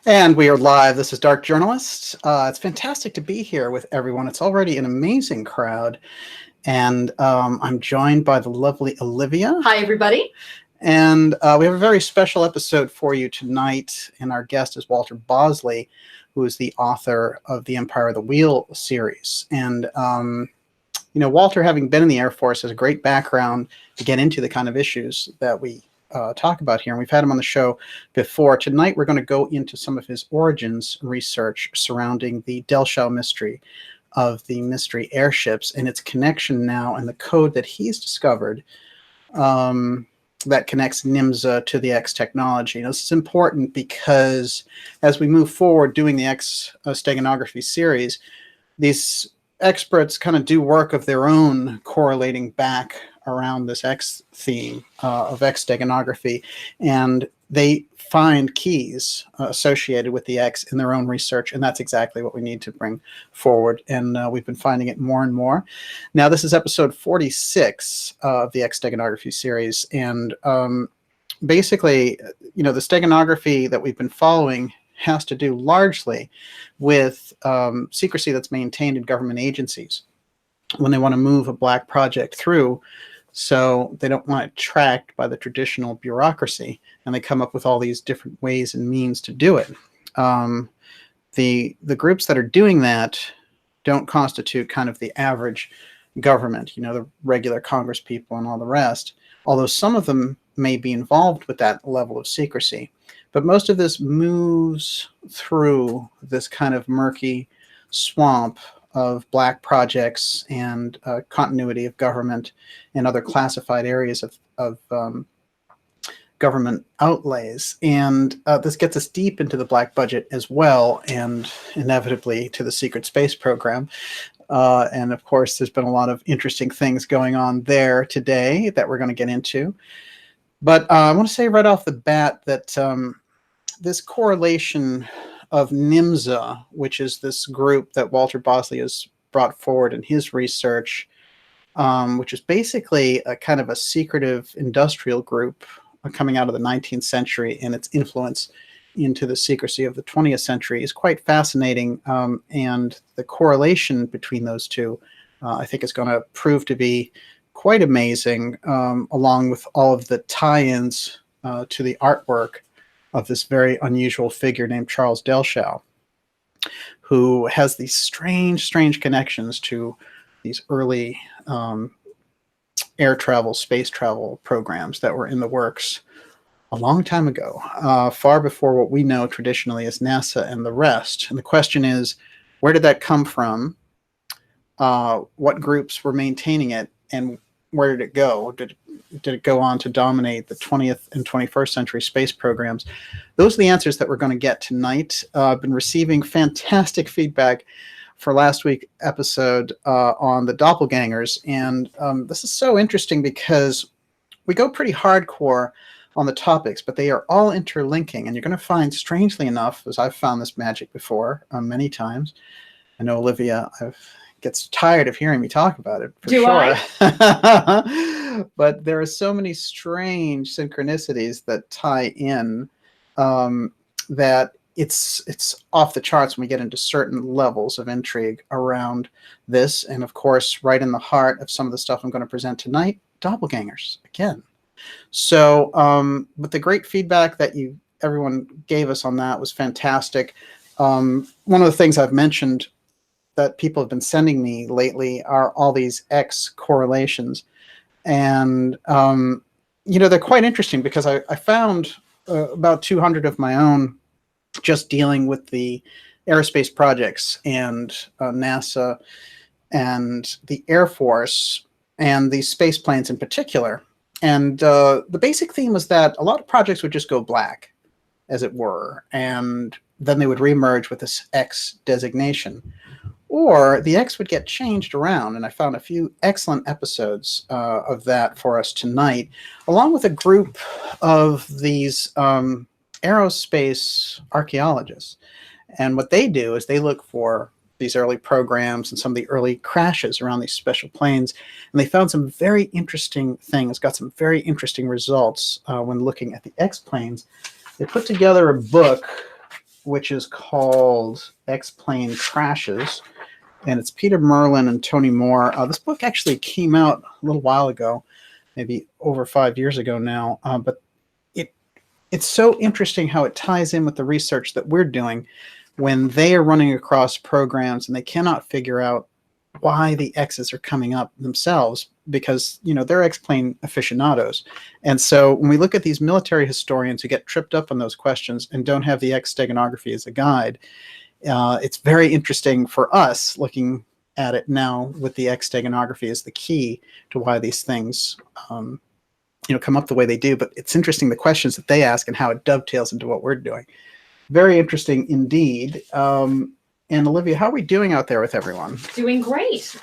And we are live. This is Dark Journalist. It's fantastic to be here with everyone. It's already an amazing crowd. And I'm joined by the lovely Olivia. Hi, everybody. And we have a very special episode for you tonight. And our guest is Walter Bosley, who is the author of the Empire of the Wheel series. And, Walter, having been in the Air Force, has a great background to get into the kind of issues that we talk about here, and we've had him on the show before. Tonight we're going to go into some of his origins research surrounding the Dellschau mystery of the mystery airships and its connection now and the code that he's discovered that connects Nymza to the X technology. Now, this is important because as we move forward doing the X Steganography series, these experts kind of do work of their own correlating back around this X theme of X Steganography, and they find keys associated with the X in their own research, and that's exactly what we need to bring forward, and we've been finding it more and more. Now, this is episode 46 of the X Steganography series, and basically, the steganography that we've been following has to do largely with secrecy that's maintained in government agencies when they want to move a black project through, so they don't want it tracked by the traditional bureaucracy, and they come up with all these different ways and means to do it. The groups that are doing that don't constitute kind of the average government, the regular Congress people and all the rest, although some of them may be involved with that level of secrecy. But most of this moves through this kind of murky swamp of black projects and continuity of government and other classified areas of government outlays. And this gets us deep into the black budget as well, and inevitably to the secret space program. And of course, there's been a lot of interesting things going on there today that we're going to get into. But I want to say right off the bat that this correlation of Nymza, which is this group that Walter Bosley has brought forward in his research, which is basically a kind of a secretive industrial group coming out of the 19th century, and its influence into the secrecy of the 20th century is quite fascinating. And the correlation between those two, I think, is going to prove to be quite amazing, along with all of the tie-ins to the artwork of this very unusual figure named Charles Dellschau, who has these strange connections to these early air travel, space travel programs that were in the works a long time ago, far before what we know traditionally as NASA and the rest. And the question is, where did that come from? What groups were maintaining it, and where did it go? Did it go on to dominate the 20th and 21st century space programs? Those are the answers that we're going to get tonight. I've been receiving fantastic feedback for last week's episode on the doppelgangers. And this is so interesting because we go pretty hardcore on the topics, but they are all interlinking. And you're going to find, strangely enough, as I've found this magic before many times, I know Olivia gets tired of hearing me talk about it, for sure. But there are so many strange synchronicities that tie in that it's off the charts when we get into certain levels of intrigue around this. And of course, right in the heart of some of the stuff I'm going to present tonight, doppelgangers again. So, but the great feedback that everyone gave us on that was fantastic. One of the things I've mentioned that people have been sending me lately are all these X correlations. And, they're quite interesting because I found about 200 of my own just dealing with the aerospace projects and NASA and the Air Force and these space planes in particular. And the basic theme was that a lot of projects would just go black, as it were, and then they would reemerge with this X designation. Or the X would get changed around, and I found a few excellent episodes of that for us tonight, along with a group of these aerospace archaeologists. And what they do is they look for these early programs and some of the early crashes around these special planes, and they found some very interesting things, got some very interesting results when looking at the X planes. They put together a book which is called X-Plane Crashes. And it's Peter Merlin and Tony Moore. This book actually came out a little while ago, maybe over 5 years ago now. But it's so interesting how it ties in with the research that we're doing when they are running across programs and they cannot figure out why the X's are coming up themselves, because, you know, they're X-plane aficionados. And so when we look at these military historians who get tripped up on those questions and don't have the X Steganography as a guide, it's very interesting for us looking at it now with the X Steganography as the key to why these things come up the way they do. But it's interesting the questions that they ask and how it dovetails into what we're doing. Very interesting indeed. And Olivia, how are we doing out there with everyone? Doing great.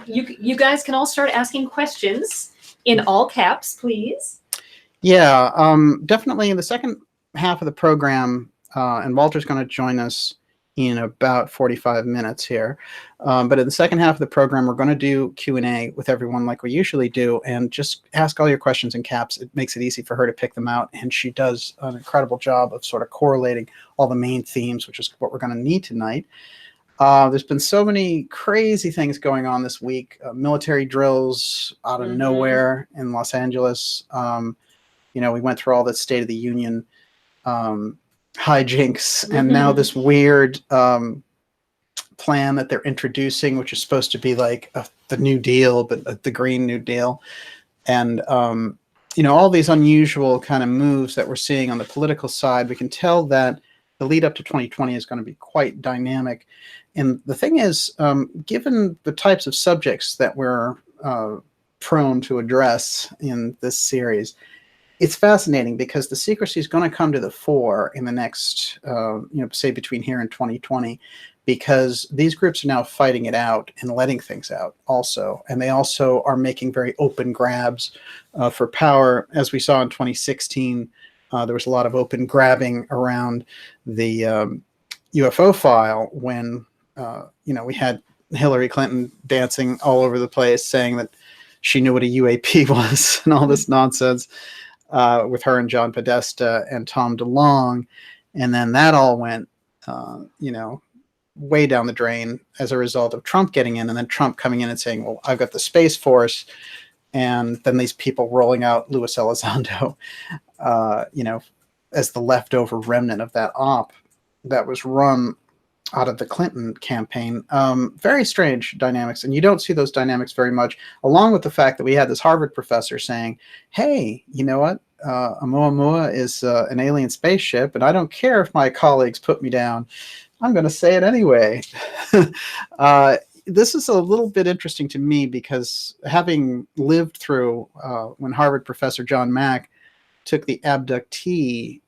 You guys can all start asking questions in all caps, please. Yeah, definitely in the second half of the program, and Walter's going to join us in about 45 minutes here. But in the second half of the program, we're going to do Q&A with everyone like we usually do, and just ask all your questions in caps. It makes it easy for her to pick them out, and she does an incredible job of sort of correlating all the main themes, which is what we're going to need tonight. There's been so many crazy things going on this week. Military drills out of nowhere in Los Angeles. We went through all the State of the Union hijinks, and now this weird plan that they're introducing, which is supposed to be like the New Deal, but the Green New Deal. And, all these unusual kind of moves that we're seeing on the political side, we can tell that the lead up to 2020 is going to be quite dynamic. And the thing is, given the types of subjects that we're prone to address in this series, it's fascinating because the secrecy is going to come to the fore in the next, say between here and 2020, because these groups are now fighting it out and letting things out also. And they also are making very open grabs for power. As we saw in 2016, there was a lot of open grabbing around the UFO file when, we had Hillary Clinton dancing all over the place saying that she knew what a UAP was and all this nonsense. With her and John Podesta and Tom DeLonge. And then that all went, way down the drain as a result of Trump getting in, and then Trump coming in and saying, well, I've got the Space Force. And then these people rolling out Luis Elizondo, as the leftover remnant of that op that was run out of the Clinton campaign. Very strange dynamics. And you don't see those dynamics very much, along with the fact that we had this Harvard professor saying, hey, you know what? Oumuamua is an alien spaceship, and I don't care if my colleagues put me down. I'm going to say it anyway. This is a little bit interesting to me because having lived through when Harvard professor John Mack took the abductee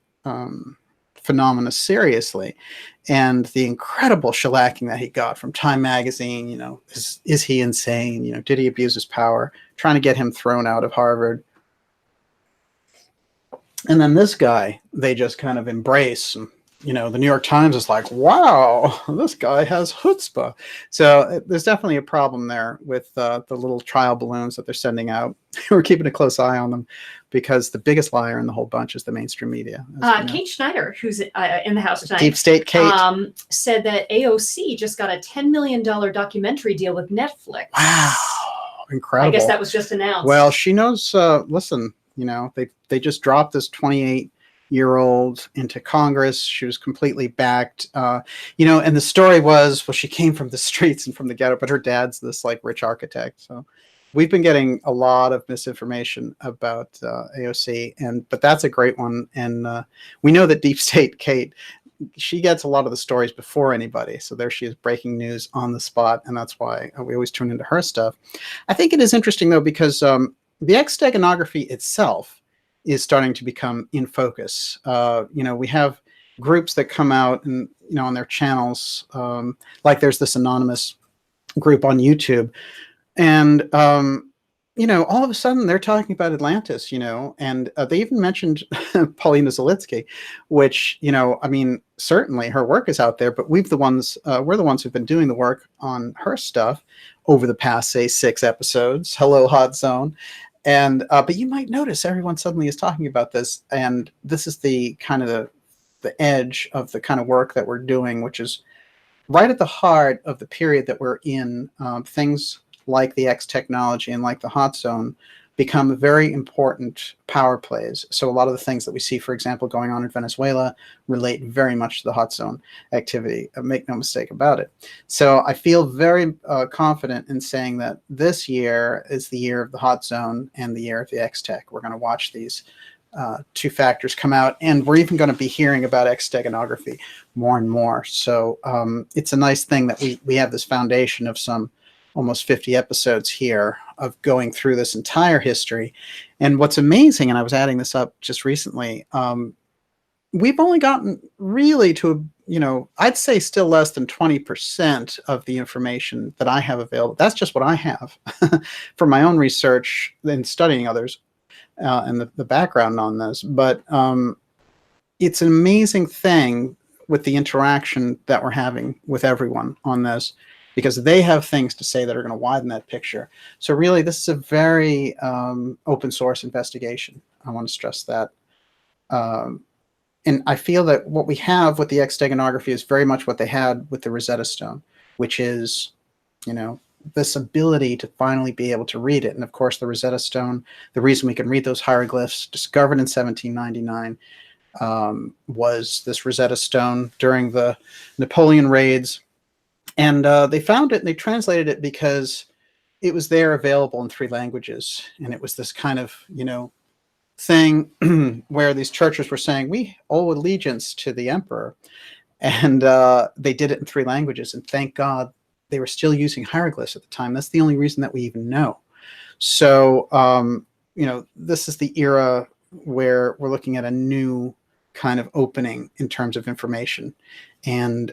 phenomena seriously, and the incredible shellacking that he got from Time magazine, is he insane? Did he abuse his power? Trying to get him thrown out of Harvard. And then this guy, they just kind of embrace. And, the New York Times is like, wow, this guy has chutzpah. So there's definitely a problem there with the little trial balloons that they're sending out. We're keeping a close eye on them because the biggest liar in the whole bunch is the mainstream media. Kate Schneider, who's in the house tonight, Deep State Kate, said that AOC just got a $10 million documentary deal with Netflix. Wow, incredible. I guess that was just announced. Well, she knows, listen, they just dropped this 28-year-old into Congress. She was completely backed, and the story was, well, she came from the streets and from the ghetto, but her dad's this like rich architect. So we've been getting a lot of misinformation about AOC, but that's a great one. And we know that Deep State Kate, she gets a lot of the stories before anybody. So there she is, breaking news on the spot. And that's why we always tune into her stuff. I think it is interesting though, because the X Steganography itself is starting to become in focus. We have groups that come out and, on their channels, like there's this anonymous group on YouTube. And, all of a sudden they're talking about Atlantis, and they even mentioned Paulina Zalitsky, which, certainly her work is out there, but we're the ones who've been doing the work on her stuff over the past, say, 6 episodes. Hello, Hot Zone. And but you might notice everyone suddenly is talking about this, and this is the kind of the the edge of the kind of work that we're doing, which is right at the heart of the period that we're in. Things like the X technology and like the hot zone become very important power plays. So a lot of the things that we see, for example, going on in Venezuela relate very much to the hot zone activity. Make no mistake about it. So I feel very confident in saying that this year is the year of the hot zone and the year of the X tech. We're going to watch these two factors come out, and we're even going to be hearing about X steganography more and more. So it's a nice thing that we have this foundation of some almost 50 episodes here of going through this entire history. And what's amazing, and I was adding this up just recently, we've only gotten really to, I'd say still less than 20% of the information that I have available. That's just what I have from my own research and studying others and the background on this. But it's an amazing thing with the interaction that we're having with everyone on this, because they have things to say that are going to widen that picture. So really, this is a very open source investigation. I want to stress that. And I feel that what we have with the X steganography is very much what they had with the Rosetta Stone, which is, this ability to finally be able to read it. And of course, the Rosetta Stone, the reason we can read those hieroglyphs, discovered in 1799, was this Rosetta Stone during the Napoleon raids. And they found it and they translated it because it was there available in 3 languages. And it was this kind of, thing where these churches were saying, we owe allegiance to the emperor. And they did it in 3 languages. And thank God they were still using hieroglyphs at the time. That's the only reason that we even know. So, this is the era where we're looking at a new kind of opening in terms of information. And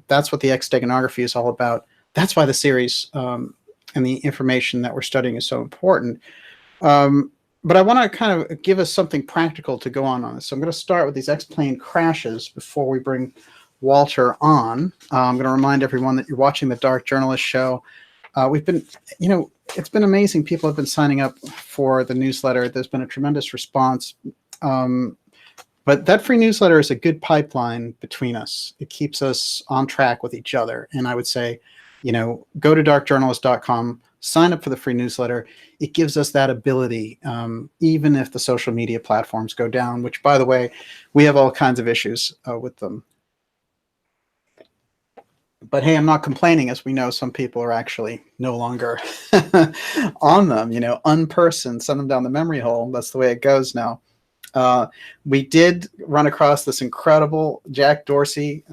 that's what the X steganography is all about. That's why the series and the information that we're studying is so important. But I want to kind of give us something practical to go on this. So I'm going to start with these X-plane crashes before we bring Walter on. I'm going to remind everyone that you're watching the Dark Journalist Show. We've been, it's been amazing. People have been signing up for the newsletter. There's been a tremendous response. But that free newsletter is a good pipeline between us. It keeps us on track with each other. And I would say, go to darkjournalist.com, sign up for the free newsletter. It gives us that ability, even if the social media platforms go down, which, by the way, we have all kinds of issues with them. But hey, I'm not complaining. As we know, some people are actually no longer on them, unpersoned, send them down the memory hole. That's the way it goes now. We did run across this incredible Jack Dorsey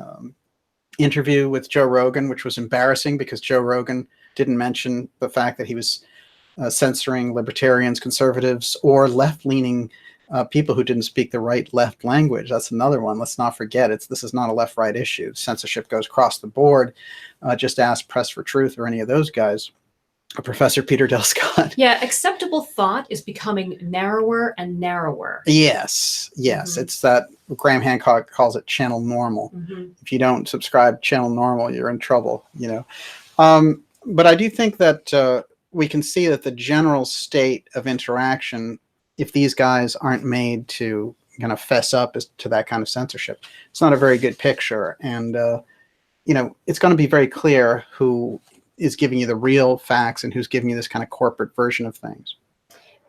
interview with Joe Rogan, which was embarrassing because Joe Rogan didn't mention the fact that he was censoring libertarians, conservatives, or left-leaning people who didn't speak the right left language. That's another one. Let's not forget, this is not a left-right issue. Censorship goes across the board. Just ask Press for Truth or any of those guys. Professor Peter Dellschau. Yeah, acceptable thought is becoming narrower and narrower. Yes. Mm-hmm. It's that Graham Hancock calls it channel normal. Mm-hmm. If you don't subscribe channel normal, you're in trouble, But I do think that we can see that the general state of interaction, if these guys aren't made to kind of fess up to that kind of censorship, it's not a very good picture. And, it's going to be very clear who is giving you the real facts and who's giving you this kind of corporate version of things.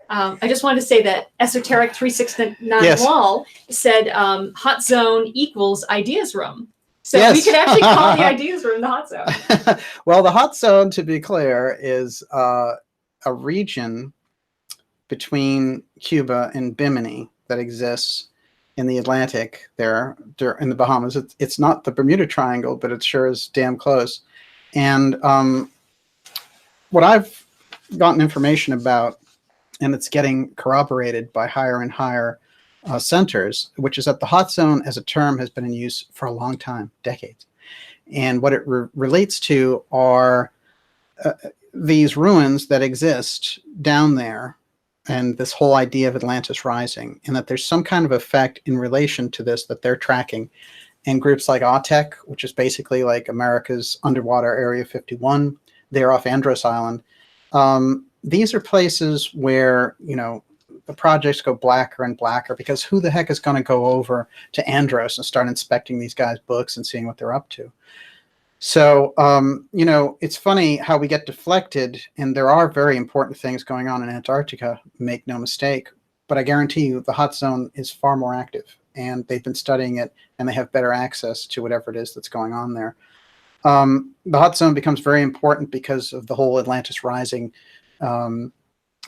I just wanted to say that Esoteric 369 yes. Wall said hot zone equals ideas room. So yes. we could actually call the ideas room the hot zone. Well, the hot zone, to be clear, is a region between Cuba and Bimini that exists in the Atlantic there in the Bahamas. It's not the Bermuda Triangle, but it sure is damn close. And what I've gotten information about, and it's getting corroborated by higher and higher centers, which is that the hot zone as a term has been in use for a long time, decades. And what it relates to are these ruins that exist down there, and this whole idea of Atlantis rising, and that there's some kind of effect in relation to this that they're tracking. And groups like AUTEC, which is basically like America's underwater Area 51, they're off Andros Island. These are places where, the projects go blacker and blacker, because who the heck is going to go over to Andros and start inspecting these guys' books and seeing what they're up to? So, you know, it's funny how we get deflected, and there are very important things going on in Antarctica, make no mistake. But I guarantee you the hot zone is far more active, and they've been studying it, and they have better access to whatever it is that's going on there. The hot zone becomes very important because of the whole Atlantis Rising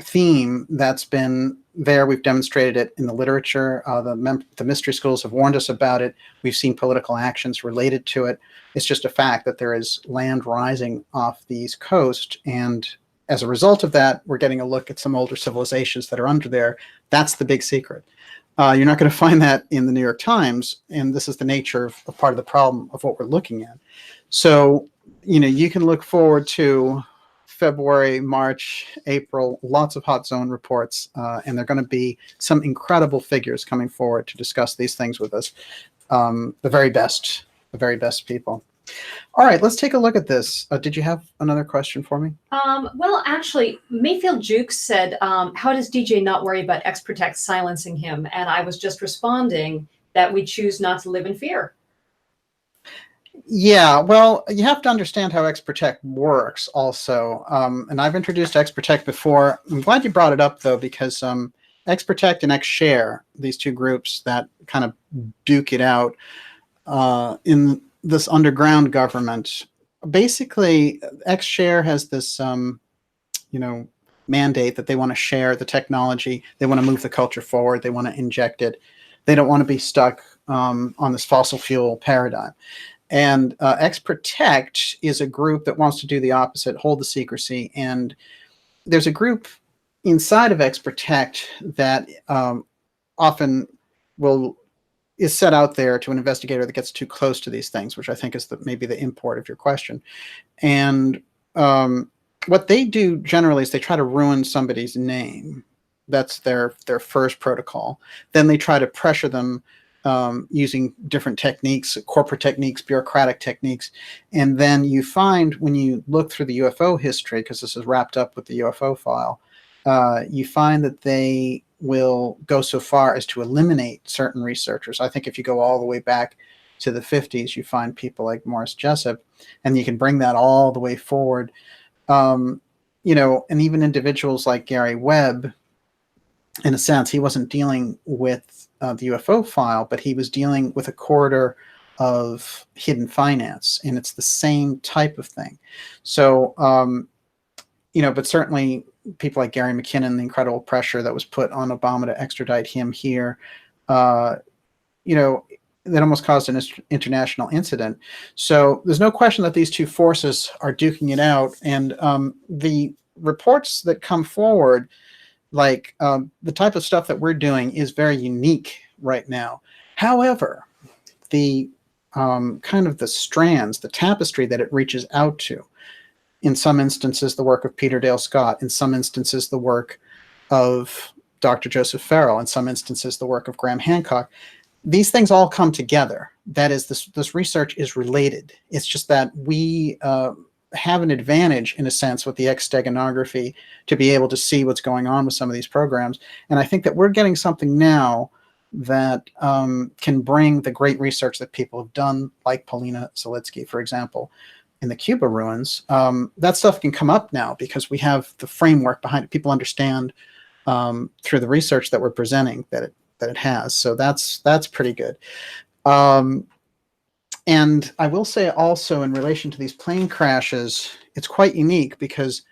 theme that's been there. We've demonstrated it in the literature. The mystery schools have warned us about it. We've seen political actions related to it. It's just a fact that there is land rising off the East Coast, and as a result of that, we're getting a look at some older civilizations that are under there. That's the big secret. You're not going to find that in the New York Times, and this is the nature of part of the problem of what we're looking at. So, you know, you can look forward to February, March, April, lots of hot zone reports, and there are going to be some incredible figures coming forward to discuss these things with us. The very best people. All right, let's take a look at this. Did you have another question for me? Well, actually, Mayfield Jukes said, how does DJ not worry about X Protect silencing him? And I was just responding that we choose not to live in fear. Yeah, well, you have to understand how X Protect works also. And I've introduced X Protect before. I'm glad you brought it up, though, because X Protect and X Share, these two groups that kind of duke it out in this underground government. Basically, X Share has this, you know, mandate that they want to share the technology. They want to move the culture forward. They want to inject it. They don't want to be stuck on this fossil fuel paradigm. And X Protect is a group that wants to do the opposite, hold the secrecy. And there's a group inside of X Protect that often is set out there to an investigator that gets too close to these things, which I think is maybe the import of your question. And what they do generally is they try to ruin somebody's name. That's their first protocol. Then they try to pressure them using different techniques, corporate techniques, bureaucratic techniques. And then you find, when you look through the UFO history, because this is wrapped up with the UFO file, you find that they will go so far as to eliminate certain researchers. I think if you go all the way back to the 50s, you find people like Morris Jessup, and you can bring that all the way forward. You know, and even individuals like Gary Webb, in a sense, he wasn't dealing with the UFO file, but he was dealing with a corridor of hidden finance, and it's the same type of thing. So, you know, but certainly people like Gary McKinnon, the incredible pressure that was put on Obama to extradite him here, you know, that almost caused an international incident. So there's no question that these two forces are duking it out, and the reports that come forward, like the type of stuff that we're doing, is very unique right now. However, the kind of the strands, the tapestry that it reaches out to, in some instances the work of Peter Dale Scott, in some instances the work of Dr. Joseph Farrell, in some instances the work of Graham Hancock, these things all come together. That is, this research is related. It's just that we have an advantage, in a sense, with the X Steganography to be able to see what's going on with some of these programs. And I think that we're getting something now that can bring the great research that people have done, like Polina Zalitsky, for example, in the Cuba ruins. That stuff can come up now because we have the framework behind it. People understand through the research that we're presenting that it has. So that's pretty good. And I will say also, in relation to these plane crashes, it's quite unique because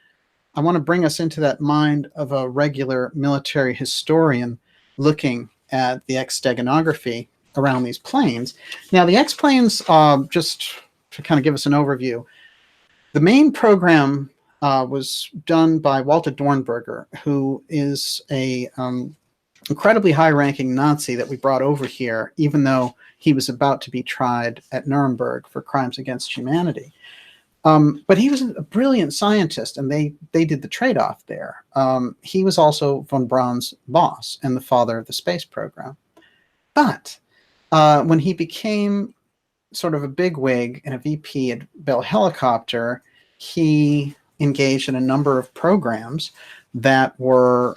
I want to bring us into that mind of a regular military historian looking at the X Steganography around these planes. Now, the X planes, just to kind of give us an overview, the main program was done by Walter Dornberger, who is a incredibly high-ranking Nazi that we brought over here, even though he was about to be tried at Nuremberg for crimes against humanity. But he was a brilliant scientist, and they did the trade-off there. He was also von Braun's boss and the father of the space program. But when he became sort of a bigwig and a VP at Bell Helicopter, he engaged in a number of programs that were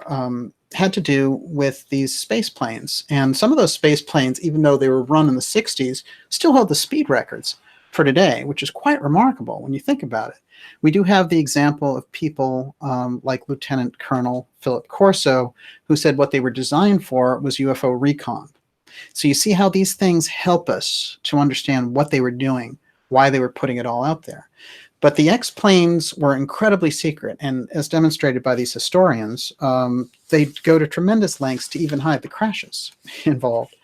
had to do with these space planes. And some of those space planes, even though they were run in the 60s, still hold the speed records for today, which is quite remarkable when you think about it. We do have the example of people like Lieutenant Colonel Philip Corso, who said what they were designed for was UFO recon. So you see how these things help us to understand what they were doing, why they were putting it all out there. But the X-planes were incredibly secret, and as demonstrated by these historians, they go to tremendous lengths to even hide the crashes involved.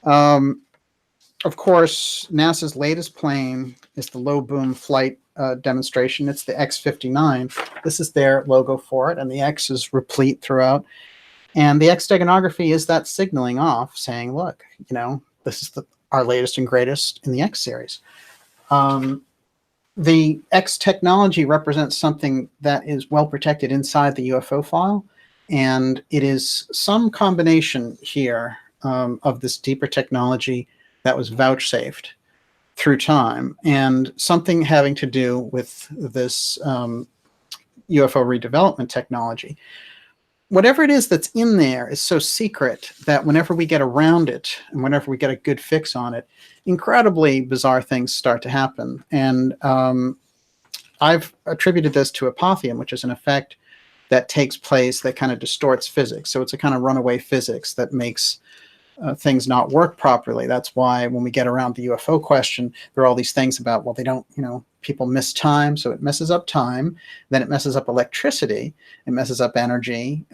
Of course, NASA's latest plane is the low-boom flight demonstration. It's the X-59. This is their logo for it, and the X is replete throughout. And the X Steganography is that signaling off, saying, look, you know, this is our latest and greatest in the X series. The X technology represents something that is well protected inside the UFO file, and it is some combination here of this deeper technology that was vouchsafed through time, and something having to do with this UFO redevelopment technology. Whatever it is that's in there is so secret that whenever we get around it and whenever we get a good fix on it, incredibly bizarre things start to happen. And I've attributed this to Apotheum, which is an effect that takes place that kind of distorts physics. So it's a kind of runaway physics that makes things not work properly. That's why when we get around the UFO question, there are all these things about, well, they don't, you know, people miss time, so it messes up time, then it messes up electricity, it messes up energy,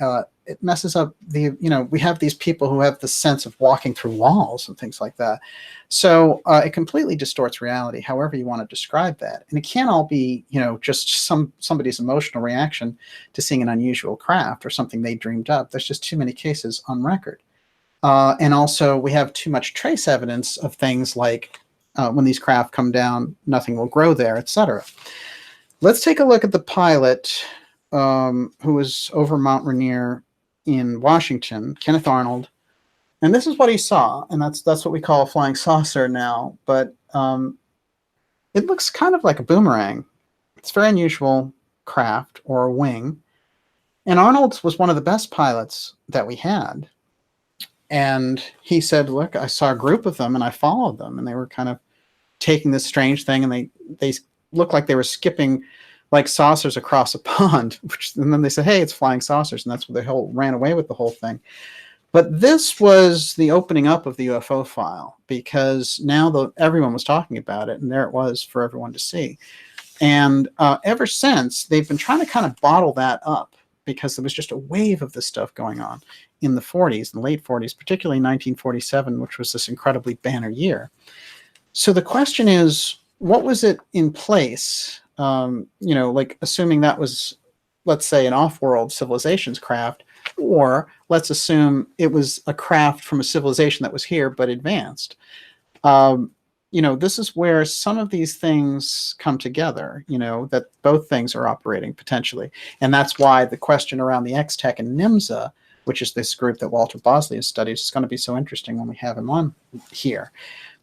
it messes up the, you know, we have these people who have the sense of walking through walls and things like that. So it completely distorts reality, however you want to describe that. And it can't all be, you know, just somebody's emotional reaction to seeing an unusual craft or something they dreamed up. There's just too many cases on record. And also we have too much trace evidence of things like when these craft come down, nothing will grow there, etc. Let's take a look at the pilot who was over Mount Rainier in Washington, Kenneth Arnold. And this is what he saw, and that's what we call a flying saucer now, but it looks kind of like a boomerang. It's a very unusual craft or a wing. And Arnold was one of the best pilots that we had. And he said, look, I saw a group of them and I followed them, and they were kind of taking this strange thing, and they looked like they were skipping like saucers across a pond, and then they said, hey, it's flying saucers. And that's what they ran away with the whole thing. But this was the opening up of the UFO file, because now everyone was talking about it, and there it was for everyone to see. And ever since, they've been trying to kind of bottle that up, because there was just a wave of this stuff going on in the 40s, in the late 40s, particularly 1947, which was this incredibly banner year. So the question is, what was it in place? You know, like assuming that was, let's say, an off-world civilization's craft, or let's assume it was a craft from a civilization that was here but advanced. You know, this is where some of these things come together, you know, that both things are operating potentially. And that's why the question around the X-Tech and Nymza, which is this group that Walter Bosley has studied, is going to be so interesting when we have him on here.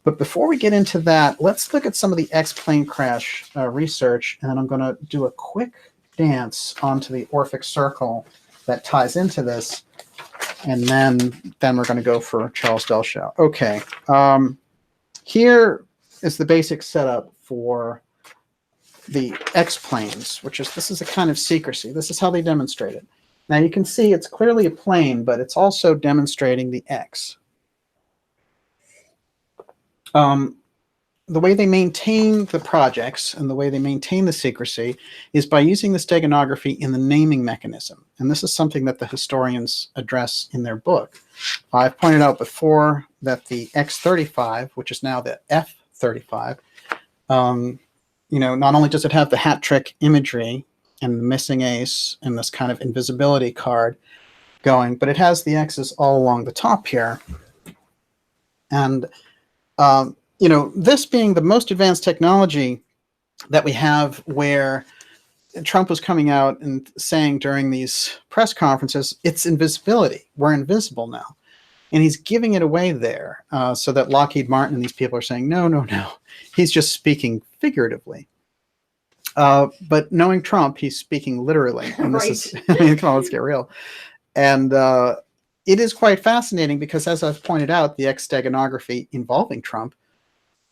But before we get into that, let's look at some of the X-plane crash research, and then I'm going to do a quick dance onto the Orphic circle that ties into this, and then we're going to go for Charles Dellschau. Okay. Here is the basic setup for the X-planes, this is a kind of secrecy. This is how they demonstrate it. Now you can see it's clearly a plane, but it's also demonstrating the X. The way they maintain the projects and the way they maintain the secrecy is by using the steganography in the naming mechanism. And this is something that the historians address in their book. I've pointed out before that the X-35, which is now the F-35, you know, not only does it have the hat trick imagery and the missing ace and this kind of invisibility card going, but it has the X's all along the top here. And you know, this being the most advanced technology that we have, where Trump was coming out and saying during these press conferences, it's invisibility. We're invisible now. And he's giving it away there so that Lockheed Martin and these people are saying, no, no, no. He's just speaking figuratively. But knowing Trump, he's speaking literally. And this is, I mean, come on, let's get real. And it is quite fascinating because, as I've pointed out, the X Steganography involving Trump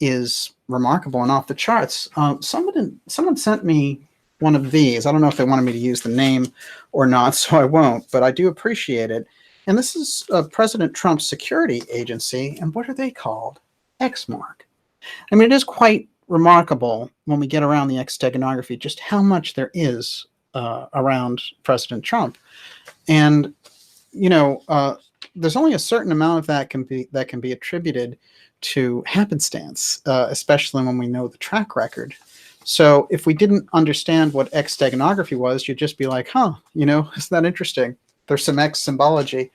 is remarkable and off the charts. Someone sent me one of these. I don't know if they wanted me to use the name or not, so I won't, but I do appreciate it. And this is President Trump's security agency. And what are they called? Xmark. I mean, it is quite remarkable when we get around the X Steganography just how much there is around President Trump. And, you know, there's only a certain amount of that can be attributed to happenstance, especially when we know the track record. So if we didn't understand what X Steganography was, you'd just be like, huh, you know, isn't that interesting? There's some X symbology.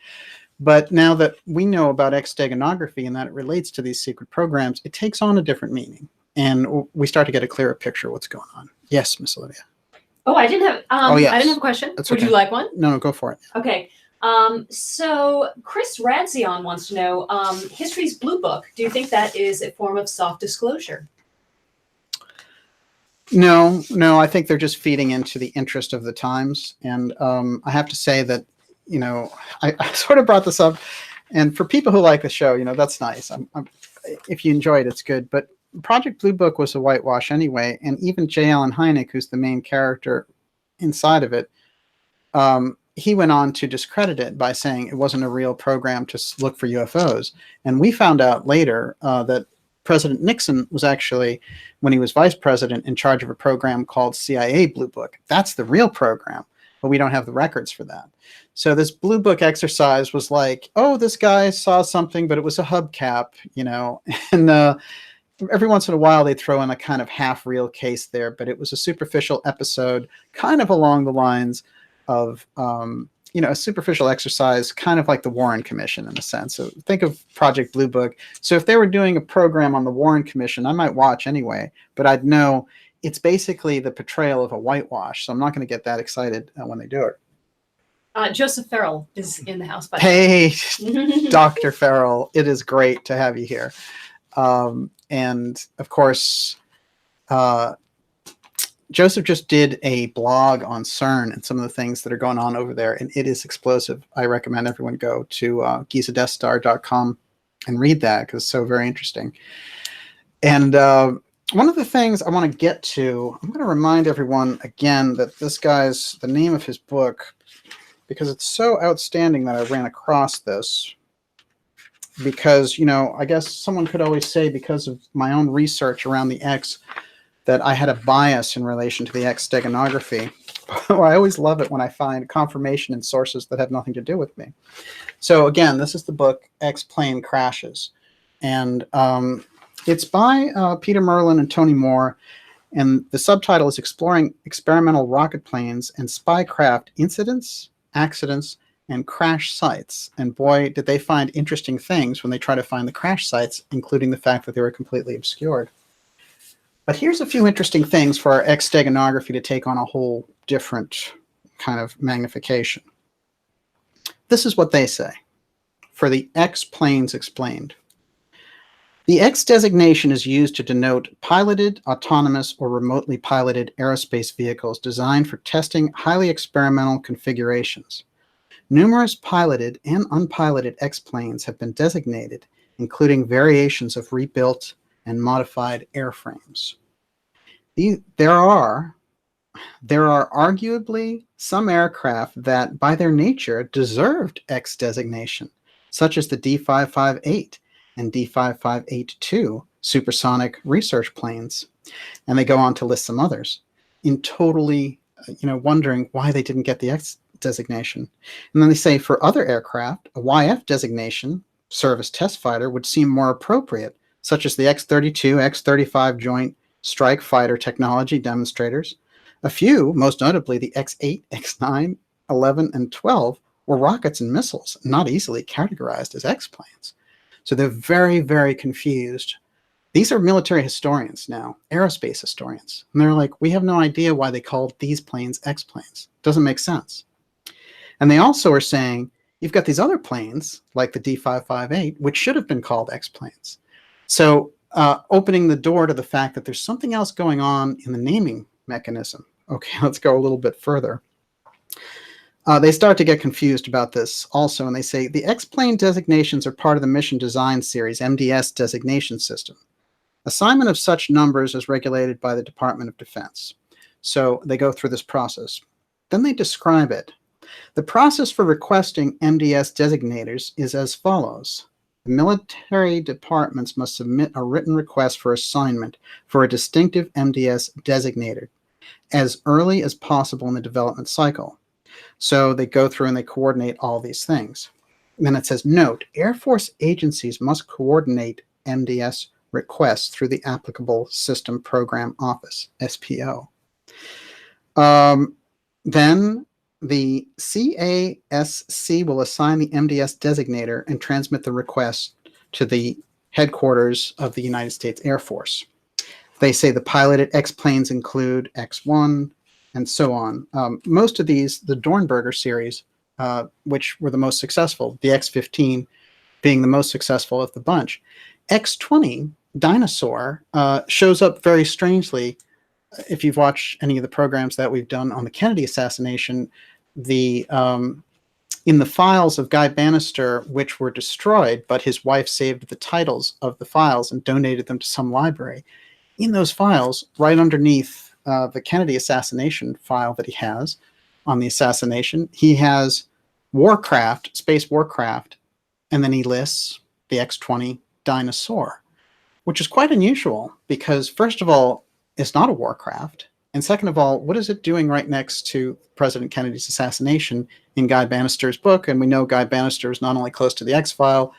But now that we know about X Steganography and that it relates to these secret programs, it takes on a different meaning. And we start to get a clearer picture of what's going on. Yes, Miss Olivia. Oh, I didn't have. Yes. I didn't have a question. That's Would okay. you like one? No, go for it. Okay. So Chris Radzion wants to know, history's blue book. Do you think that is a form of soft disclosure? No, I think they're just feeding into the interest of the times. And I have to say that, you know, I sort of brought this up. And for people who like the show, you know, that's nice. If you enjoy it, it's good. But Project Blue Book was a whitewash anyway. And even J. Allen Hynek, who's the main character inside of it, he went on to discredit it by saying it wasn't a real program to look for UFOs. And we found out later that President Nixon was actually, when he was vice president, in charge of a program called CIA Blue Book. That's the real program, but we don't have the records for that. So this Blue Book exercise was like, oh, this guy saw something, but it was a hubcap, you know, and every once in a while they throw in a kind of half-real case there, but it was a superficial episode, kind of along the lines of, you know, a superficial exercise, kind of like the Warren Commission in a sense. So think of Project Blue Book. So if they were doing a program on the Warren Commission, I might watch anyway, but I'd know it's basically the portrayal of a whitewash. So I'm not going to get that excited when they do it. Joseph Farrell is in the house. Hey, Dr. Farrell, it is great to have you here. And of course, Joseph just did a blog on CERN and some of the things that are going on over there, and it is explosive. I recommend everyone go to gizadeathstar.com and read that because it's so very interesting. And one of the things I want to get to, I'm going to remind everyone again that this guy's, the name of his book, because it's so outstanding that I ran across this. Because, you know, I guess someone could always say because of my own research around the X that I had a bias in relation to the X Steganography. I always love it when I find confirmation in sources that have nothing to do with me. So again, this is the book X Plane Crashes. And it's by Peter Merlin and Tony Moore. And the subtitle is Exploring Experimental Rocket Planes and Spycraft Incidents, Accidents, and Crash Sites. And boy, did they find interesting things when they try to find the crash sites, including the fact that they were completely obscured. But here's a few interesting things for our X Steganography to take on a whole different kind of magnification. This is what they say for the X planes explained. The X designation is used to denote piloted, autonomous, or remotely piloted aerospace vehicles designed for testing highly experimental configurations. Numerous piloted and unpiloted X-planes have been designated, including variations of rebuilt and modified airframes. There are arguably some aircraft that, by their nature, deserved X designation, such as the D-558 and D-5582 supersonic research planes. And they go on to list some others, in totally, wondering why they didn't get the X designation. And then they say for other aircraft, a YF designation, service test fighter, would seem more appropriate, such as the X-32, X-35 Joint Strike Fighter technology demonstrators. A few, most notably the X-8, X-9, 11, and 12, were rockets and missiles, not easily categorized as X-planes. So they're very, very confused. These are military historians now, aerospace historians. And they're like, we have no idea why they called these planes X-planes. Doesn't make sense. And they also are saying, you've got these other planes, like the D-558, which should have been called X-planes. So opening the door to the fact that there's something else going on in the naming mechanism. Okay, let's go a little bit further. They start to get confused about this also, and they say the X-plane designations are part of the Mission Design Series, MDS designation system. Assignment of such numbers is regulated by the Department of Defense. So they go through this process. Then they describe it. The process for requesting MDS designators is as follows. The military departments must submit a written request for assignment for a distinctive MDS designator as early as possible in the development cycle. So they go through and they coordinate all these things. And then it says, note, Air Force agencies must coordinate MDS requests through the applicable System Program Office, SPO. Then the CASC will assign the MDS designator and transmit the request to the headquarters of the United States Air Force. They say the piloted X-planes include X-1 and so on. Most of these, the Dornberger series, which were the most successful, the X-15 being the most successful of the bunch. X-20, Dinosaur, shows up very strangely. If you've watched any of the programs that we've done on the Kennedy assassination, in the files of Guy Bannister, which were destroyed, but his wife saved the titles of the files and donated them to some library. In those files, right underneath the Kennedy assassination file that he has on the assassination, he has Warcraft, Space Warcraft, and then he lists the X-20 Dinosaur, which is quite unusual because, first of all, it's not a Warcraft. And second of all, what is it doing right next to President Kennedy's assassination in Guy Bannister's book? And we know Guy Bannister is not only close to the X-File,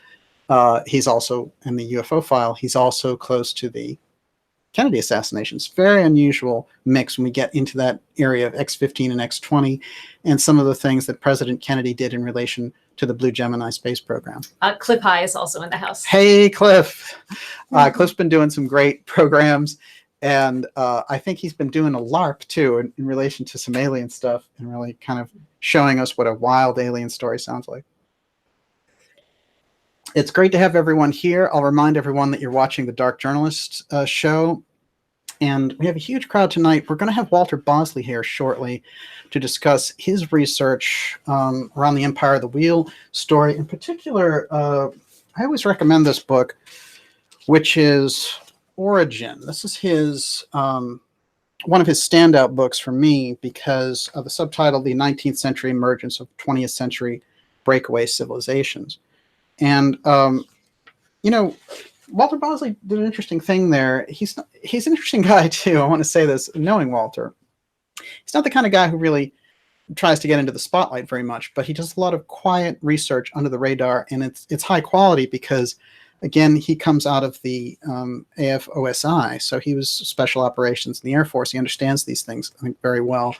he's also in the UFO File, he's also close to the Kennedy assassination. It's a very unusual mix when we get into that area of X-15 and X-20 and some of the things that President Kennedy did in relation to the Blue Gemini space program. Cliff High is also in the house. Hey, Cliff. Cliff's been doing some great programs. And I think he's been doing a LARP, too, in relation to some alien stuff and really kind of showing us what a wild alien story sounds like. It's great to have everyone here. I'll remind everyone that you're watching the Dark Journalist show. And we have a huge crowd tonight. We're going to have Walter Bosley here shortly to discuss his research around the Empire of the Wheel story. In particular, I always recommend this book, which is Origin. This is his one of his standout books for me because of the subtitle, The 19th Century Emergence of 20th Century Breakaway Civilizations. And, you know, Walter Bosley did an interesting thing there. He's an interesting guy, too. I want to say this, knowing Walter. He's not the kind of guy who really tries to get into the spotlight very much, but he does a lot of quiet research under the radar, and it's high quality because, again, he comes out of the AFOSI, so he was special operations in the Air Force. He understands these things, I think, very well,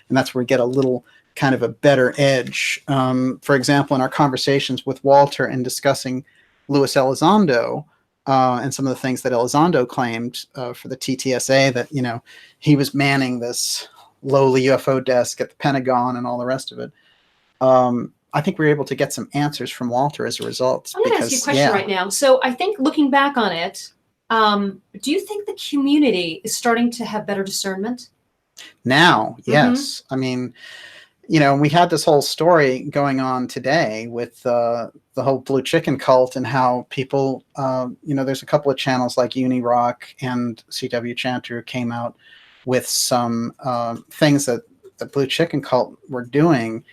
and that's where we get a little kind of a better edge. For example, in our conversations with Walter and discussing Luis Elizondo and some of the things that Elizondo claimed for the TTSA, that, you know, he was manning this lowly UFO desk at the Pentagon and all the rest of it. I think we were able to get some answers from Walter as a result. I'm going to ask you a question right now. So I think looking back on it, do you think the community is starting to have better discernment? Now, yes. I mean, you know, we had this whole story going on today with the whole blue chicken cult and how people, you know, there's a couple of channels like UniRock and CW Chanter came out with some things that the blue chicken cult were doing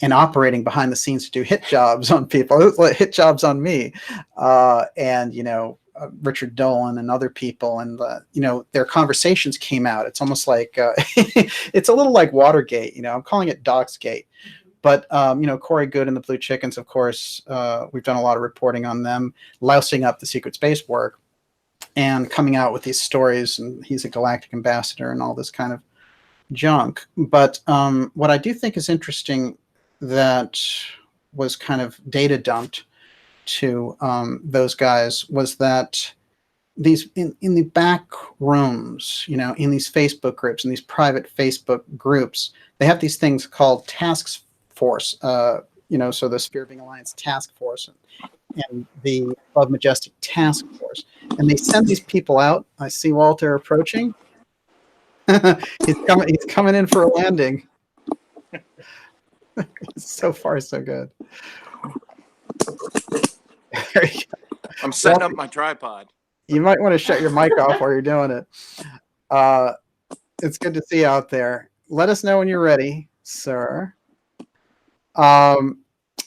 and operating behind the scenes to do hit jobs on people, hit jobs on me. And, you know, Richard Dolan and other people, and you know, their conversations came out. It's almost like it's a little like Watergate. You know, I'm calling it Doxgate, but you know, Corey Good and the Blue Chickens, of course, we've done a lot of reporting on them lousing up the secret space work and coming out with these stories. And he's a galactic ambassador and all this kind of junk. But what I do think is interesting that was kind of data dumped to those guys was that these in the back rooms, you know, in these Facebook groups, in these private Facebook groups, they have these things called task force, you know, so the Spirit Being Alliance task force and the Above Majestic task force. And they send these people out. I see Walter approaching. He's coming in for a landing. So far, so good. There you go. I'm setting up my tripod. You might want to shut your mic off while you're doing it. It's good to see you out there. Let us know when you're ready, sir. And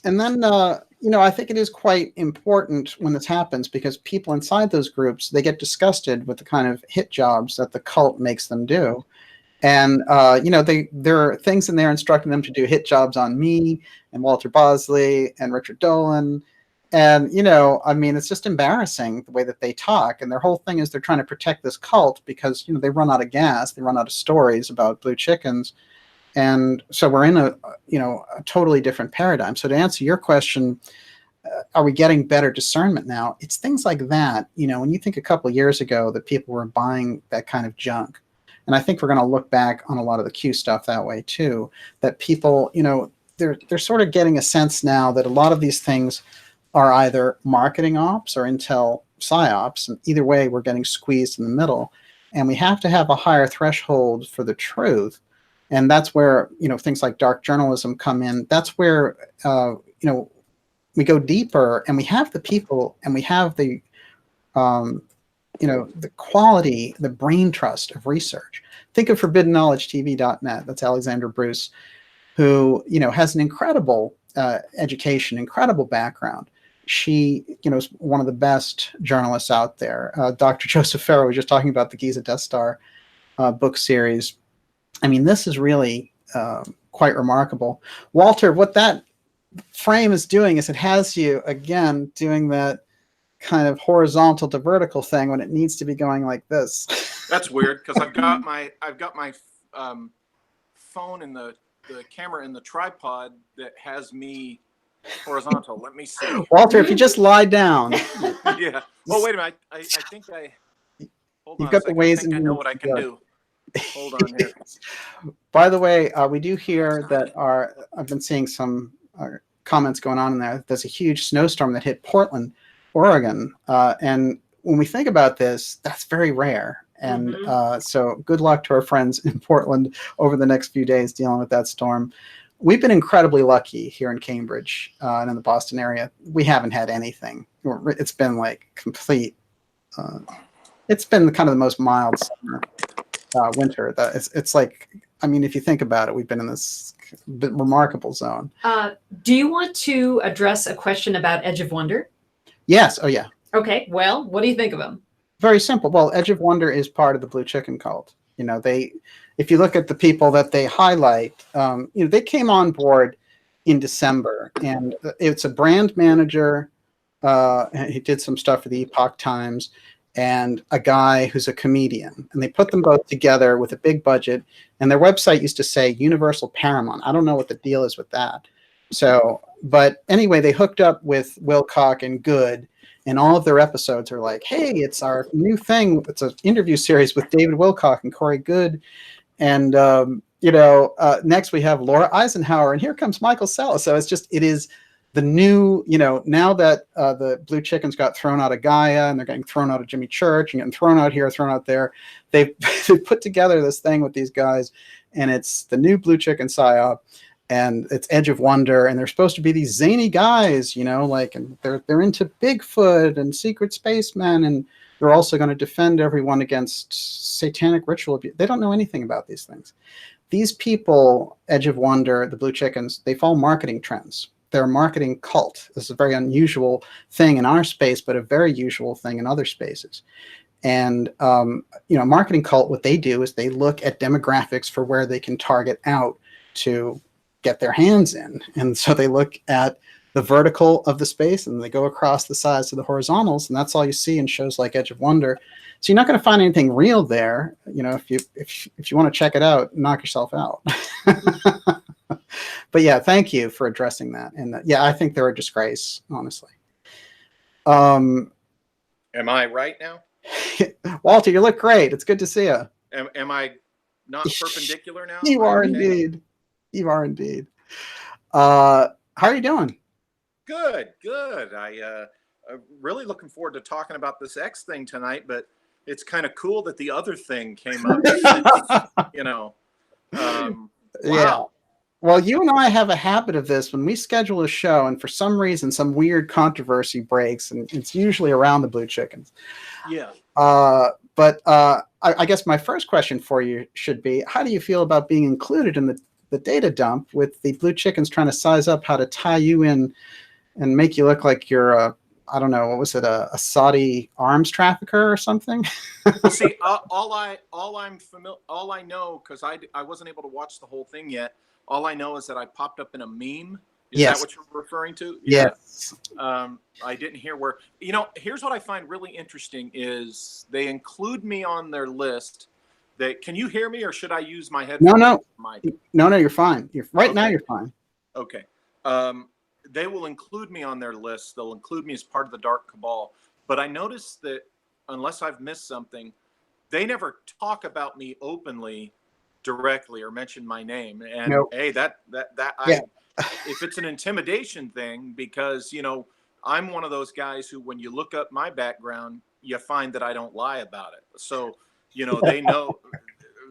then, I think it is quite important when this happens because people inside those groups, they get disgusted with the kind of hit jobs that the cult makes them do. And, there are things in there instructing them to do hit jobs on me and Walter Bosley and Richard Dolan. And, it's just embarrassing the way that they talk. And their whole thing is they're trying to protect this cult because, they run out of gas. They run out of stories about blue chickens. And so we're in a totally different paradigm. So to answer your question, are we getting better discernment now? It's things like that. When you think a couple of years ago that people were buying that kind of junk. And I think we're going to look back on a lot of the Q stuff that way too, that people, they're sort of getting a sense now that a lot of these things are either marketing ops or intel psyops. And either way, we're getting squeezed in the middle. And we have to have a higher threshold for the truth. And that's where, things like dark journalism come in. That's where, we go deeper and we have the people and we have the, the quality, the brain trust of research. Think of ForbiddenKnowledgeTV.net. That's Alexandra Bruce, who, has an incredible education, incredible background. She, is one of the best journalists out there. Dr. Joseph Farrow was just talking about the Giza Death Star book series. I mean, this is really quite remarkable. Walter, what that frame is doing is it has you, again, doing that kind of horizontal to vertical thing when it needs to be going like this. That's weird because I've got my phone in the camera in the tripod that has me horizontal. Let me see. Walter, if you just lie down. Yeah. Oh, wait a minute. I think I. Hold You've on got the ways I think I know what I can do. Hold on here. By the way, we do hear that I've been seeing some comments going on in there. There's a huge snowstorm that hit Portland, Oregon. And when we think about this, that's very rare. And so good luck to our friends in Portland over the next few days dealing with that storm. We've been incredibly lucky here in Cambridge and in the Boston area. We haven't had anything. It's been like complete. It's been kind of the most mild summer, winter. It's like, I mean, if you think about it, we've been in this remarkable zone. Do you want to address a question about Edge of Wonder? Yes. Oh, yeah. Okay. Well, what do you think of him? Very simple. Well, Edge of Wonder is part of the blue chicken cult. If you look at the people that they highlight, they came on board in December, and it's a brand manager. He did some stuff for the Epoch Times, and a guy who's a comedian, and they put them both together with a big budget. And their website used to say Universal Paramount. I don't know what the deal is with that. So, but anyway, they hooked up with Wilcock and Good. And all of their episodes are like, hey, it's our new thing. It's an interview series with David Wilcock and Corey Good. And, next we have Laura Eisenhower. And here comes Michael Sella. So it is the new, now that the blue chickens got thrown out of Gaia and they're getting thrown out of Jimmy Church and getting thrown out here, thrown out there, they've put together this thing with these guys. And it's the new blue chicken psyop. And it's Edge of Wonder, and they're supposed to be these zany guys, and they're into Bigfoot and secret spacemen, and they're also going to defend everyone against satanic ritual abuse. They don't know anything about these things. These people, Edge of Wonder, the Blue Chickens, they follow marketing trends. They're a marketing cult. This is a very unusual thing in our space, but a very usual thing in other spaces. And, marketing cult, what they do is they look at demographics for where they can target out to get their hands in. And so they look at the vertical of the space and they go across the sides of the horizontals, and that's all you see in shows like Edge of Wonder. So you're not going to find anything real there. If you want to check it out, knock yourself out. But yeah, thank you for addressing that. And I think they're a disgrace, honestly. Am I right now? Walter, you look great. It's good to see you. Am I not perpendicular now? You are indeed. You are indeed. How are you doing? Good. I'm really looking forward to talking about this X thing tonight, but it's kind of cool that the other thing came up. Wow. Yeah. Well, you and I have a habit of this when we schedule a show, and for some reason, some weird controversy breaks, and it's usually around the blue chickens. Yeah. I guess my first question for you should be, how do you feel about being included in the data dump with the blue chickens trying to size up how to tie you in and make you look like you're a, I don't know, what was it, a Saudi arms trafficker or something? Well, see, all I know, because I wasn't able to watch the whole thing yet. All I know is that I popped up in a meme. Is Yes. that what you're referring to? Yes. I didn't hear where. Here's what I find really interesting is they include me on their list. Can you hear me, or should I use my headphones? No. Mic? No, you're fine. Now Okay. you're fine. Okay. They will include me on their list. They'll include me as part of the Dark Cabal. But I noticed that unless I've missed something, they never talk about me openly, directly, or mention my name. And Nope. hey, Yeah. if it's an intimidation thing, because I'm one of those guys who, when you look up my background, you find that I don't lie about it. So they know.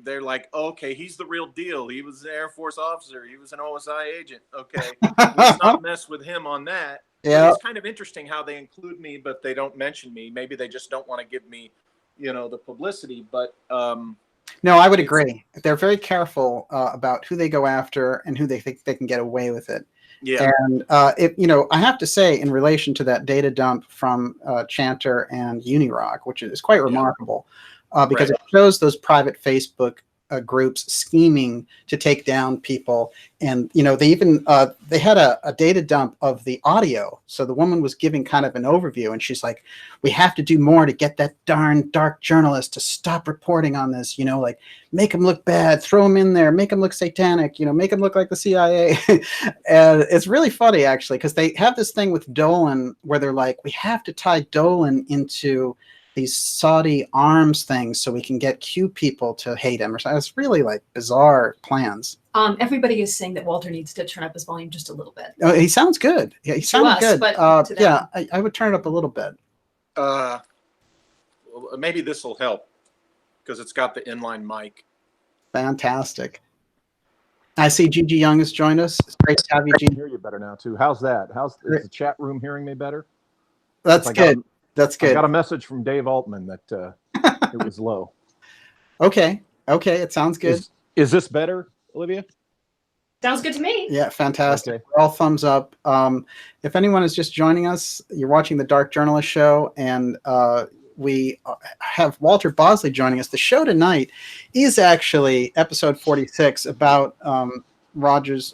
They're like, okay, he's the real deal. He was an Air Force officer. He was an OSI agent. Okay, let's not mess with him on that. Yeah. But it's kind of interesting how they include me, but they don't mention me. Maybe they just don't want to give me, the publicity. But no, I would agree. They're very careful about who they go after and who they think they can get away with it. yeah, And I have to say, in relation to that data dump from Chanter and Unirock, which is quite remarkable, because Right. it shows those private Facebook groups scheming to take down people. And they even they had a data dump of the audio. So the woman was giving kind of an overview, and she's like, "We have to do more to get that darn dark journalist to stop reporting on this. Like make him look bad, throw him in there, make him look satanic. Make him look like the CIA." And it's really funny actually, because they have this thing with Dolan where they're like, "We have to tie Dolan into these Saudi arms things so we can get Q people to hate him," or something. It's really like bizarre plans. Everybody is saying that Walter needs to turn up his volume just a little bit. Oh, he sounds good. Yeah, he sounds us, good. but to them. Yeah, I would turn it up a little bit. Maybe this will help because it's got the inline mic. Fantastic. I see Gigi Young has joined us. It's great to have you, I Gigi. can hear you better now too. How's that? Is the chat room hearing me better? That's good. That's I good. got a message from Dave Altman that it was low. Okay. It sounds good. Is this better, Olivia? Sounds good to me. Yeah, fantastic. Okay. We're all thumbs up. If anyone is just joining us, you're watching the Dark Journalist Show, and we have Walter Bosley joining us. The show tonight is actually episode 46 about Walter's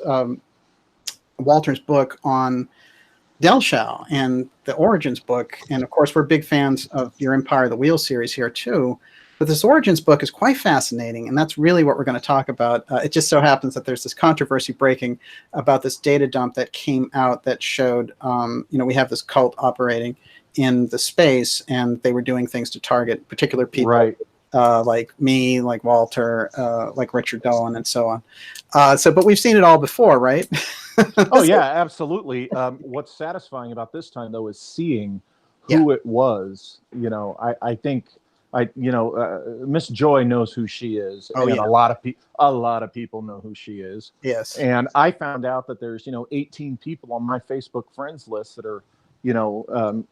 book on Dellschau and the Origins book. And of course, we're big fans of your Empire of the Wheel series here too. But this Origins book is quite fascinating, and that's really what we're going to talk about. It just so happens that there's this controversy breaking about this data dump that came out that showed, we have this cult operating in the space, and they were doing things to target particular people, Right. like me, like Walter, like Richard Dolan, and so on. But we've seen it all before, right? Oh yeah, absolutely. What's satisfying about this time though is seeing who it was. I think Miss Joy knows who she is, and a lot of people know who she is. Yes. And I found out that there's 18 people on my Facebook friends list that are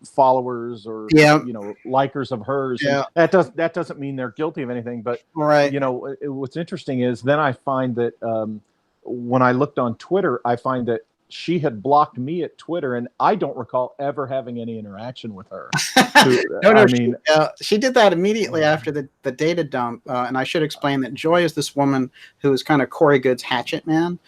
followers or likers of hers. Yeah. And that doesn't mean they're guilty of anything, but right. What's interesting is then I find that when I looked on Twitter, I find that she had blocked me at Twitter, and I don't recall ever having any interaction with her. She did that immediately after the data dump. And I should explain that Joy is this woman who is kind of Corey Good's hatchet man,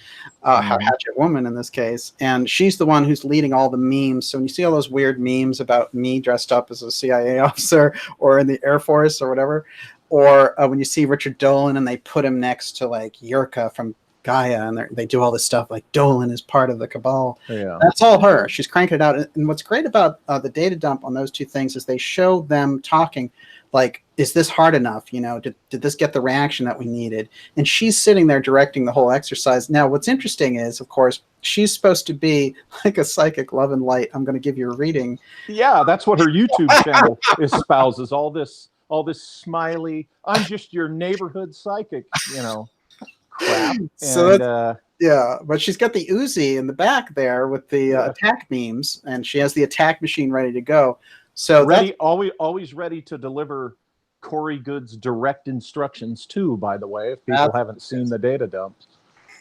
hatchet woman in this case. And she's the one who's leading all the memes. So when you see all those weird memes about me dressed up as a CIA officer or in the Air Force or whatever, or when you see Richard Dolan and they put him next to like Yurka from Gaia, and they do all this stuff like Dolan is part of the cabal. Yeah. That's all her. She's cranking it out. And what's great about the data dump on those two things is they show them talking like, is this hard enough? Did this get the reaction that we needed? And she's sitting there directing the whole exercise. Now, what's interesting is, of course, she's supposed to be like a psychic love and light. I'm going to give you a reading. Yeah, that's what her YouTube channel espouses. All this smiley, I'm just your neighborhood psychic, crap. So Yeah, but she's got the Uzi in the back there with the attack memes, and she has the attack machine ready to go. So ready, always ready to deliver Corey Good's direct instructions too. By the way, if people haven't seen the data dumps,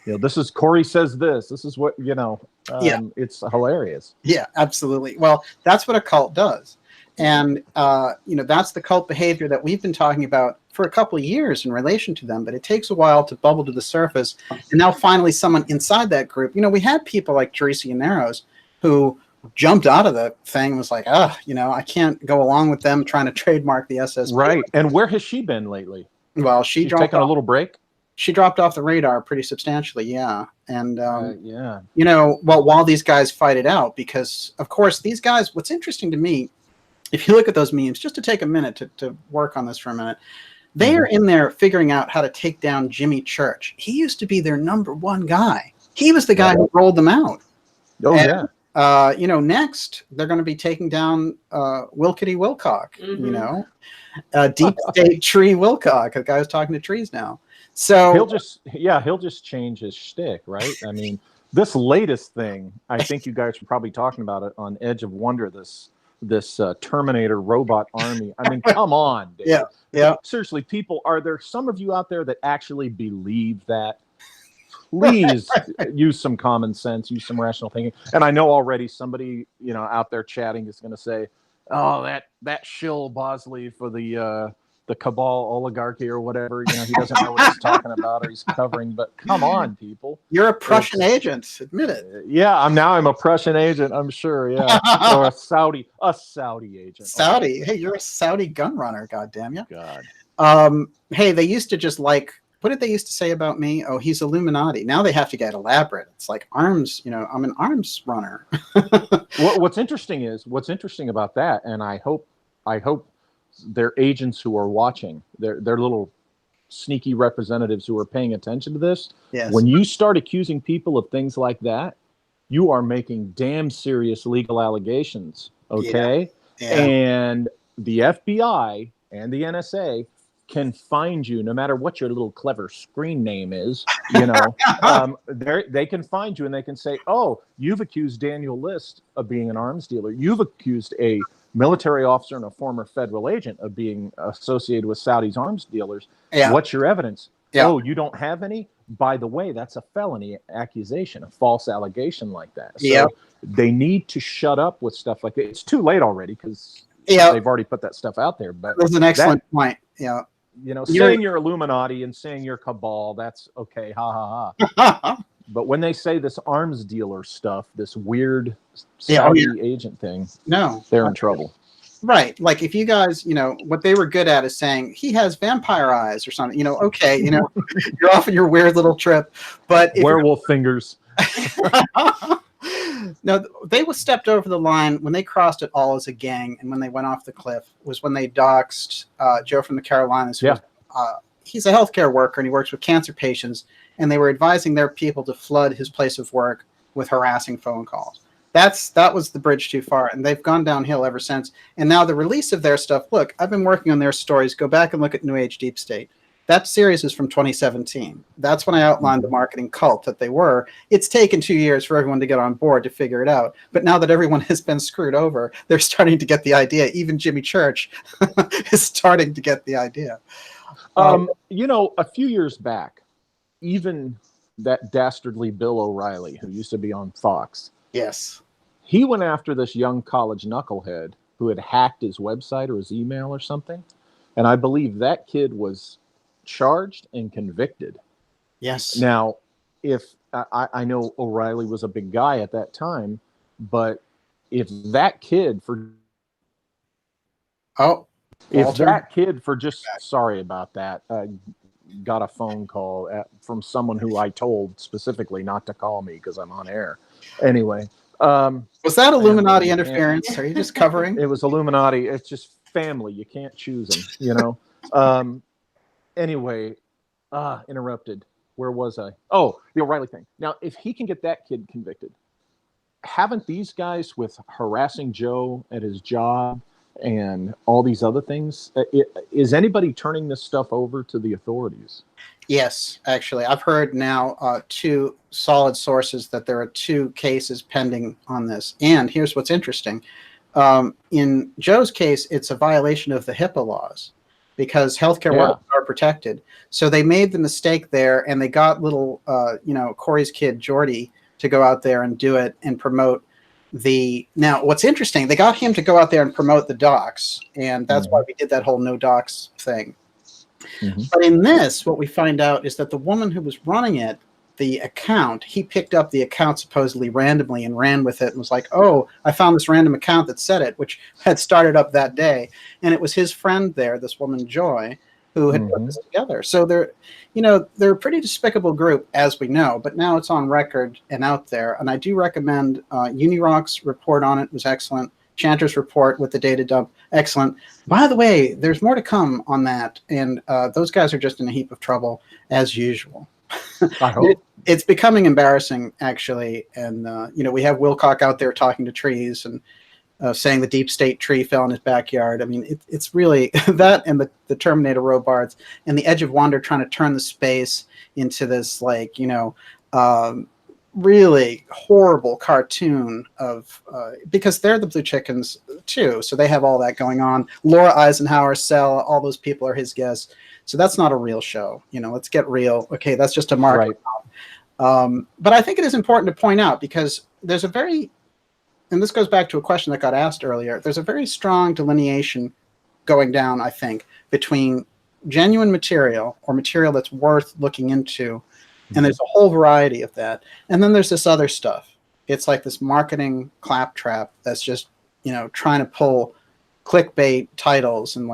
this is Corey says this. This is what It's hilarious. Yeah, absolutely. Well, that's what a cult does. And, that's the cult behavior that we've been talking about for a couple of years in relation to them, but it takes a while to bubble to the surface. And now finally someone inside that group, we had people like Joyce and Narrows who jumped out of the thing and was like, I can't go along with them trying to trademark the SSP. Right. And where has she been lately? Well, she's taken a little break. She dropped off the radar pretty substantially, yeah. And, yeah. While these guys fight it out, because, of course, these guys, what's interesting to me, if you look at those memes, just to take a minute to work on this for a minute, they are in there figuring out how to take down Jimmy Church. He used to be their #1 guy. He was the guy who rolled them out. Oh, and, yeah. Next, they're going to be taking down Wilkety Wilcock, Deep State Tree Wilcock. The guy who's talking to trees now. So he'll just change his shtick, right? I mean, this latest thing, I think you guys were probably talking about it on Edge of Wonder, this Terminator robot army. I mean, come on, Dave. Yeah. Seriously, people, are there some of you out there that actually believe that? Please use some common sense, use some rational thinking. And I know already somebody, out there chatting is going to say, "Oh, that shill Bosley for the cabal oligarchy or whatever, he doesn't know what he's talking about or he's covering." But come on, people. You're a Prussian agent, admit it. Yeah, I'm a Prussian agent, I'm sure, yeah. Or a Saudi agent. Saudi. Hey, you're a Saudi gun runner, goddamn you. God. Hey, they used to just what did they used to say about me? Oh, he's Illuminati. Now they have to get elaborate. It's like arms, I'm an arms runner. What's interesting about that, and I hope their agents who are watching, their little sneaky representatives who are paying attention to this, yes. When you start accusing people of things like that, you are making damn serious legal allegations, okay? Yeah. And the FBI and the NSA can find you no matter what your little clever screen name is, they can find you and they can say, "Oh, you've accused Daniel Liszt of being an arms dealer. You've accused a military officer and a former federal agent of being associated with Saudi's arms dealers. Yeah. What's your evidence?" Yeah. "Oh, you don't have any? By the way, that's a felony accusation, a false allegation like that." So they need to shut up with stuff like that. It's too late already because they've already put that stuff out there. But that's an excellent point. Yeah. Saying you're Illuminati and saying you're cabal, that's okay. Ha ha ha. But when they say this arms dealer stuff, this weird Saudi agent thing, they're in trouble. Right. Like if you guys, what they were good at is saying he has vampire eyes or something, okay, you're off on your weird little trip. But werewolf fingers. No, they was stepped over the line when they crossed it all as a gang, and when they went off the cliff was when they doxed Joe from the Carolinas. He's a healthcare worker and he works with cancer patients, and they were advising their people to flood his place of work with harassing phone calls. That was the bridge too far, and they've gone downhill ever since. And now the release of their stuff. Look, I've been working on their stories. Go back and look at New Age Deep State. That series is from 2017. That's when I outlined the marketing cult that they were. It's taken 2 years for everyone to get on board to figure it out. But now that everyone has been screwed over, they're starting to get the idea. Even Jimmy Church is starting to get the idea. A few years back, even that dastardly Bill O'Reilly, who used to be on Fox, yes, he went after this young college knucklehead who had hacked his website or his email or something. And I believe that kid was charged and convicted. Yes. Now, if I know O'Reilly was a big guy at that time, but if that kid sorry about that, got a phone call from someone who I told specifically not to call me because I'm on air. Anyway, was that Illuminati interference? Are you just covering? It was Illuminati. It's just family. You can't choose them, Anyway, interrupted. Where was I? Oh, the O'Reilly thing. Now, if he can get that kid convicted, haven't these guys with harassing Joe at his job and all these other things, is anybody turning this stuff over to the authorities? Yes, actually, I've heard now two solid sources that there are two cases pending on this. And here's what's interesting. In Joe's case, it's a violation of the HIPAA laws because healthcare workers are protected. So they made the mistake there, and they got little, Corey's kid, Jordy, to go out there and do it and promote the. Now, what's interesting, they got him to go out there and promote the docs, and that's why we did that whole no docs thing. But in this, what we find out is that the woman who was running it, the account, he picked up the account supposedly randomly and ran with it and was like, oh, I found this random account that said it, which had started up that day. And it was his friend there, this woman, Joy, who had put this together. So they're a pretty despicable group, as we know, but now it's on record and out there. And I do recommend Unirock's report on it was excellent. Chanter's report with the data dump, excellent. By the way, there's more to come on that, and those guys are just in a heap of trouble, as usual. I hope. It's becoming embarrassing, actually, and we have Wilcock out there talking to trees and saying the deep state tree fell in his backyard. I mean, it's really that, and the Terminator robards, and the Edge of Wonder trying to turn the space into this, really horrible cartoon of because they're the Blue Chickens too, so they have all that going on. Laura Eisenhower, Sell, all those people are his guests, so that's not a real show. Let's get real. Okay, that's just a market. Right. But I think it is important to point out, because there's a very, and this goes back to a question that got asked earlier, there's a very strong delineation going down, I think, between genuine material or material that's worth looking into. And there's a whole variety of that. And then there's this other stuff. It's like this marketing claptrap that's just, trying to pull clickbait titles and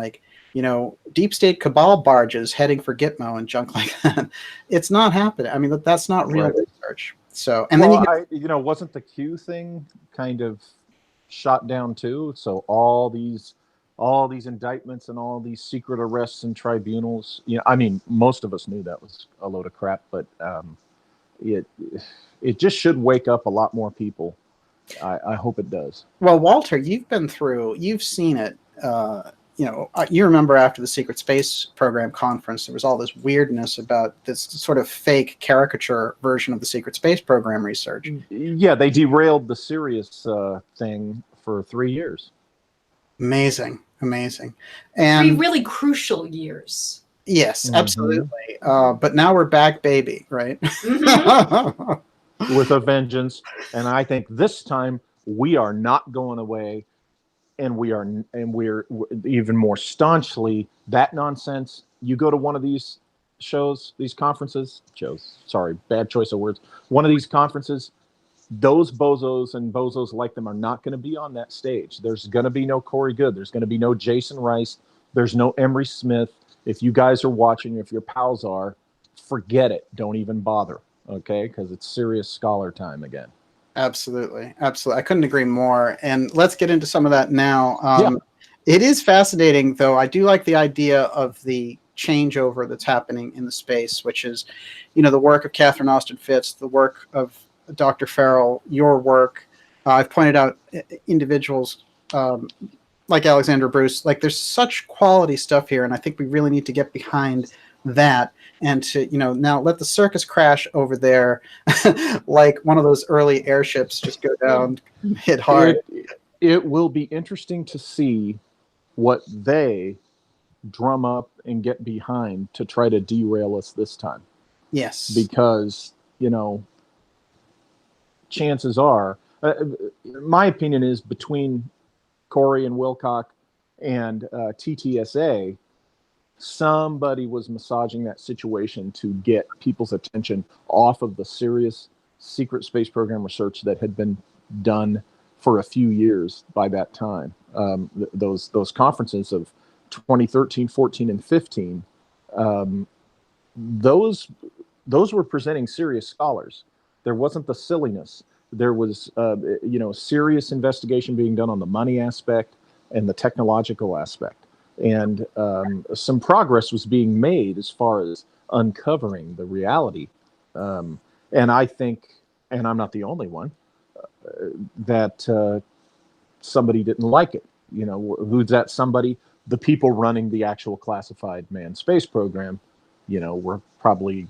deep state cabal barges heading for Gitmo and junk like that. It's not happening. I mean, that's not real research. So, and then wasn't the Q thing kind of shot down too? So all these indictments and all these secret arrests and tribunals, I mean, most of us knew that was a load of crap, but it just should wake up a lot more people. I hope it does. Well, Walter, you've seen it. You remember after the Secret Space Program conference, there was all this weirdness about this sort of fake caricature version of the Secret Space Program research. Yeah, they derailed the Sirius thing for 3 years. Amazing. And 3 really crucial years. Yes, absolutely. But now we're back, baby, right? With a vengeance. And I think this time we are not going away, and we're even more staunchly that nonsense. You go to one of these conferences, sorry, bad choice of words. One of these conferences, those bozos and bozos like them are not going to be on that stage. There's going to be no Corey Good. There's going to be no Jason Rice. There's no Emery Smith. If you guys are watching, if your pals are, forget it. Don't even bother, okay? Because it's serious scholar time again. Absolutely. I couldn't agree more. And let's get into some of that now. It is fascinating, though. I do like the idea of the changeover that's happening in the space, which is, the work of Catherine Austin Fitts, the work of Dr. Farrell, your work. I've pointed out individuals like Alexandra Bruce. There's such quality stuff here, and I think we really need to get behind that and to now let the circus crash over there like one of those early airships just go down, hit hard. It will be interesting to see what they drum up and get behind to try to derail us this time. Yes, because chances are, my opinion is, between Corey and Wilcock and TTSA, somebody was massaging that situation to get people's attention off of the serious secret space program research that had been done for a few years by that time. Those conferences of 2013, 14, and 15, those were presenting serious scholars. There wasn't the silliness. There was, serious investigation being done on the money aspect and the technological aspect. And some progress was being made as far as uncovering the reality. And I think, and I'm not the only one, that somebody didn't like it. Who's that somebody? The people running the actual classified manned space program were probably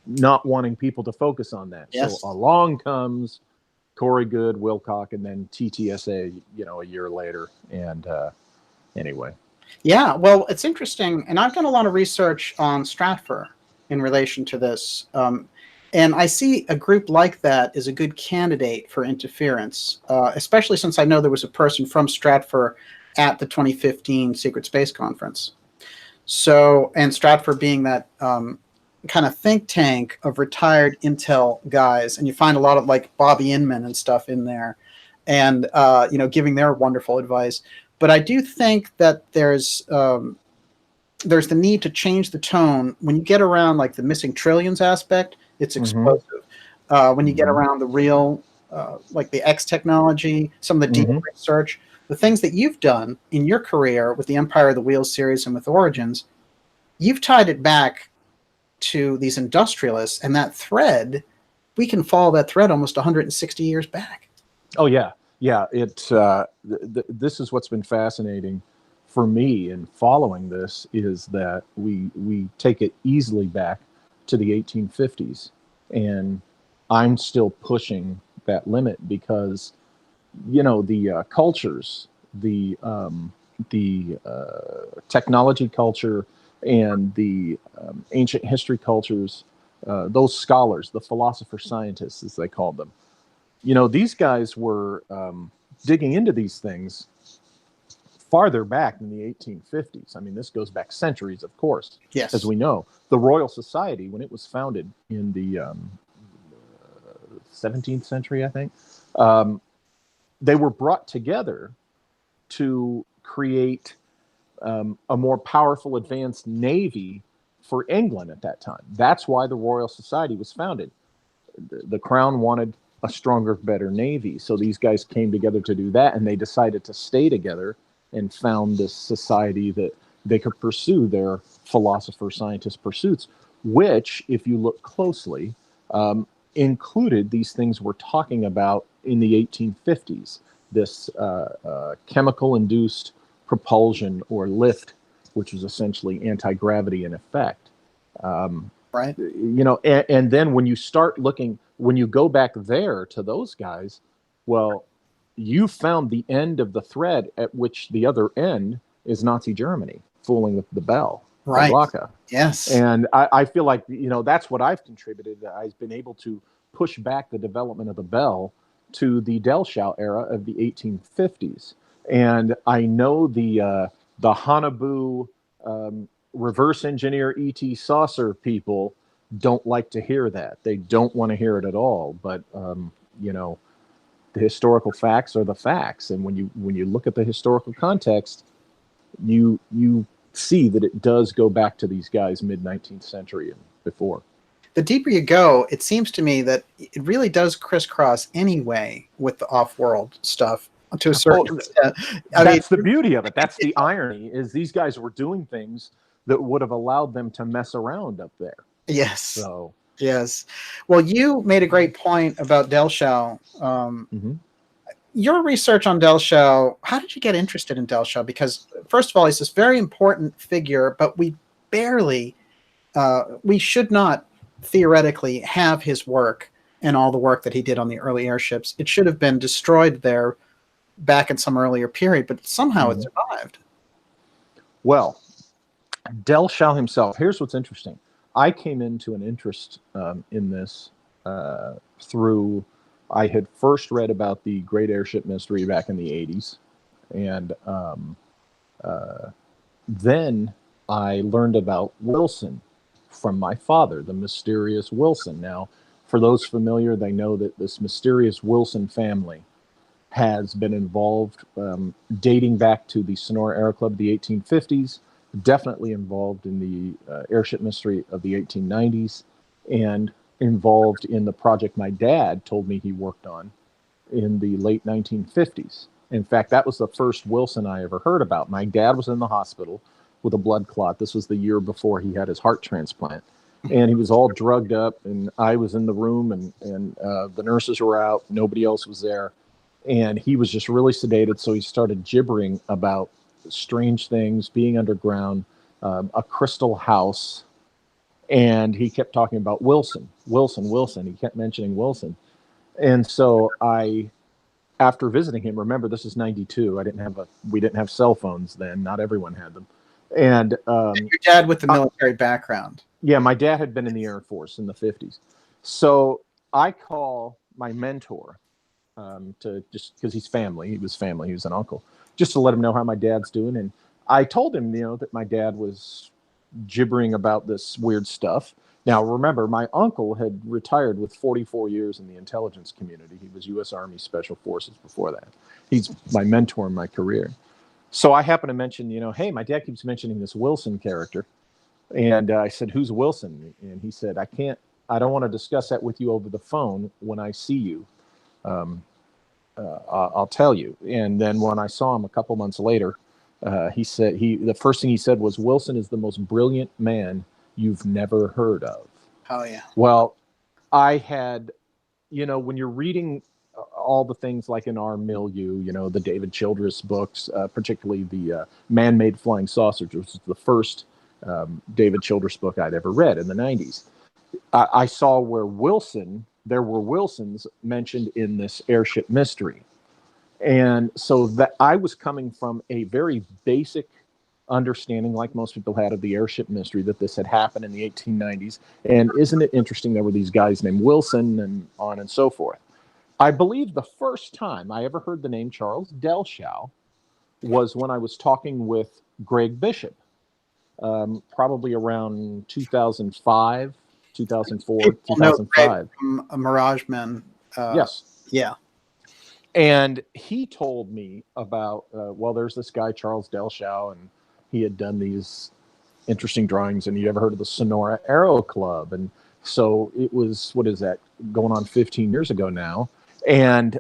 not wanting people to focus on that. Yes. So along comes Corey Good, Wilcock, and then TTSA, a year later. And anyway. Yeah, well, it's interesting. And I've done a lot of research on Stratfor in relation to this. And I see a group like that is a good candidate for interference, especially since I know there was a person from Stratfor at the 2015 Secret Space Conference. So, and Stratfor being that kind of think tank of retired intel guys, and you find a lot of like Bobby Inman and stuff in there, and giving their wonderful advice. But I do think that there's the need to change the tone when you get around like the missing trillions aspect. It's explosive. When you get around the real, like the X technology, some of the deep research, the things that you've done in your career with the Empire of the Wheels series and with Origins, you've tied it back to these industrialists, and that thread, we can follow that thread almost 160 years back. Oh yeah. Yeah. This is what's been fascinating for me in following this, is that we take it easily back to the 1850s, and I'm still pushing that limit because, the cultures, the technology culture, and the ancient history cultures, those scholars, the philosopher scientists, as they called them, these guys were digging into these things farther back than the 1850s. I mean, this goes back centuries, of course. Yes. As we know, the Royal Society, when it was founded in the 17th century, I think, they were brought together to create a more powerful, advanced navy for England at that time. That's why the Royal Society was founded. The Crown wanted a stronger, better navy. So these guys came together to do that, and they decided to stay together and found this society that they could pursue their philosopher scientist pursuits, which, if you look closely, included these things we're talking about in the 1850s, this chemical-induced propulsion or lift, which was essentially anti-gravity in effect. Right. And then when you start looking, when you go back there to those guys, well, you found the end of the thread at which the other end is Nazi Germany fooling with the Bell. Right. Blaka. Yes. And I feel like, that's what I've contributed. I've been able to push back the development of the Bell to the Dellschau era of the 1850s. And I know the Hanabu reverse engineer ET saucer people don't like to hear that. They don't want to hear it at all. But, the historical facts are the facts. And when you look at the historical context, you see that it does go back to these guys mid-19th century and before. The deeper you go, it seems to me that it really does crisscross anyway with the off-world stuff to a certain extent. That's the beauty of it. That's the irony, is these guys were doing things that would have allowed them to mess around up there. Yes. So yes. Well, you made a great point about Dellschau. Your research on Dellschau, how did you get interested in Dellschau? Because first of all, he's this very important figure, but we should not theoretically have his work and all the work that he did on the early airships. It should have been destroyed there back in some earlier period, but somehow it survived. Well, Dellschau himself, here's what's interesting. I came into an interest in this through, I had first read about the Great Airship Mystery back in the 80s. And then I learned about Wilson from my father, the mysterious Wilson. Now, for those familiar, they know that this mysterious Wilson family has been involved dating back to the Sonora Aero Club of the 1850s, definitely involved in the airship mystery of the 1890s, and involved in the project my dad told me he worked on in the late 1950s. In fact, that was the first Wilson I ever heard about. My dad was in the hospital with a blood clot. This was the year before he had his heart transplant. And he was all drugged up, and I was in the room, and the nurses were out. Nobody else was there. And he was just really sedated, so he started gibbering about strange things, being underground, a crystal house, And he kept talking about Wilson. He kept mentioning Wilson. And so after visiting him, remember this is 92. We didn't have cell phones then. Not everyone had them. And your dad with the military background. Yeah, my dad had been in the Air Force in the 50s. So I call my mentor to just because he's family. He was family. He was an uncle. Just to let him know how my dad's doing. And I told him, that my dad was gibbering about this weird stuff. Now, remember, my uncle had retired with 44 years in the intelligence community. He was U.S. Army Special Forces before that. He's my mentor in my career. So I happened to mention, hey, my dad keeps mentioning this Wilson character. And I said, who's Wilson? And he said, I don't want to discuss that with you over the phone. When I see you, I'll tell you. And then when I saw him a couple months later, he said, the first thing he said was, Wilson is the most brilliant man you've never heard of. Oh, yeah. Well, I had, when you're reading all the things like in our milieu, the David Childress books, particularly the Man-Made Flying Saucers, which was the first David Childress book I'd ever read in the 90s. I saw where there were Wilsons mentioned in this airship mystery. And so that I was coming from a very basic understanding, like most people had, of the airship mystery, that this had happened in the 1890s. And isn't it interesting there were these guys named Wilson and on and so forth. I believe the first time I ever heard the name Charles Dellschau was when I was talking with Greg Bishop, probably around 2005, 2004, 2005. From Mirage Men. Yes. Yeah. And he told me about, there's this guy, Charles Dellschau, and he had done these interesting drawings. And you ever heard of the Sonora Aero Club? And so it was, what is that, going on 15 years ago now. And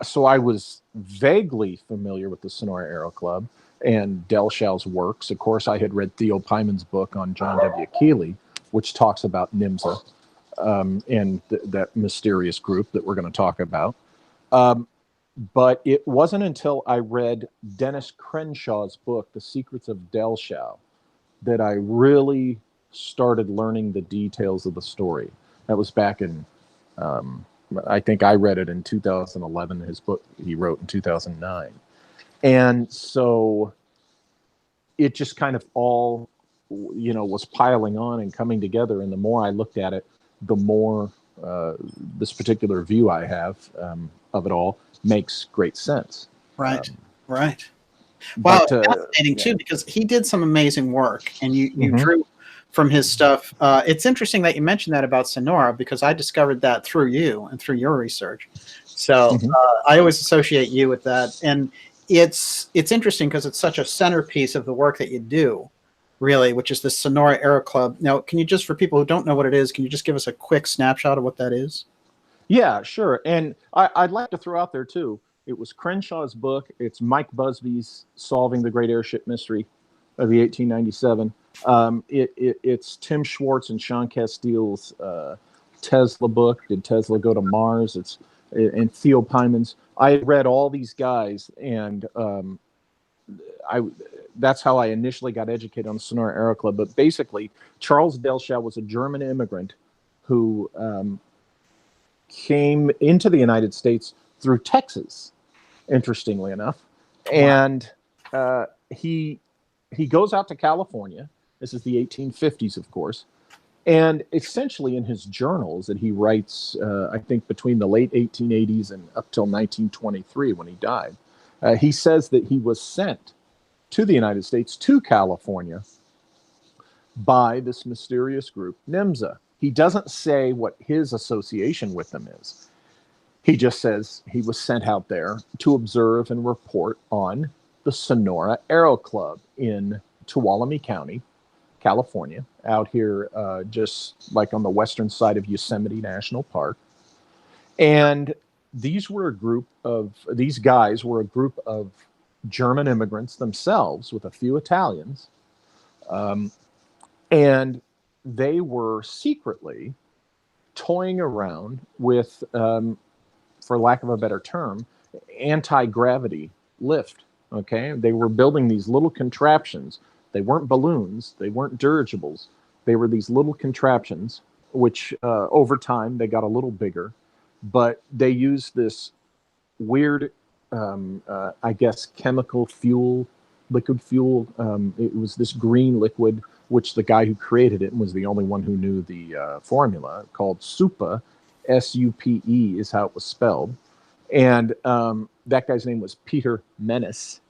so I was vaguely familiar with the Sonora Aero Club and Dellschau's works. Of course, I had read Theo Pyman's book on John W. Keeley, which talks about Nymza and that mysterious group that we're going to talk about. But it wasn't until I read Dennis Crenshaw's book, The Secrets of Dellschau, that I really started learning the details of the story. That was back in, I think I read it in 2011, his book he wrote in 2009. And so it just kind of all, was piling on and coming together. And the more I looked at it, the more this particular view I have of it all makes great sense. Right. Right. Wow, fascinating yeah. too, because he did some amazing work, and you drew from his stuff. It's interesting that you mentioned that about Sonora, because I discovered that through you and through your research. So I always associate you with that, and it's interesting because it's such a centerpiece of the work that you do, really, which is the Sonora Era Club. Now, can you just, for people who don't know what it is, can you just give us a quick snapshot of what that is? Yeah, sure. And I'd like to throw out there too, it was Crenshaw's book. It's Mike Busby's Solving the Great Airship Mystery of the 1897. It's Tim Schwartz and Sean Castile's Tesla book. Did Tesla Go to Mars? And Theo Pyman's. I read all these guys, and that's how I initially got educated on the Sonora Aero Club. But basically, Charles Dellschau was a German immigrant who came into the United States through Texas, interestingly enough. And he goes out to California. This is the 1850s, of course. And essentially in his journals that he writes, I think between the late 1880s and up till 1923 when he died, he says that he was sent to the United States, to California, by this mysterious group, Nymza. He doesn't say what his association with them is. He just says he was sent out there to observe and report on the Sonora Aero Club in Tuolumne County, California, out here just like on the western side of Yosemite National Park. And these guys were a group of German immigrants themselves with a few Italians. And they were secretly toying around with, for lack of a better term, anti-gravity lift. Okay, they were building these little contraptions. They weren't balloons, they weren't dirigibles. They were these little contraptions, which over time they got a little bigger, but they used this weird, I guess, chemical fuel, liquid fuel. It was this green liquid, which the guy who created it was the only one who knew the formula, called SUPE. SUPE is how it was spelled. And that guy's name was Peter Menace.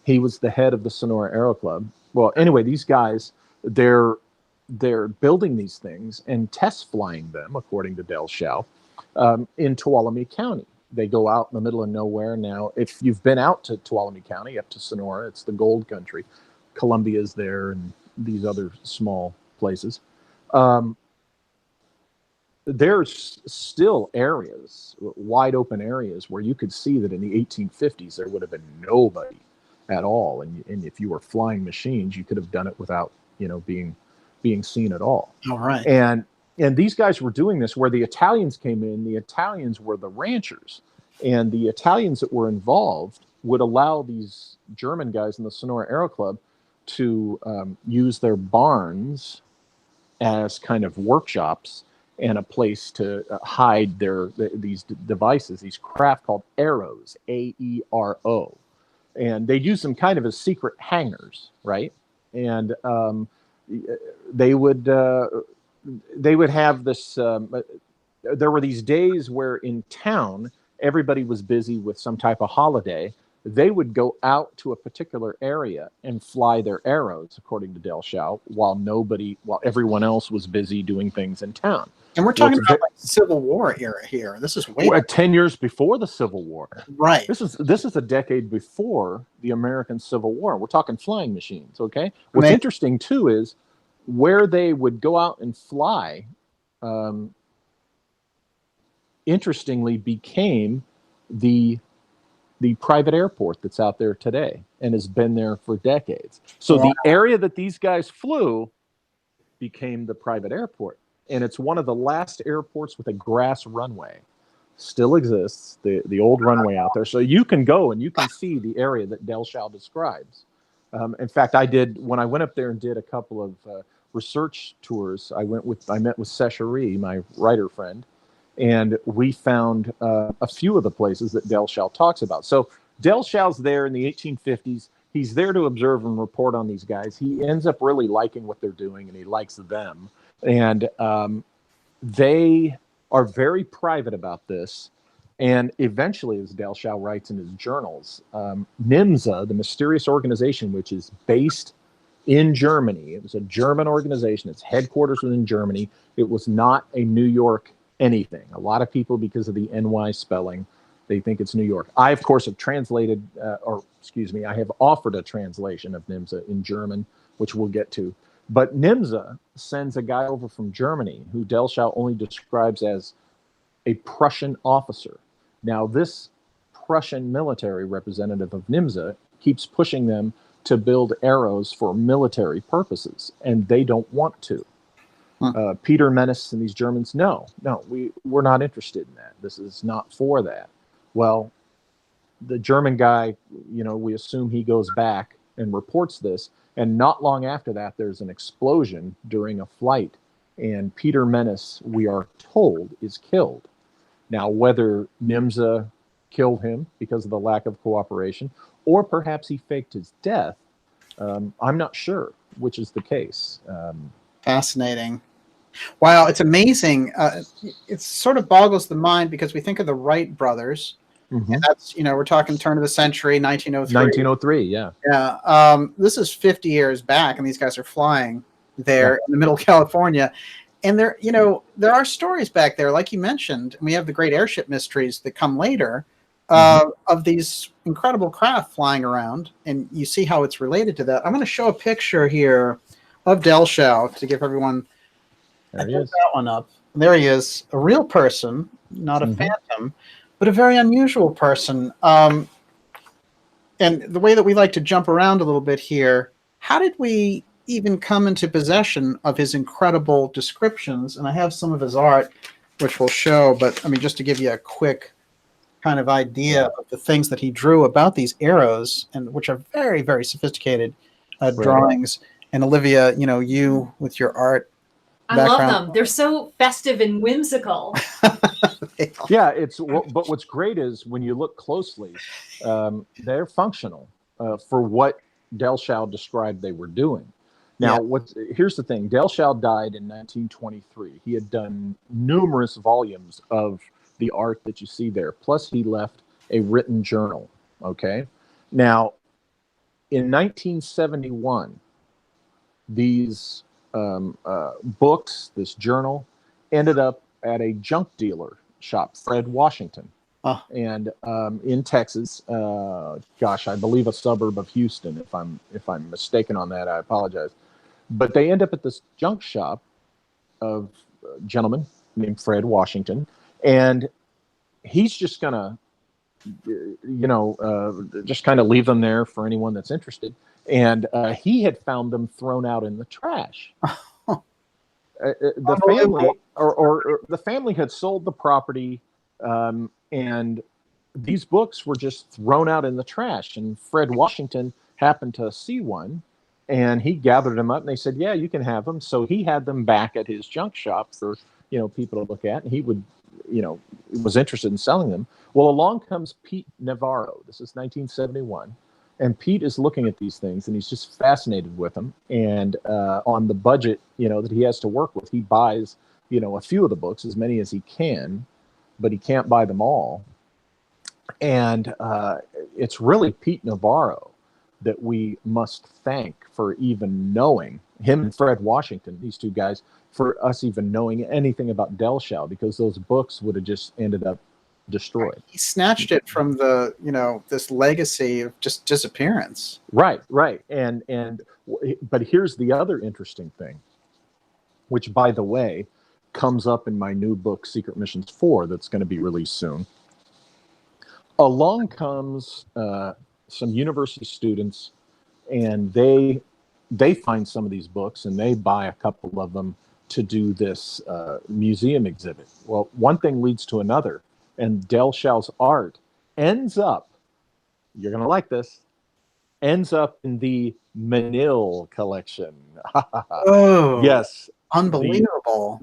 He was the head of the Sonora Aero Club. Well, anyway, these guys, they're building these things and test flying them, according to Dellschau, in Tuolumne County. They go out in the middle of nowhere. Now, if you've been out to Tuolumne County, up to Sonora, it's the gold country. Columbia's there and these other small places. There's still areas, wide open areas, where you could see that in the 1850s there would have been nobody at all. And if you were flying machines, you could have done it without, being seen at all. All right. And these guys were doing this where the Italians came in. The Italians were the ranchers, and the Italians that were involved would allow these German guys in the Sonora Aero Club to use their barns as kind of workshops and a place to hide these devices, these craft called aeros, A-E-R-O. And they'd use them kind of as secret hangars, right? And they would have this, there were these days where in town, everybody was busy with some type of holiday. They would go out to a particular area and fly their arrows, according to Dellschau, while everyone else was busy doing things in town. And we're talking about like Civil War era here. This is way 10 years before the Civil War. Right. This is a decade before the American Civil War. We're talking flying machines, okay? What's interesting, too, is where they would go out and fly, interestingly, became the private airport that's out there today and has been there for decades. So the area that these guys flew became the private airport. And it's one of the last airports with a grass runway. Still exists, the old runway out there. So you can go and you can see the area that Dellschau describes. In fact, when I went up there and did a couple of research tours, I met with Sechery, my writer friend, and we found a few of the places that Dellschau talks about. So Dellschau's there in the 1850s. He's there to observe and report on these guys. He ends up really liking what they're doing, and he likes them. And they are very private about this. And eventually, as Dellschau writes in his journals, Nymza, the mysterious organization, which is based in Germany, it was a German organization. Its headquarters was in Germany. It was not a New York anything. A lot of people, because of the NY spelling, they think it's New York. I, of course, have translated, I have offered a translation of Nymza in German, which we'll get to. But Nymza sends a guy over from Germany who Dellschau only describes as a Prussian officer. Now, this Prussian military representative of Nymza keeps pushing them to build arrows for military purposes, and they don't want to. Peter Menace and these Germans, no, we're not interested in that. This is not for that. Well, the German guy, we assume he goes back and reports this. And not long after that, there's an explosion during a flight. And Peter Menace, we are told, is killed. Now, whether Nymza killed him because of the lack of cooperation, or perhaps he faked his death, I'm not sure which is the case. Fascinating. Wow, it's amazing. It sort of boggles the mind because we think of the Wright brothers. Mm-hmm. And that's, we're talking turn of the century, 1903. 1903, yeah. Yeah. This is 50 years back, and these guys are flying there in the middle of California. And there are stories back there, like you mentioned. And we have the great airship mysteries that come later of these incredible craft flying around. And you see how it's related to that. I'm going to show a picture here of Dellschau to give everyone there he is. That one up. There he is, a real person, not a phantom, but a very unusual person. And the way that we like to jump around a little bit here, how did we even come into possession of his incredible descriptions? And I have some of his art, which we'll show, but just to give you a quick kind of idea of the things that he drew about these arrows, and which are very, very sophisticated drawings. And Olivia, you with your art, I love them. They're so festive and whimsical. Yeah, but what's great is when you look closely, they're functional for what Dellschau described they were doing. Now, here's the thing. Dellschau died in 1923. He had done numerous volumes of the art that you see there. Plus, he left a written journal. Okay. Now, in 1971, these books, this journal, ended up at a junk dealer shop, Fred Washington, and in Texas. Gosh, I believe a suburb of Houston. If I'm mistaken on that, I apologize. But they end up at this junk shop of a gentleman named Fred Washington, and he's just gonna, just kind of leave them there for anyone that's interested. And he had found them thrown out in the trash. The family, or the family had sold the property, and these books were just thrown out in the trash. And Fred Washington happened to see one, and he gathered them up, and they said, "Yeah, you can have them." So he had them back at his junk shop for people to look at, and he would, was interested in selling them. Well, along comes Pete Navarro. This is 1971. And Pete is looking at these things, and he's just fascinated with them. And on the budget, that he has to work with, he buys, a few of the books, as many as he can, but he can't buy them all. And it's really Pete Navarro that we must thank for even knowing, him and Fred Washington, these two guys, for us even knowing anything about Dellschau, because those books would have just ended up destroyed. He snatched it from the, this legacy of just disappearance. Right. But here's the other interesting thing, which, by the way, comes up in my new book, Secret Missions 4, that's going to be released soon. Along comes some university students, and they find some of these books, and they buy a couple of them to do this museum exhibit. Well, one thing leads to another. And Dellschau's art ends up, you're going to like this, ends up in the Menil collection. Oh, yes. Unbelievable.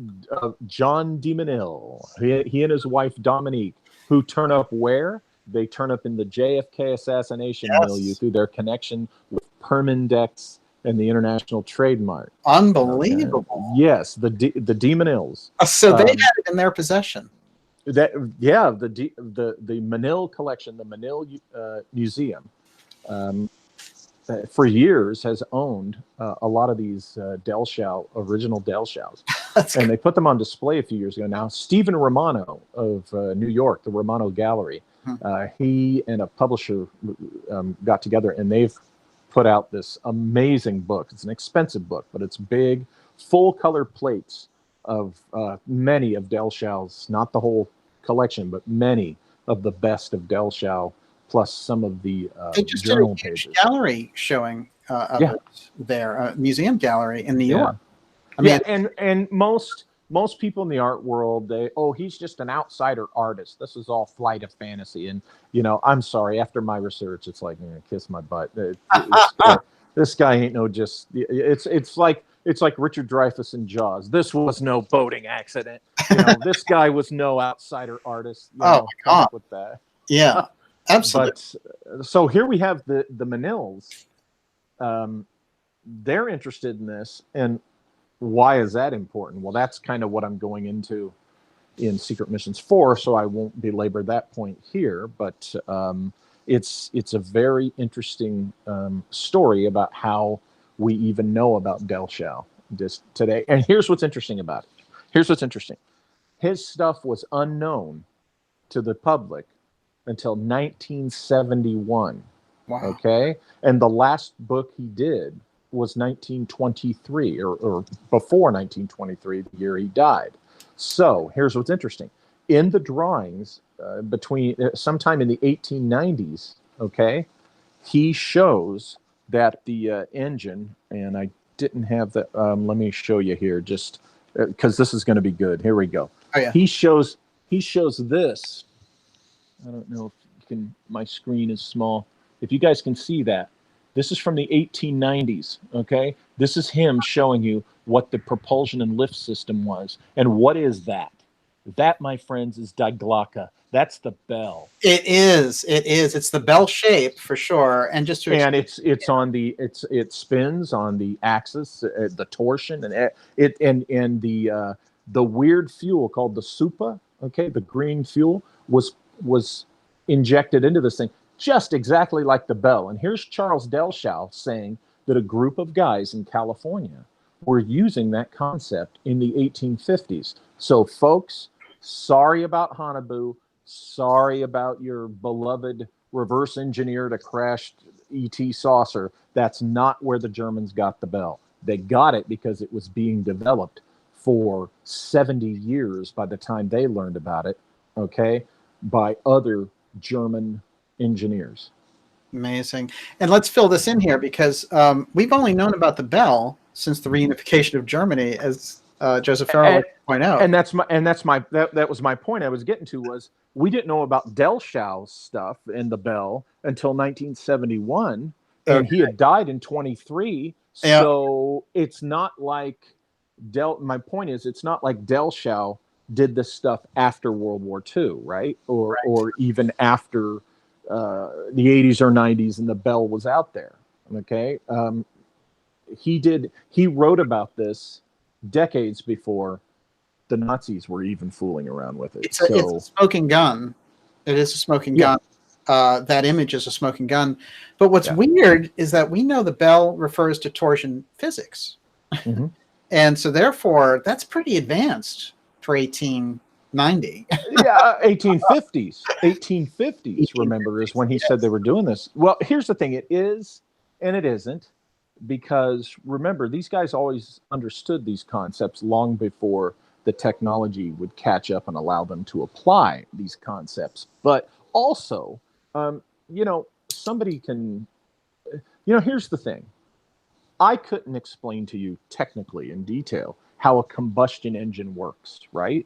John de Menil. He and his wife, Dominique, who turn up where? They turn up in the JFK assassination milieu through their connection with Permindex and the International Trade Mart. Unbelievable. Yes, the de Menils. So they had it in their possession. The Menil collection, the Menil Museum, for years has owned a lot of these original Dellschaus. And they put them on display a few years ago. Now, Stephen Romano of New York, the Romano Gallery, he and a publisher got together, and they've put out this amazing book. It's an expensive book, but it's big, full color plates of many of Dellschau's, not the whole collection, but many of the best of Dellschau, plus some of the journal pages. Gallery showing of it there, a museum gallery in New York. I mean, and most people in the art world, he's just an outsider artist. This is all flight of fantasy. And I'm sorry. After my research, it's like, kiss my butt. This guy ain't no just. It's like Richard Dreyfuss in Jaws. This was no boating accident. This guy was no outsider artist. My God. With that. Yeah, absolutely. But so here we have the Menils. They're interested in this, and why is that important? Well, that's kind of what I'm going into in Secret Missions 4, so I won't belabor that point here. But it's a very interesting story about how we even know about Dellschau just today. And here's what's interesting about it. His stuff was unknown to the public until 1971. Wow. Okay? And the last book he did was 1923, or before 1923, the year he died. So here's what's interesting. In the drawings between sometime in the 1890s, okay, he shows that the engine, and I didn't have that. Let me show you here, just because this is going to be good. Here we go. Oh, yeah. He shows this. I don't know if you can. My screen is small. If you guys can see that, This is from the 1890s, okay? This is him showing you what the propulsion and lift system was. And what is that? That, my friends, is Die Glocke. That's the bell. It is. It's the bell shape for sure. And just to and it's on the it spins on the axis, the torsion, and the weird fuel called the supa, okay, the green fuel was injected into this thing just exactly like the bell. And here's Charles Dellschau saying that a group of guys in California were using that concept in the 1850s. So folks, sorry about Hanabu, sorry about your beloved reverse engineered a crashed ET saucer. That's not where the Germans got the bell. They got it because it was being developed for 70 years by the time they learned about it, okay, by other German engineers. Amazing. And let's fill this in here because we've only known about the bell since the reunification of Germany, as Joseph Farrell would point out. And that was my point I was getting to, was we didn't know about Dellschau's stuff and the bell until 1971, and he had died in 23. Yeah. So it's not like my point is, it's not like Dellschau did this stuff after World War II, right? Or even after the 80s or 90s and the bell was out there. Okay. He wrote about this decades before the Nazis were even fooling around with it. It's a smoking gun. It is a smoking gun. That image is a smoking gun. But what's weird is that we know the bell refers to torsion physics. Mm-hmm. And so therefore, that's pretty advanced for 1890. Yeah, 1850s. 1850s, remember, is when he said they were doing this. Well, here's the thing. It is and it isn't, because remember, these guys always understood these concepts long before the technology would catch up and allow them to apply these concepts. But also, somebody can, here's the thing. I couldn't explain to you technically in detail how a combustion engine works, right?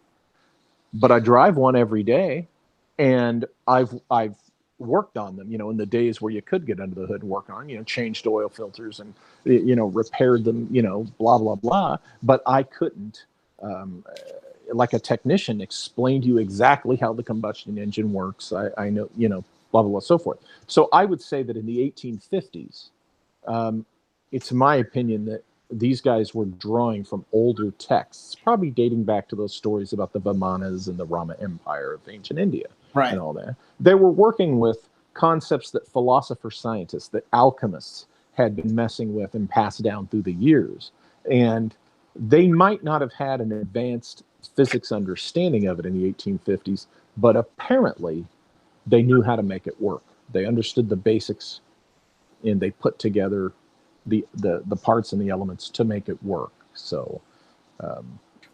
But I drive one every day, and I've worked on them, in the days where you could get under the hood and work on, changed oil filters and, repaired them, blah, blah, blah. But I couldn't, like a technician, explain to you exactly how the combustion engine works. I know, blah, blah, blah, so forth. So I would say that in the 1850s, it's my opinion that these guys were drawing from older texts, probably dating back to those stories about the Vimanas and the Rama Empire of ancient India, right, and all that. They were working with concepts that philosopher-scientists, that alchemists had been messing with and passed down through the years. And they might not have had an advanced physics understanding of it in the 1850s, but apparently they knew how to make it work. They understood the basics, and they put together the parts and the elements to make it work. So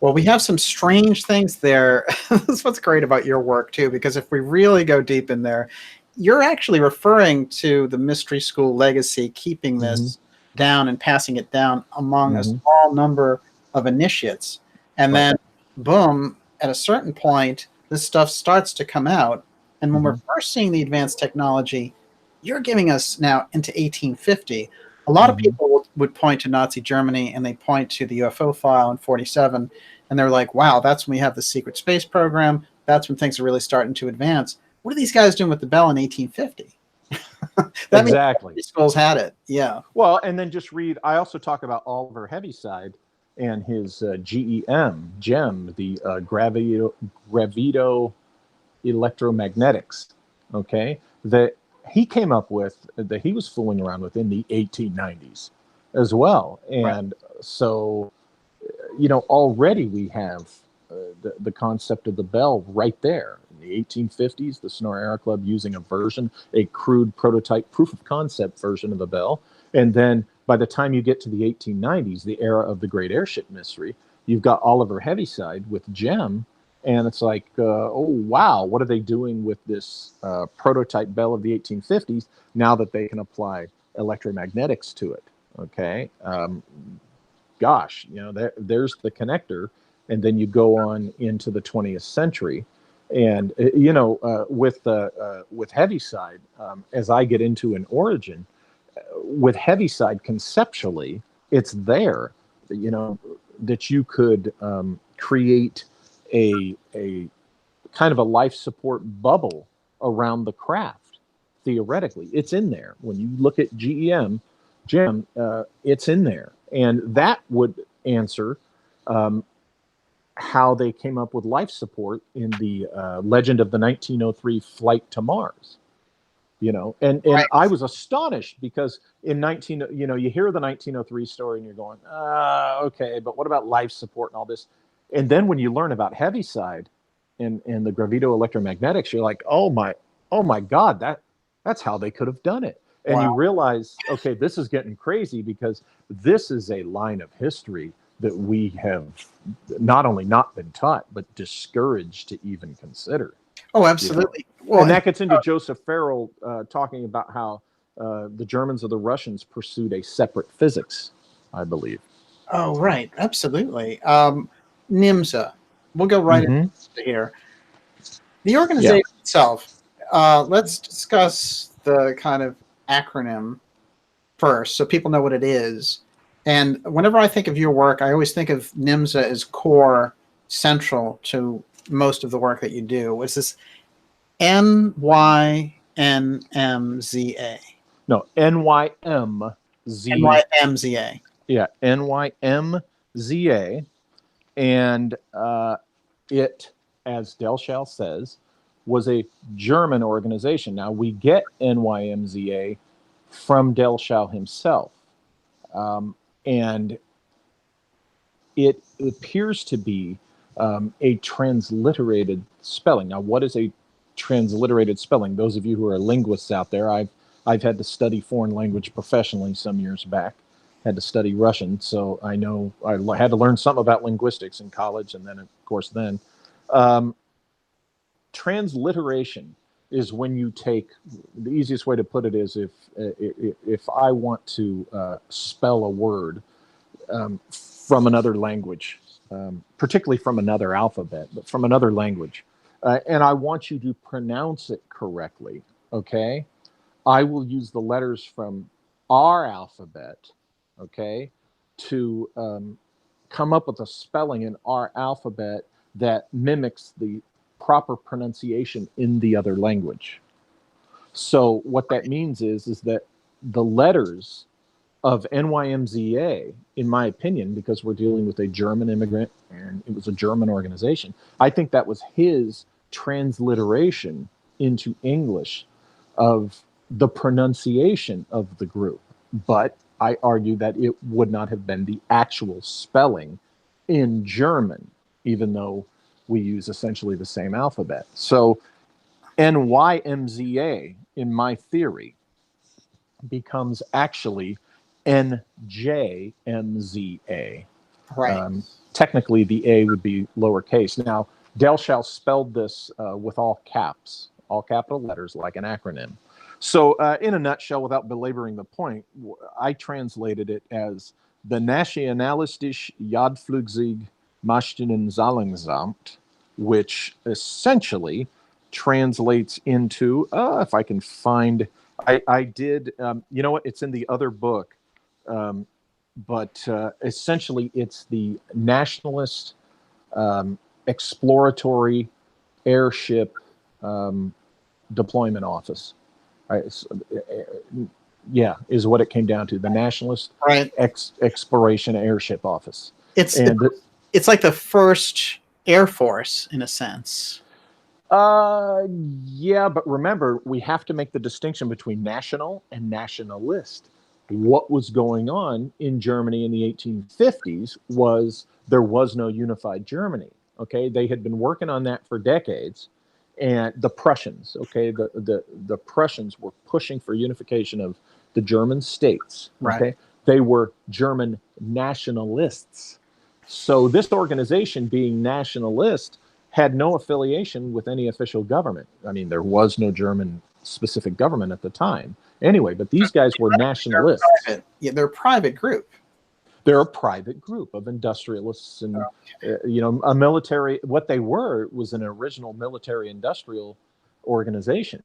well, we have some strange things there. That's what's great about your work too, because if we really go deep in there, you're actually referring to the mystery school legacy, keeping this down and passing it down among a small number of initiates. And then boom, at a certain point, this stuff starts to come out. And when we're first seeing the advanced technology, you're giving us now into 1850. A lot of people would point to Nazi Germany, and they point to the UFO file in 1947, and they're like, wow, that's when we have the secret space program. That's when things are really starting to advance. What are these guys doing with the bell in 1850? That exactly. means schools had it. Yeah. Well, and then just read, I also talk about Oliver Heaviside and his GEM, the gravido electromagnetics, okay, that he came up with, that he was fooling around with in the 1890s as well. And so, already we have the concept of the bell right there. In the 1850s, the Sonora Aero Club using a crude prototype proof of concept version of the bell. And then by the time you get to the 1890s, the era of the great airship mystery, you've got Oliver Heaviside with GEM. And it's like, oh, wow, what are they doing with this prototype bell of the 1850s now that they can apply electromagnetics to it? Okay. Gosh, there's the connector. And then you go on into the 20th century. And, with Heaviside, as I get into an origin, with Heaviside, conceptually, it's there, you know, that you could create a kind of a life support bubble around the craft. Theoretically, it's in there. When you look at Jim, it's in there, and that would answer how they came up with life support in the legend of the 1903 flight to Mars. You know, and Right. I was astonished because you hear the 1903 story and you're going, okay, but what about life support and all this? And then when you learn about Heaviside and the gravito-electromagnetics, you're like, oh my God, that's how they could have done it. And you realize, okay, this is getting crazy because this is a line of history that we have not only not been taught, but discouraged to even consider. Oh, absolutely. You know? Well, and that gets into Joseph Farrell talking about how the Germans or the Russians pursued a separate physics, I believe. Oh, right. Absolutely. Nymza. We'll go right into here. The organization itself. Let's discuss the kind of acronym first so people know what it is. And whenever I think of your work, I always think of Nymza as core, central to most of the work that you do. Is this NYNMZA? No, NYMZ. NYMZA. Yeah, NYMZA. And it, as Dellschau says, was a German organization. Now, we get NYMZA from Dellschau himself. And it appears to be a transliterated spelling. Now, what is a transliterated spelling? Those of you who are linguists out there, I've had to study foreign language professionally some years back. Had to study Russian, so I know I had to learn something about linguistics in college, and then, of course, transliteration is when you take, the easiest way to put it is if I want to spell a word from another language, particularly from another alphabet, but from another language, and I want you to pronounce it correctly, okay? I will use the letters from our alphabet, okay, to come up with a spelling in our alphabet that mimics the proper pronunciation in the other language. So what that means is that the letters of NYMZA, in my opinion, because we're dealing with a German immigrant and it was a German organization, I think that was his transliteration into English of the pronunciation of the group. But I argue that it would not have been the actual spelling in German, even though we use essentially the same alphabet. So NYMZA, in my theory, becomes actually NJMZA. Right. Technically, the A would be lowercase. Now, Dellschau spelled this with all caps, all capital letters, like an acronym. So in a nutshell, without belaboring the point, I translated it as the Nationalistische Jagdflugzeug Maschinenzahlungsamt, which essentially translates into, if I can find, I did, you know what, it's in the other book, but essentially it's the Nationalist Exploratory Airship Deployment Office. Yeah, is what it came down to. The Nationalist Exploration Airship Office. It's like the first Air Force in a sense. Yeah, but remember, we have to make the distinction between national and nationalist. What was going on in Germany in the 1850s was there was no unified Germany. Okay, they had been working on that for decades. And the Prussians, okay, the Prussians were pushing for unification of the German states. Okay, right. They were German nationalists. So this organization, being nationalist, had no affiliation with any official government. I mean, there was no German specific government at the time. Anyway, but these guys were nationalists. They're a private group. They're a private group of industrialists and, a military. What they were was an original military industrial organization.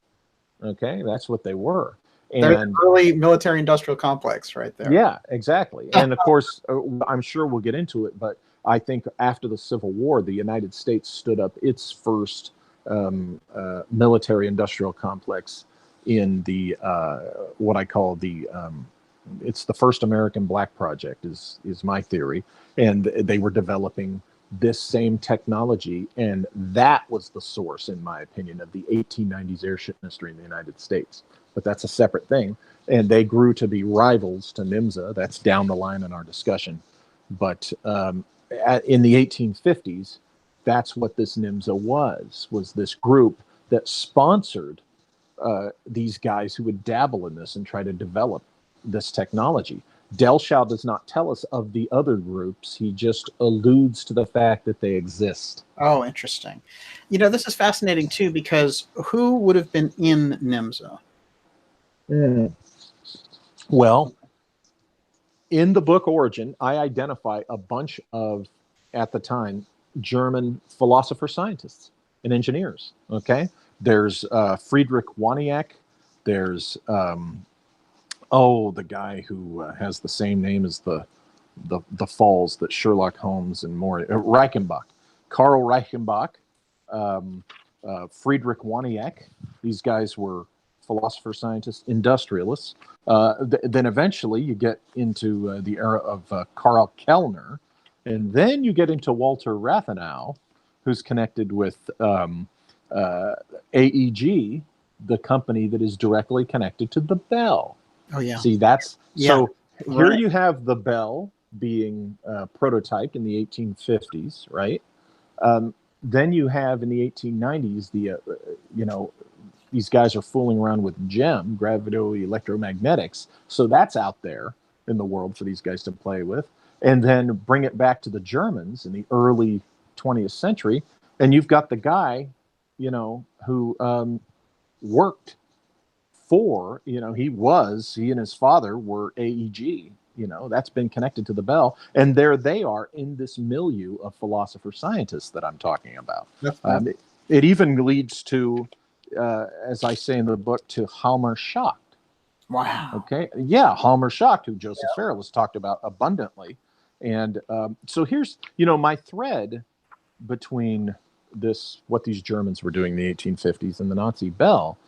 Okay, that's what they were. There's And an early military-industrial complex right there. yeah, exactly. And of course, I'm sure we'll get into it, but I think after the Civil War, the United States stood up its first military-industrial complex in the what I call the it's the first American Black Project is my theory, and they were developing this same technology, and that was the source, in my opinion, of the 1890s airship industry in the United States. But that's a separate thing, and they grew to be rivals to Nymza. That's down the line in our discussion. But in the 1850s, that's what this Nymza was this group that sponsored these guys who would dabble in this and try to develop this technology. Dellschau does not tell us of the other groups. He just alludes to the fact that they exist. Oh, interesting. You know, this is fascinating too, because who would have been in Nymza? Well, in the book Origin, I identify a bunch of, at the time, German philosopher scientists and engineers. Okay, there's Friedrich Waniak. There's the guy who has the same name as the falls that Sherlock Holmes and more, Reichenbach, Karl Reichenbach, Friedrich Waniak. These guys were philosopher scientists, industrialists. Then eventually you get into the era of Karl Kellner, and then you get into Walter Rathenau, who's connected with AEG, the company that is directly connected to the Bell. Oh, yeah. See, that's so here Right. you have the Bell being prototyped in the 1850s, right? Then you have in the 1890s these guys are fooling around with GEM, gravito-electromagnetics. So that's out there in the world for these guys to play with. And then bring it back to the Germans in the early 20th century, and you've got the guy, who worked for, he and his father were AEG, that's been connected to the Bell. And there they are in this milieu of philosopher scientists that I'm talking about. It even leads to, as I say in the book, to Halmer Schacht. Wow. Okay. Yeah. Halmer Schacht, who Joseph Farrell has talked about abundantly. And so here's, my thread between what these Germans were doing in the 1850s and the Nazi Bell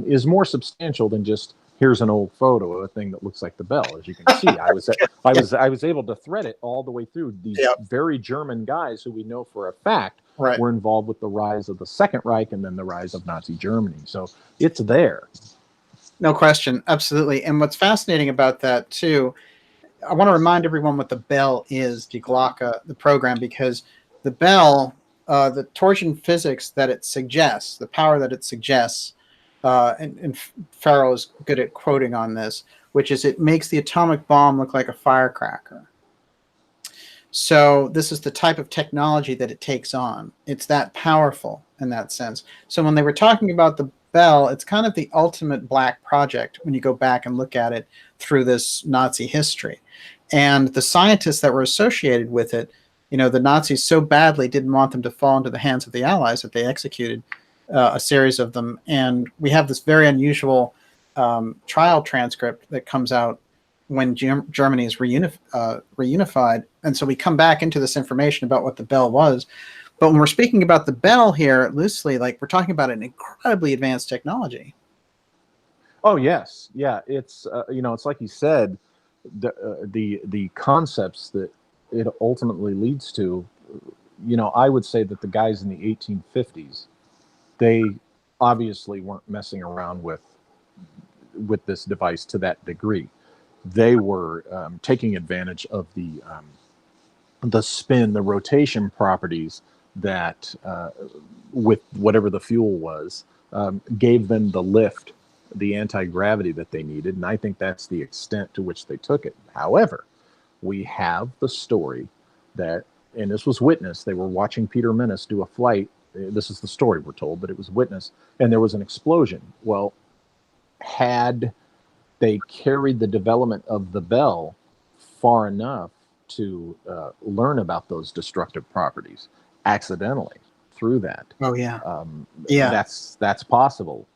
is more substantial than just here's an old photo of a thing that looks like the Bell. As you can see, I was able to thread it all the way through. These very German guys who we know for a fact were involved with the rise of the Second Reich and then the rise of Nazi Germany. So it's there. No question. Absolutely. And what's fascinating about that too, I want to remind everyone what the Bell is, die Glocke, the program, because the Bell, the torsion physics that it suggests, the power that it suggests, and Farrow is good at quoting on this, which is it makes the atomic bomb look like a firecracker. So this is the type of technology that it takes on. It's that powerful in that sense. So when they were talking about the Bell, it's kind of the ultimate black project when you go back and look at it through this Nazi history. And the scientists that were associated with it, the Nazis so badly didn't want them to fall into the hands of the Allies that they executed a series of them. And we have this very unusual trial transcript that comes out when Germany is reunified. And so we come back into this information about what the Bell was. But when we're speaking about the Bell here loosely, like we're talking about an incredibly advanced technology. Oh, yes. Yeah. It's, it's like you said, the concepts that it ultimately leads to, I would say that the guys in the 1850s, they obviously weren't messing around with this device to that degree. They were taking advantage of the spin, the rotation properties that, with whatever the fuel was, gave them the lift, the anti-gravity that they needed. And I think that's the extent to which they took it. However, we have the story that, and this was witnessed, they were watching Peter Menace do a flight. This is the story we're told, but it was witnessed, and there was an explosion. Well, had they carried the development of the Bell far enough to learn about those destructive properties accidentally through that. Oh, yeah. That's possible.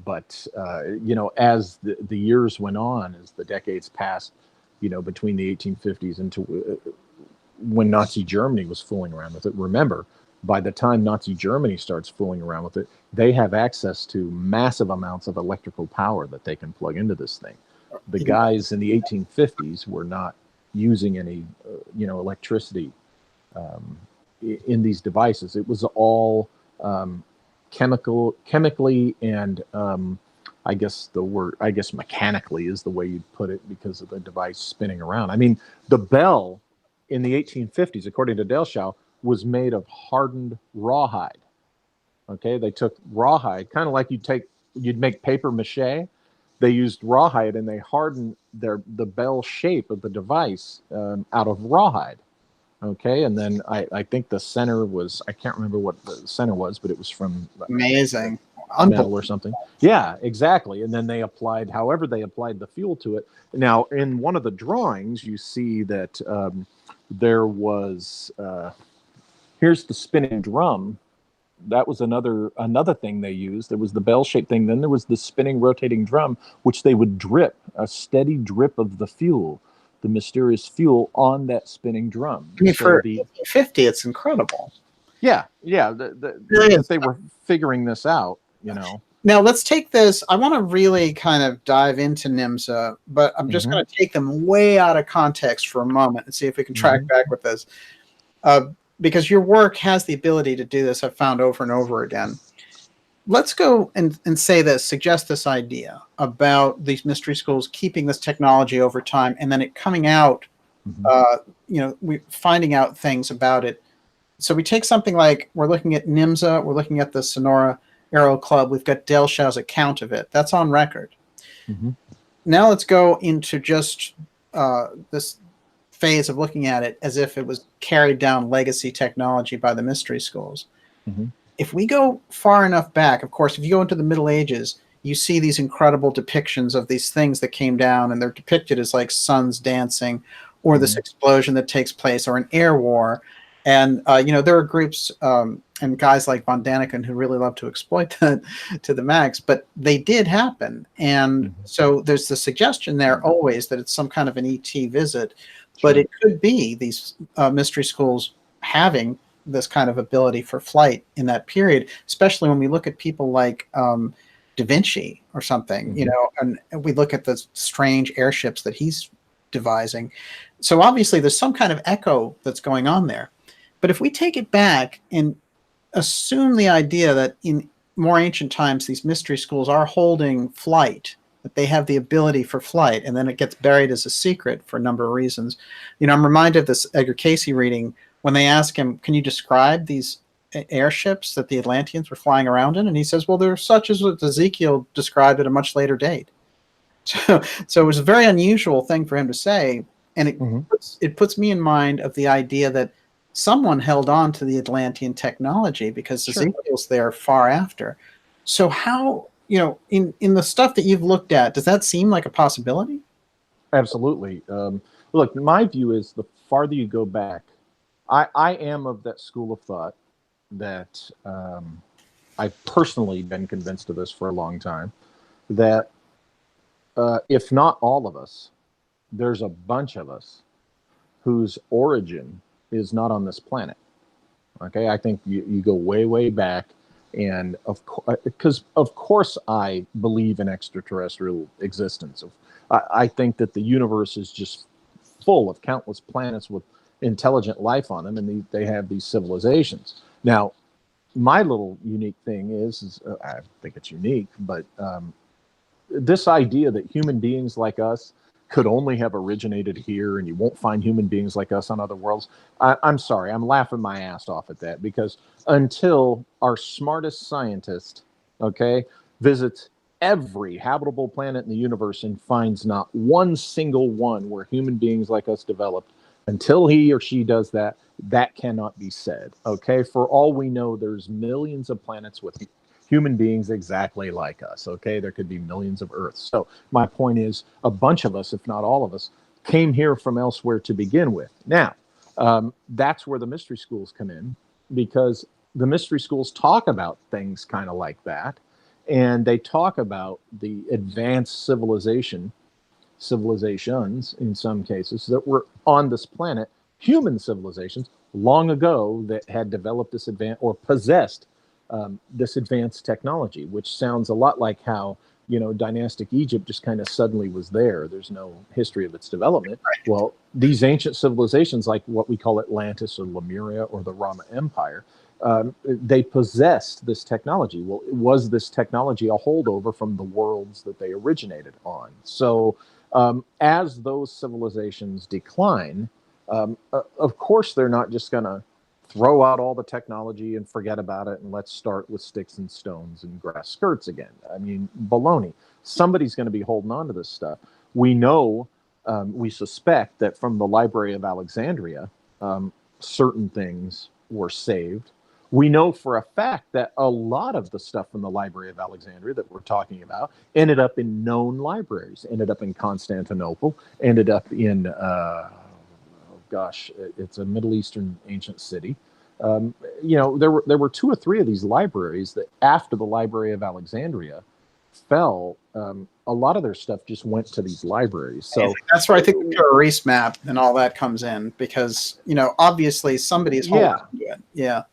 But as the years went on, as the decades passed, between the 1850s and to when Nazi Germany was fooling around with it. Remember, by the time Nazi Germany starts fooling around with it, they have access to massive amounts of electrical power that they can plug into this thing. The guys in the 1850s were not using any, electricity in these devices. It was all chemically and I guess mechanically is the way you'd put it, because of the device spinning around. I mean, the bell in the 1850s, according to Dellschau, was made of hardened rawhide. Okay, they took rawhide, kind of like you'd make paper mache. They used rawhide and they hardened the bell shape of the device out of rawhide. Okay, and then I think the center was, I can't remember what the center was, but it was from amazing metal or something. Yeah, exactly. And then they applied the fuel to it. Now, in one of the drawings, you see that there was here's the spinning drum. That was another thing they used. There was the bell-shaped thing. Then there was the spinning, rotating drum, which they would drip a steady drip of the fuel, the mysterious fuel, on that spinning drum. I mean, for 50, it's incredible. Yeah. They were figuring this out, Now let's take this. I want to really kind of dive into Nymza, but I'm just going to take them way out of context for a moment and see if we can track back with this. Because your work has the ability to do this, I've found over and over again. Let's go and say this, suggest this idea about these mystery schools keeping this technology over time, and then it coming out, we finding out things about it. So we take something like, we're looking at Nymza, we're looking at the Sonora Aero Club, we've got Dellschau's account of it. That's on record. Now let's go into just this phase of looking at it as if it was carried down legacy technology by the mystery schools. If we go far enough back, of course, if you go into the Middle Ages, you see these incredible depictions of these things that came down, and they're depicted as like suns dancing, or this explosion that takes place, or an air war. And, there are groups and guys like von Daniken who really love to exploit that to the max, but they did happen. And so there's the suggestion there always that it's some kind of an ET visit, but it could be these mystery schools having this kind of ability for flight in that period, especially when we look at people like Da Vinci or something, and we look at the strange airships that he's devising. So obviously there's some kind of echo that's going on there. But if we take it back and assume the idea that in more ancient times, these mystery schools are holding flight, that they have the ability for flight, and then it gets buried as a secret for a number of reasons. I'm reminded of this Edgar Cayce reading when they ask him, can you describe these airships that the Atlanteans were flying around in? And he says, well, they're such as what Ezekiel described at a much later date. So it was a very unusual thing for him to say. And it puts me in mind of the idea that someone held on to the Atlantean technology, because Ezekiel's there far after. So how, in the stuff that you've looked at, does that seem like a possibility? Absolutely. Look, my view is the farther you go back, I am of that school of thought that I've personally been convinced of this for a long time, that if not all of us, there's a bunch of us whose origin is not on this planet. Okay, I think you go way, way back, and because of course I believe in extraterrestrial existence. I think that the universe is just full of countless planets with intelligent life on them, and they have these civilizations. Now, my little unique thing is I think it's unique, but this idea that human beings like us could only have originated here, and you won't find human beings like us on other worlds. I'm sorry, I'm laughing my ass off at that, because until our smartest scientist, visits every habitable planet in the universe and finds not one single one where human beings like us developed, until he or she does that, that cannot be said. Okay, for all we know, there's millions of planets with human beings exactly like us. Okay, there could be millions of Earths. So my point is, a bunch of us, if not all of us, came here from elsewhere to begin with. Now, that's where the mystery schools come in, because the mystery schools talk about things kind of like that. and they talk about the advanced civilizations in some cases that were on this planet, human civilizations long ago that had developed this advanced or possessed this advanced technology, which sounds a lot like how, dynastic Egypt just kind of suddenly was there. There's no history of its development. Right. Well, these ancient civilizations, like what we call Atlantis or Lemuria or the Rama Empire, they possessed this technology. Well, was this technology a holdover from the worlds that they originated on? So as those civilizations decline, of course, they're not just going to throw out all the technology and forget about it and let's start with sticks and stones and grass skirts again. I mean, baloney. Somebody's going to be holding on to this stuff. We know, we suspect that from the Library of Alexandria, certain things were saved. We know for a fact that a lot of the stuff from the Library of Alexandria that we're talking about ended up in known libraries, ended up in Constantinople, ended up in it's a Middle Eastern ancient city. There were 2 or 3 of these libraries that after the Library of Alexandria fell, a lot of their stuff just went to these libraries. So that's where I think the pure erase map and all that comes in, because obviously somebody's holding on to it.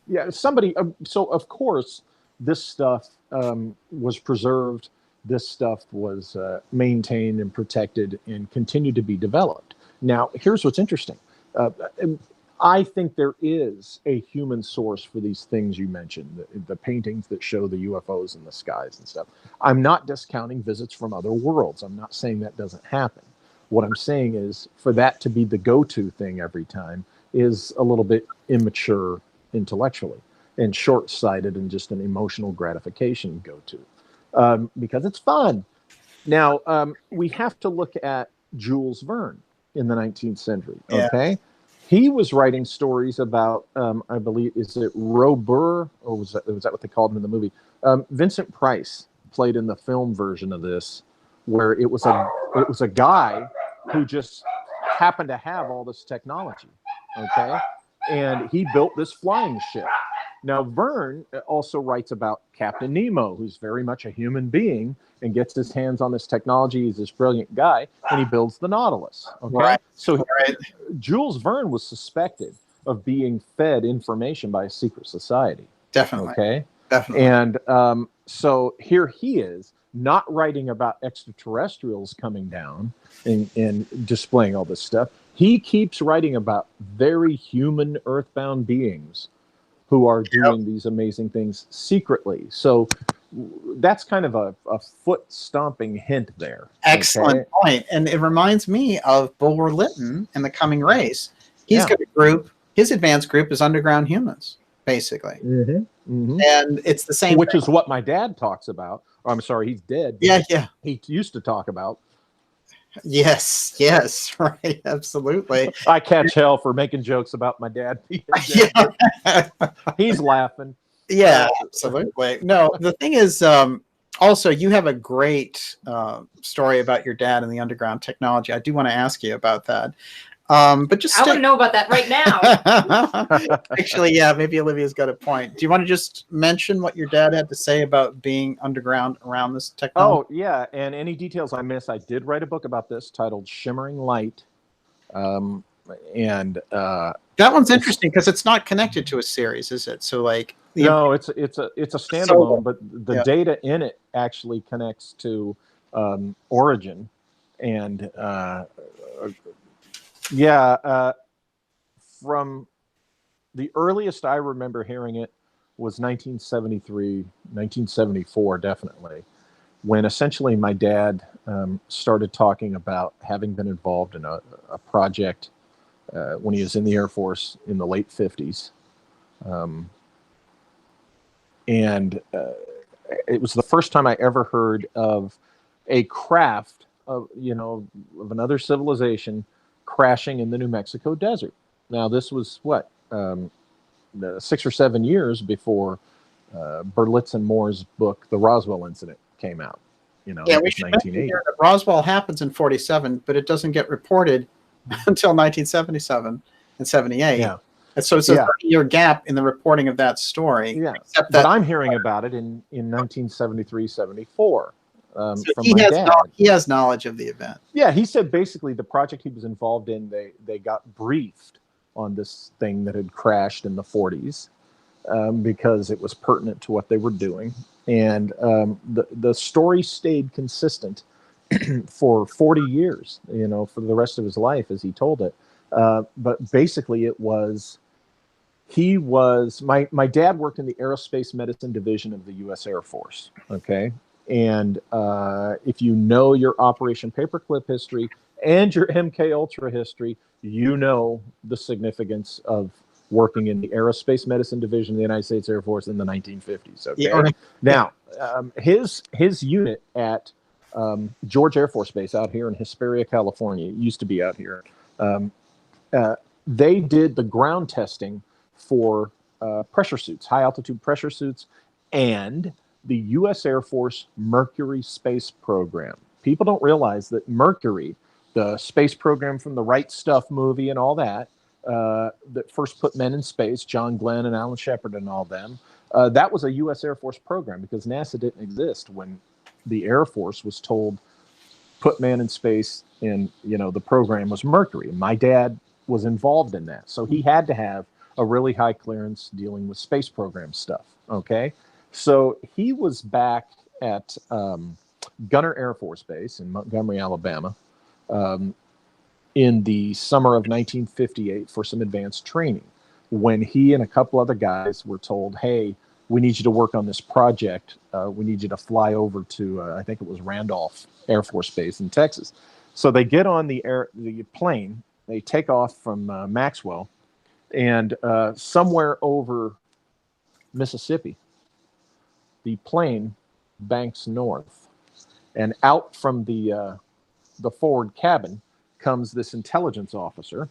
Yeah. Somebody. So of course this stuff was preserved. This stuff was maintained and protected and continued to be developed. Now, here's what's interesting. I think there is a human source for these things you mentioned, the paintings that show the UFOs in the skies and stuff. I'm not discounting visits from other worlds. I'm not saying that doesn't happen. What I'm saying is for that to be the go-to thing every time is a little bit immature intellectually and short-sighted and just an emotional gratification go-to because it's fun. Now, we have to look at Jules Verne in the 19th century, okay? Yeah. He was writing stories about, I believe, is it Robur, or was that what they called him in the movie? Vincent Price played in the film version of this, where it was a guy who just happened to have all this technology, okay? And he built this flying ship. Now, Verne also writes about Captain Nemo, who's very much a human being and gets his hands on this technology. He's this brilliant guy, and he builds the Nautilus. Okay, right. So Jules Verne was suspected of being fed information by a secret society. Definitely. Okay, definitely. And so here he is, not writing about extraterrestrials coming down and displaying all this stuff. He keeps writing about very human, earthbound beings who are doing these amazing things secretly. So that's kind of a foot stomping hint there. Excellent point. And it reminds me of Bulwer Lytton in The Coming Race. He's got a group, his advanced group is underground humans, basically. Mm-hmm. Mm-hmm. And it's the same Which thing. is what my dad talks about. Or, I'm sorry, he's dead. Yeah. He used to talk about. Yes, right, absolutely. I catch hell for making jokes about my dad being dead. Yeah. He's laughing. Yeah, absolutely. No, the thing is, also, you have a great story about your dad and the underground technology. I do want to ask you about that. But just I want to know about that right now. Actually, yeah, maybe Olivia's got a point. Do you want to just mention what your dad had to say about being underground around this technology? Oh, yeah. And any details I miss, I did write a book about this titled Shimmering Light. That one's interesting because it's not connected to a series, is it? So like no, it's a standalone, but the data in it actually connects to Origin and from the earliest I remember hearing it was 1973, 1974, definitely, when essentially my dad started talking about having been involved in a project when he was in the Air Force in the late 50s. And it was the first time I ever heard of a craft of another civilization crashing in the New Mexico desert. Now, this was 6 or 7 years before Berlitz and Moore's book, The Roswell Incident, came out. We should mention here that Roswell happens in 47, but it doesn't get reported until 1977 and 78. Yeah. And so it's a 30-year gap in the reporting of that story. Yeah, except that but I'm hearing about it in 1973, 74 so from my dad. He has knowledge of the event. Yeah, he said basically the project he was involved in, they got briefed on this thing that had crashed in the 40s because it was pertinent to what they were doing. And the story stayed consistent for 40 years, you know, for the rest of his life as he told it. But basically it was, my dad worked in the aerospace medicine division of the U.S. Air Force, okay? And if you know your Operation Paperclip history and your MK Ultra history, you know the significance of working in the aerospace medicine division of the United States Air Force in the 1950s, okay? Yeah. Now, his unit at George Air Force Base out here in Hesperia, California, it used to be out here, they did the ground testing for pressure suits, high altitude pressure suits, and the U.S. Air Force Mercury space program. People don't realize that Mercury, the space program from the Right Stuff movie and all that, that first put men in space, John Glenn and Alan Shepard and all them, that was a U.S. Air Force program because NASA didn't exist when the Air Force was told, put man in space, and, you know, the program was Mercury. My dad was involved in that. So he had to have a really high clearance dealing with space program stuff, okay? So he was back at Gunner Air Force Base in Montgomery, Alabama, in the summer of 1958 for some advanced training, when he and a couple other guys were told, hey, we need you to work on this project. We need you to fly over to, I think it was Randolph Air Force Base in Texas. So they get on the plane, they take off from Maxwell, and somewhere over Mississippi, the plane banks north, and out from the forward cabin comes this intelligence officer,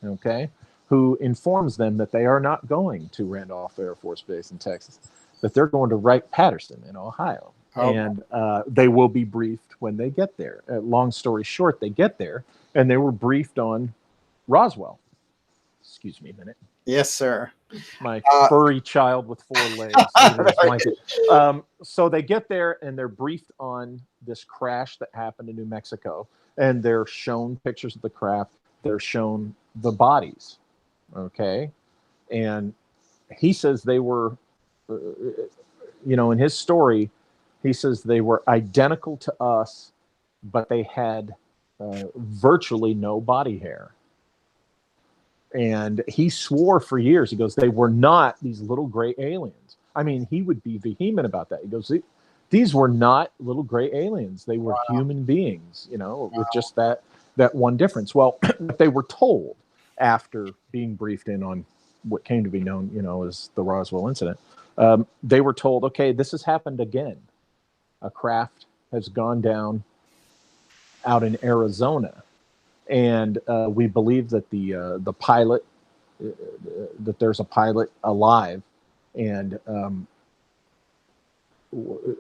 okay, who informs them that they are not going to Randolph Air Force Base in Texas, that they're going to Wright-Patterson in Ohio. Oh. And they will be briefed when they get there. Long story short, they get there, and they were briefed on Roswell. Excuse me a minute. Yes, sir. My furry child with 4 legs. So they get there, and they're briefed on this crash that happened in New Mexico, and they're shown pictures of the craft. They're shown the bodies, okay? And he says they were, you know, in his story, he says they were identical to us, but they had virtually no body hair. And he swore for years, he goes, they were not these little gray aliens. I mean, he would be vehement about that. He goes, these were not little gray aliens. They were human beings, you know, with just that one difference. Well, they were told after being briefed in on what came to be known, you know, as the Roswell incident, they were told, okay, this has happened again. A craft has gone down out in Arizona. And we believe that the pilot, that there's a pilot alive. And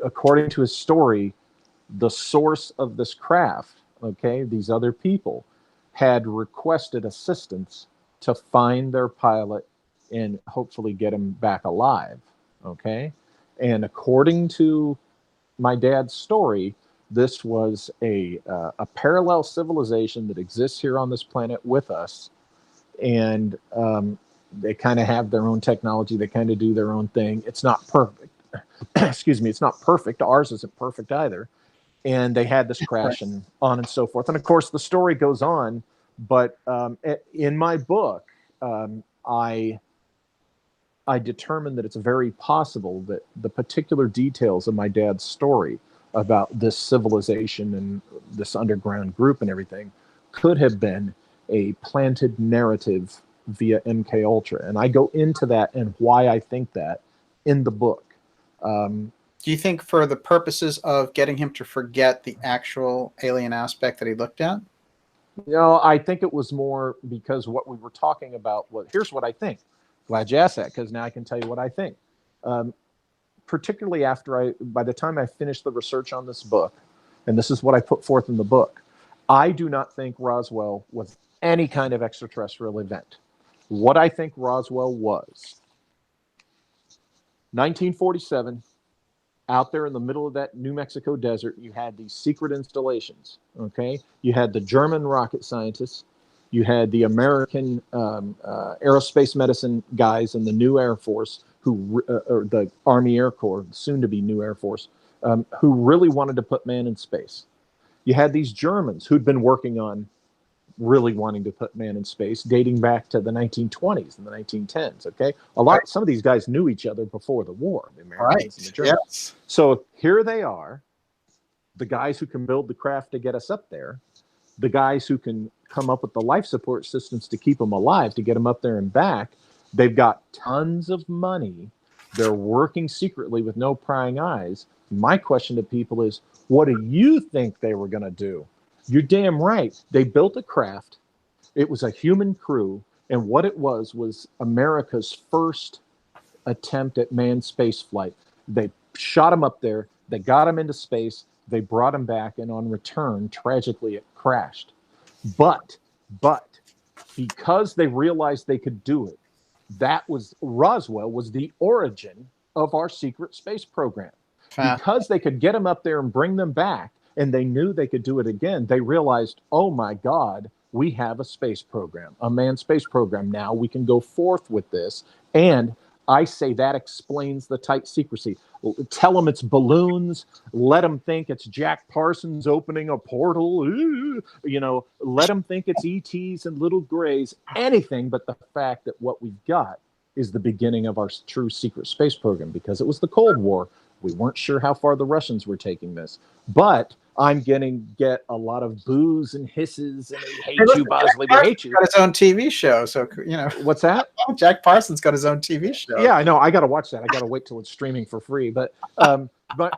according to his story, the source of this craft, okay, these other people, had requested assistance to find their pilot and hopefully get him back alive, okay? And according to my dad's story, this was a parallel civilization that exists here on this planet with us, and they kind of have their own technology. They kind of do their own thing. It's not perfect. Excuse me. It's not perfect. Ours isn't perfect either. And they had this crash and on and so forth. And of course, the story goes on. But in my book, I determined that it's very possible that the particular details of my dad's story about this civilization and this underground group and everything could have been a planted narrative via MK Ultra. And I go into that and why I think that in the book. Do you think for the purposes of getting him to forget the actual alien aspect that he looked at? No, I think it was more because what we were talking about was, here's what I think. Glad you asked that, because now I can tell you what I think. Particularly after by the time I finished the research on this book, and this is what I put forth in the book, I do not think Roswell was any kind of extraterrestrial event. what I think Roswell was. 1947, out there in the middle of that New Mexico desert, you had these secret installations, okay? You had the German rocket scientists, you had the American aerospace medicine guys in the new Air Force, or the Army Air Corps, soon to be new Air Force, who really wanted to put man in space. You had these Germans who'd been working on really wanting to put man in space, dating back to the 1920s and the 1910s. Okay, some of these guys knew each other before the war, the Americans and the Germans. Yes. So here they are, the guys who can build the craft to get us up there, the guys who can come up with the life support systems to keep them alive, to get them up there and back. They've got tons of money. They're working secretly with no prying eyes. My question to people is, what do you think they were going to do? You're damn right. They built a craft. It was a human crew. And what it was America's first attempt at manned space flight. They shot them up there. They got them into space. They brought them back. And on return, tragically, it crashed. But because they realized they could do it, Roswell was the origin of our secret space program. Because they could get them up there and bring them back, and they knew they could do it again, they realized, oh my God, we have a space program, a manned space program now. We can go forth with this. And I say that explains the tight secrecy. Tell them it's balloons. Let them think it's Jack Parsons opening a portal. Let them think it's ETs and little grays. Anything but the fact that what we've got is the beginning of our true secret space program, because it was the Cold War. We weren't sure how far the Russians were taking this. But I'm going to get a lot of boos and hisses, and we hate you, Bosley. We hate you. Got his own TV show, so What's that? Jack Parsons got his own TV show. Yeah, I know. I got to watch that. I got to wait till it's streaming for free. But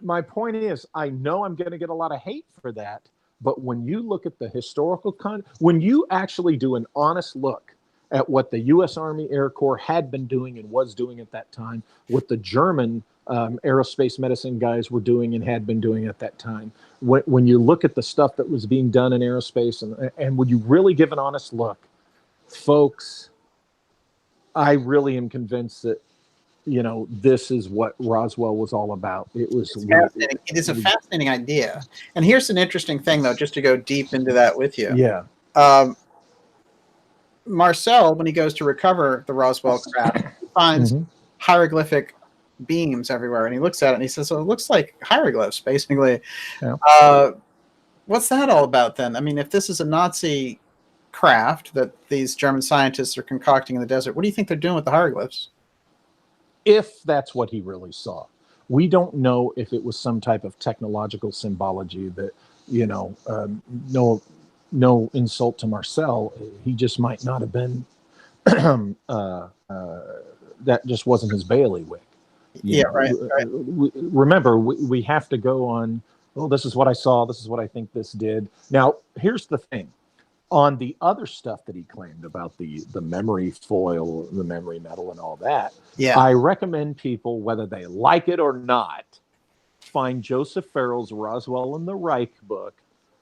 my point is, I know I'm going to get a lot of hate for that. But when you look at the historical when you actually do an honest look at what the U.S. Army Air Corps had been doing and was doing at that time, what the German aerospace medicine guys were doing and had been doing at that time. When you look at the stuff that was being done in aerospace, and when you really give an honest look, folks, I really am convinced that, this is what Roswell was all about. It is a fascinating idea. And here's an interesting thing, though, just to go deep into that with you. Yeah. Marcel, when he goes to recover the Roswell craft, he finds hieroglyphic beams everywhere, and he looks at it and he says, "Oh, it looks like hieroglyphs, basically." Yeah. What's that all about then? I mean, if this is a Nazi craft that these German scientists are concocting in the desert, what do you think they're doing with the hieroglyphs? If that's what he really saw, we don't know if it was some type of technological symbology that, no insult to Marcel, he just might not have been. That just wasn't his bailiwick. Right. Remember, we have to go on, this is what I saw, this is what I think this did. Now, here's the thing. On the other stuff that he claimed about the memory foil, the memory metal and all that, I recommend people, whether they like it or not, find Joseph Farrell's Roswell and the Reich book,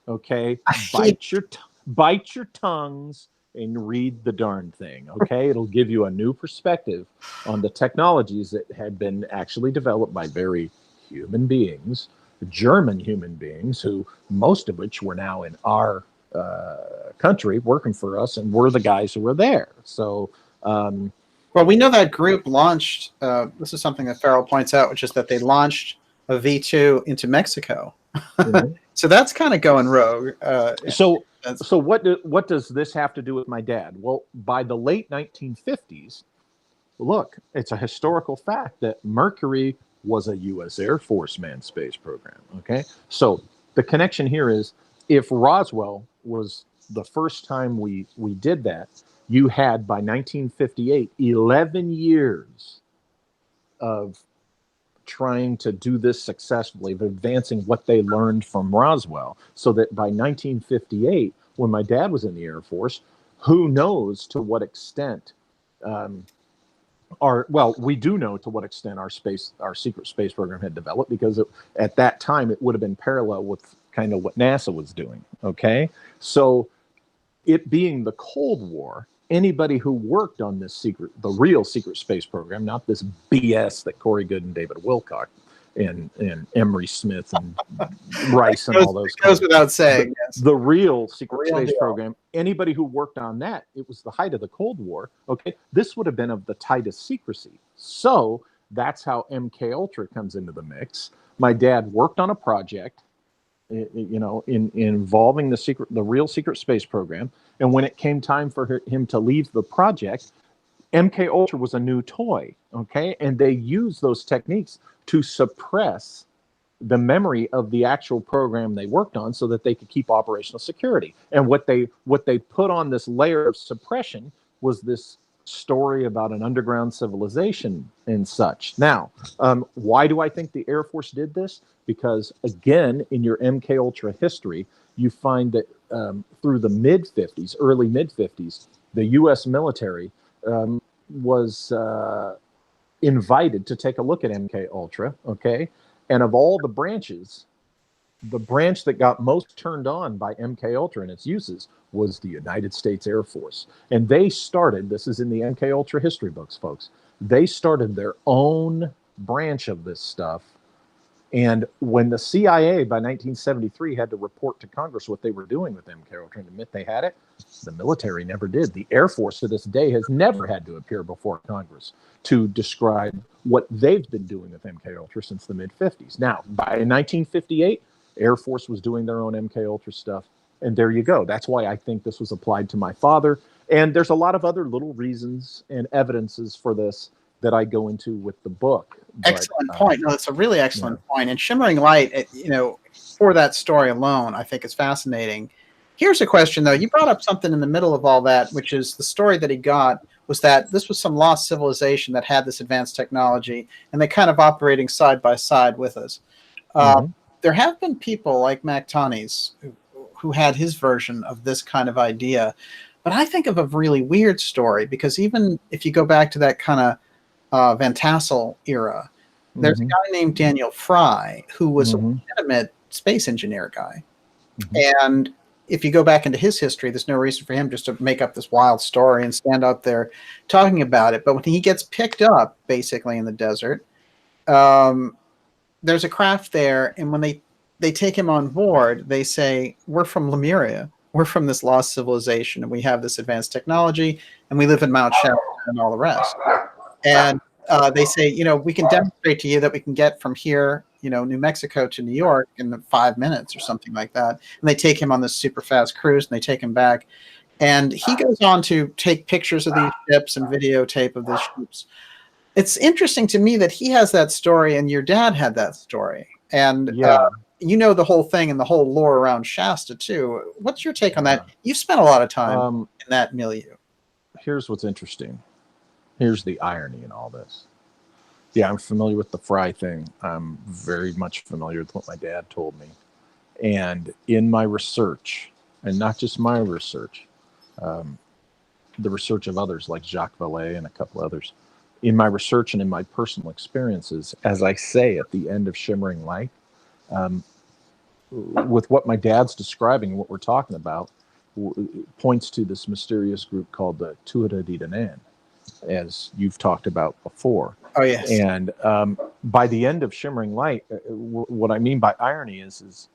okay? Bite your tongues and read the darn thing, okay? It'll give you a new perspective on the technologies that had been actually developed by very human beings, German human beings, who most of which were now in our country working for us, and we're the guys who were there. So, well, we know that group launched, this is something that Farrell points out, which is that they launched a V2 into Mexico. So that's kind of going rogue. So what does this have to do with my dad? Well, by the late 1950s, look, it's a historical fact that Mercury was a U.S. Air Force manned space program. Okay, so the connection here is, if Roswell was the first time we did that, you had by 1958 11 years of trying to do this successfully, of advancing what they learned from Roswell, so that by 1958, when my dad was in the Air Force, who knows to what extent we do know to what extent our secret space program had developed, because at that time it would have been parallel with kind of what NASA was doing. Okay, so it being the Cold War, anybody who worked on the real secret space program, not this BS that Corey Goode and David Wilcock and Emery Smith and Rice and all those goes without saying. Yes. The real secret Real space deal. program, anybody who worked on that, it was the height of the Cold War. Okay, this would have been of the tightest secrecy. So that's how MK Ultra comes into the mix. My dad worked on a project, involving the real secret space program, and when it came time for him to leave the project, MK Ultra was a new toy. Okay, and they used those techniques to suppress the memory of the actual program they worked on so that they could keep operational security. And what they put on this layer of suppression was this story about an underground civilization and such. Now, why do I think the Air Force did this? Because again, in your MK Ultra history, you find that through the early mid-50s, the U.S. military was invited to take a look at MK Ultra, okay? And of all the branches, the branch that got most turned on by MK Ultra and its uses was the United States Air Force. And they started, this is in the MK Ultra history books, folks, they started their own branch of this stuff. And when the CIA by 1973 had to report to Congress what they were doing with MK Ultra and admit they had it, the military never did. The Air Force to this day has never had to appear before Congress to describe what they've been doing with MK Ultra since the mid-50s. Now, by 1958, Air Force was doing their own MK Ultra stuff. And there you go. That's why I think this was applied to my father. And there's a lot of other little reasons and evidences for this that I go into with the book. Excellent point. No, that's a really excellent point. And Shimmering Light, for that story alone, I think is fascinating. Here's a question, though. You brought up something in the middle of all that, which is the story that he got was that this was some lost civilization that had this advanced technology, and they kind of operating side by side with us. There have been people like Mac Tonnies who had his version of this kind of idea. But I think of a really weird story, because even if you go back to that kind of Van Tassel era, there's a guy named Daniel Fry who was a legitimate space engineer guy. And if you go back into his history, there's no reason for him just to make up this wild story and stand out there talking about it. But when he gets picked up, basically in the desert, there's a craft there, and when they take him on board, they say, we're from Lemuria. We're from this lost civilization, and we have this advanced technology, and we live in Mount Shasta and all the rest. And they say, we can demonstrate to you that we can get from here, New Mexico to New York in 5 minutes or something like that. And they take him on this super fast cruise, and they take him back. And he goes on to take pictures of these ships and videotape of these ships. It's interesting to me that he has that story and your dad had that story. And the whole thing and the whole lore around Shasta too. What's your take on that? You've spent a lot of time in that milieu. Here's what's interesting. Here's the irony in all this. Yeah, I'm familiar with the Fry thing. I'm very much familiar with what my dad told me. And in my research, and not just my research, the research of others like Jacques Vallée and a couple others, in my research and in my personal experiences, as I say at the end of Shimmering Light, with what my dad's describing and what we're talking about, points to this mysterious group called the Tuatha Dé Danann, as you've talked about before. Oh, yes. And by the end of Shimmering Light, what I mean by irony is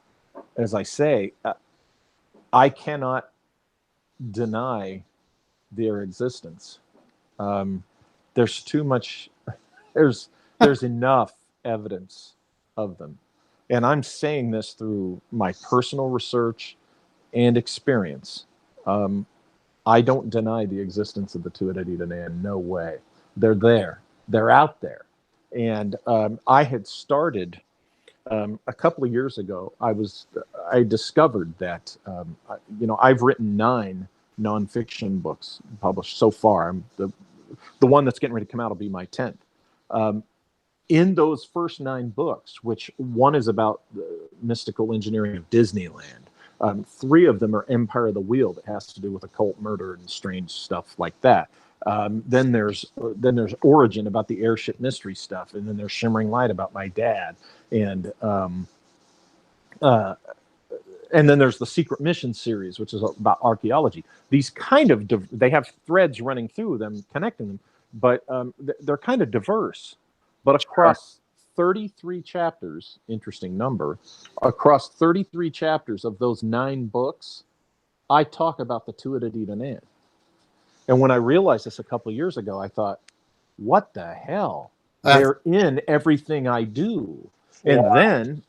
as I say, I cannot deny their existence. There's too much, there's enough evidence of them. And I'm saying this through my personal research and experience. I don't deny the existence of the Tuatha Dé Danann. No way. They're there. They're out there. And I had started a couple of years ago. I discovered that I've written 9 nonfiction books published so far. The one that's getting ready to come out will be my 10th. In those first 9 books, which one is about the mystical engineering of Disneyland, 3 of them are Empire of the Wheel, that has to do with occult murder and strange stuff like that. Then there's Origin about the airship mystery stuff, and then there's Shimmering Light about my dad, and And then there's the Secret Mission series, which is about archaeology. These kind of they have threads running through them, connecting them, but they're kind of diverse. But across 33 chapters, interesting number, across 33 chapters of those 9 books, I talk about the Tuatha De Danann. And when I realized this a couple of years ago, I thought, what the hell? They're in everything I do. And then,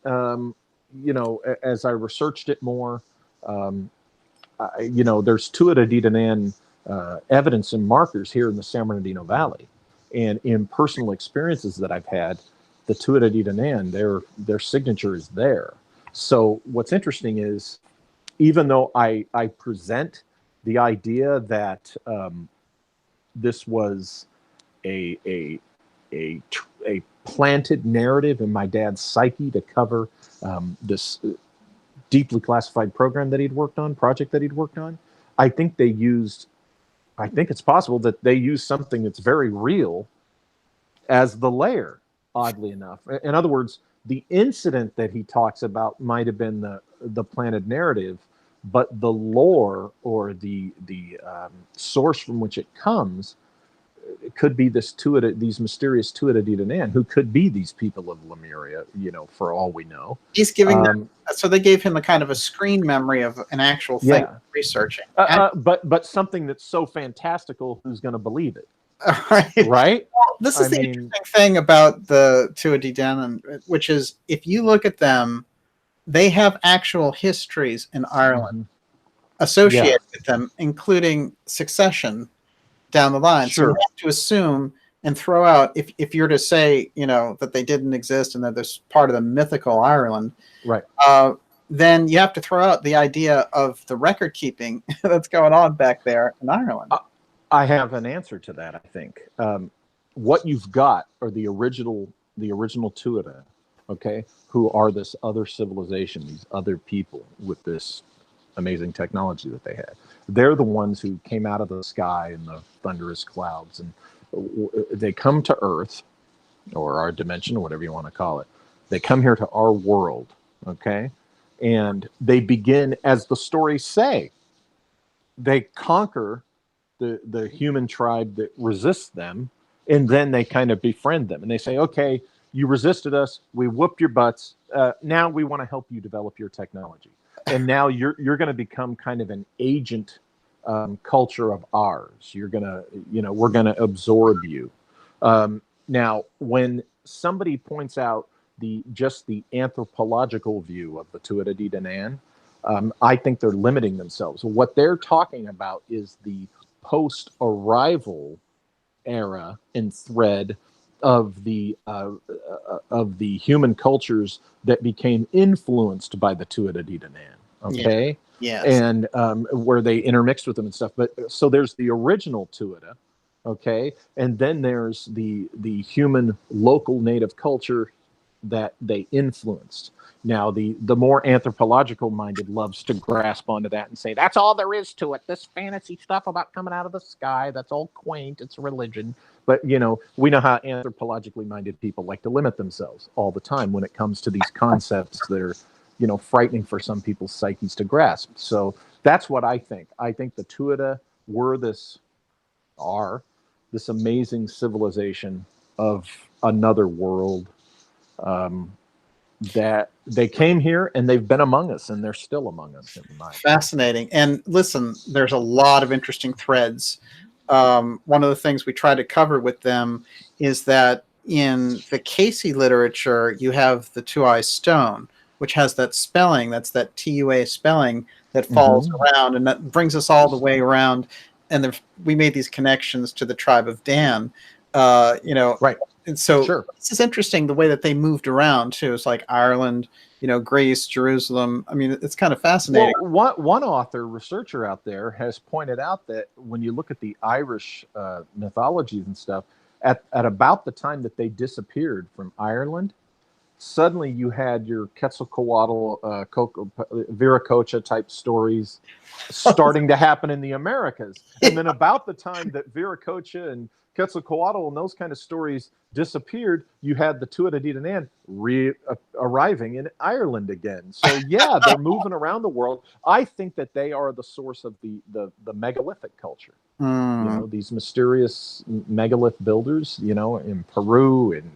you know, as I researched it more, you know, there's Tuatha De Danann evidence and markers here in the San Bernardino Valley. And in personal experiences that I've had, the Tuatha De Danann, their signature is there. So what's interesting is, even though I present the idea that this was a planted narrative in my dad's psyche to cover this deeply classified project that he'd worked on, I think it's possible that they used something that's very real as the layer, oddly enough. In other words, the incident that he talks about might have been the planted narrative, but the lore or the source from which it comes, it could be these mysterious Tuatha De Danann, who could be these people of Lemuria, you know, for all we know. He's giving them, so they gave him a kind of a screen memory of an actual thing researching. But something that's so fantastical, who's going to believe it? Right? Well, this is the interesting thing about the Tuatha De Danann, which is, if you look at them, they have actual histories in Ireland associated with them, including succession down the line. So you have to assume and throw out, if you're to say, you know, that they didn't exist and that there's part of the mythical Ireland, right? Then you have to throw out the idea of the record keeping that's going on back there in Ireland. I have an answer to that. I think what you've got are the original Tuatha, okay, who are this other civilization, these other people with this amazing technology that they had. They're the ones who came out of the sky in the thunderous clouds, and they come to Earth, or our dimension, or whatever you want to call it. They come here to our world, okay? And they begin, as the stories say, they conquer the human tribe that resists them, and then they kind of befriend them. And they say, okay, you resisted us, we whooped your butts, now we want to help you develop your technology. And now you're going to become kind of an agent culture of ours. You're going to, you know, we're going to absorb you. Now, when somebody points out the anthropological view of the Tuatha De Danann, I think they're limiting themselves. What they're talking about is the post-arrival era and thread of the human cultures that became influenced by the Tuatha De Danann. Okay. Yeah. And where they intermixed with them and stuff. But so there's the original Tuatha, okay, and then there's the human local native culture that they influenced. Now, the more anthropological minded loves to grasp onto that and say, that's all there is to it. This fantasy stuff about coming out of the sky, that's all quaint. It's religion. But, you know, we know how anthropologically minded people like to limit themselves all the time when it comes to these concepts that are, you know, frightening for some people's psyches to grasp. So that's what I think. I think the Tuatha are this amazing civilization of another world, that they came here and they've been among us and they're still among us. Fascinating. And listen, there's a lot of interesting threads. One of the things we try to cover with them is that in the Casey literature, you have the two-eye stone, which has that spelling, that's that TUA spelling that falls around, and that brings us all the way around. And we made these connections to the tribe of Dan, you know, right. And so this is interesting, the way that they moved around too. It's like Ireland, you know, Greece, Jerusalem. I mean, it's kind of fascinating. Well, one researcher out there has pointed out that when you look at the Irish mythologies and stuff, at about the time that they disappeared from Ireland, suddenly you had your Quetzalcoatl, Viracocha type stories starting to happen in the Americas. And then about the time that Viracocha and Quetzalcoatl and those kind of stories disappeared, you had the Tuatha Dé Danann arriving in Ireland again. So yeah, they're moving around the world. I think that they are the source of the megalithic culture. You know, these mysterious megalith builders, you know, in Peru, in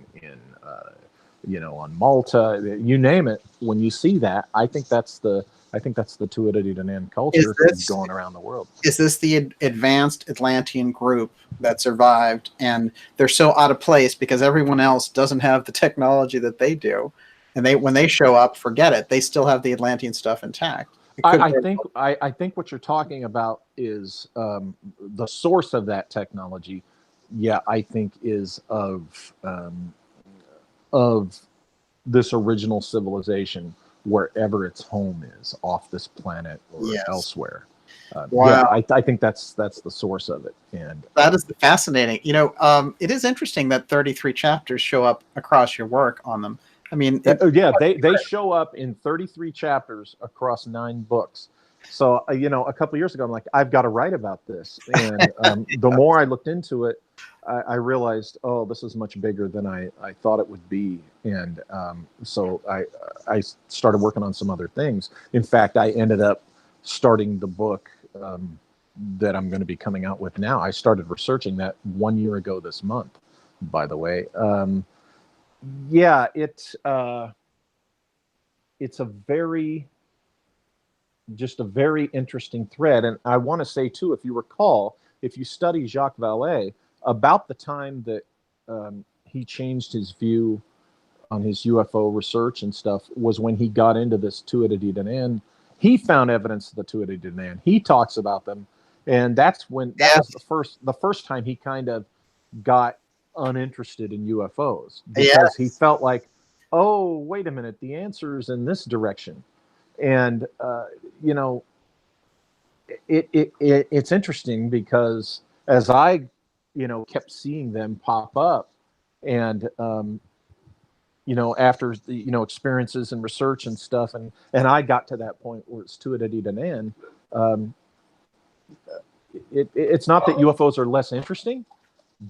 you know, on Malta, you name it. When you see that, I think that's the Tuatha Dé Danann culture going around the world. Is this the advanced Atlantean group that survived, and they're so out of place because everyone else doesn't have the technology that they do, and when they show up, forget it. They still have the Atlantean stuff intact. I think what you're talking about is the source of that technology. Yeah, I think is of this original civilization, wherever its home is, off this planet or elsewhere. Wow. Yeah, I think that's the source of it, and that is fascinating. You know, it is interesting that 33 chapters show up across your work on them. I mean, they show up in 33 chapters across 9 books. So you know, a couple of years ago, I'm like, I've got to write about this, and the more I looked into it, I realized, oh, this is much bigger than I thought it would be, and so I started working on some other things. In fact, I ended up starting the book that I'm going to be coming out with now. I started researching that 1 year ago this month, by the way. Yeah, it's a very interesting thread, and I want to say too, if you recall, if you study Jacques Vallée, about the time that he changed his view on his UFO research and stuff was when he got into this Tuatha Dé Danann. He found evidence of the Tuatha Dé Danann. He talks about them, and that was the first time he kind of got uninterested in UFOs, because he felt like, oh, wait a minute, the answer is in this direction. And you know, it's interesting because as I, you know, kept seeing them pop up, and you know, after the, you know, experiences and research and stuff, and I got to that point where it's Tuatha Dé Danann. It's not that UFOs are less interesting,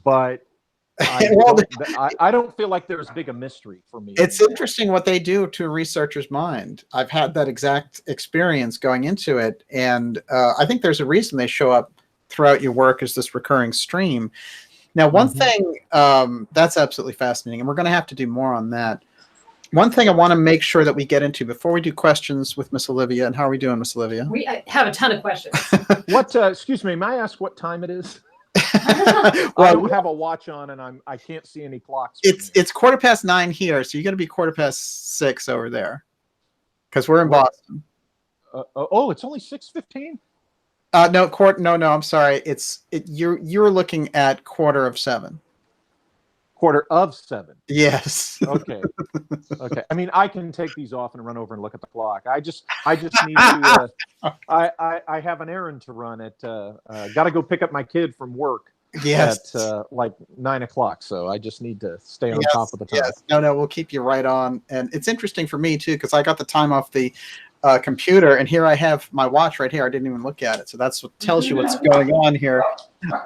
but I don't feel like they're as big a mystery for me. It's interesting what they do to a researcher's mind. I've had that exact experience going into it, and I think there's a reason they show up throughout your work as this recurring stream. Now, one thing that's absolutely fascinating, and we're going to have to do more on that. One thing I want to make sure that we get into before we do questions with Miss Olivia, and how are we doing, Miss Olivia? We have a ton of questions. What? Excuse me, may I ask what time it is? Well, I don't have a watch on, and I can't see any clocks. It's 9:15 here, so you're going to be 6:15 over there, because we're in Boston. Oh, it's only 6:15. No. I'm sorry. You're looking at 7:15. 7:15. Yes. Okay. I mean, I can take these off and run over and look at the clock. I just need to. I have an errand to run at. Got to go pick up my kid from work. Yes. At like 9 o'clock. So I just need to stay on top of the time. Yes. No, we'll keep you right on. And it's interesting for me too, because I got the time off the computer, and here I have my watch right here. I didn't even look at it, so that's what tells you what's going on here.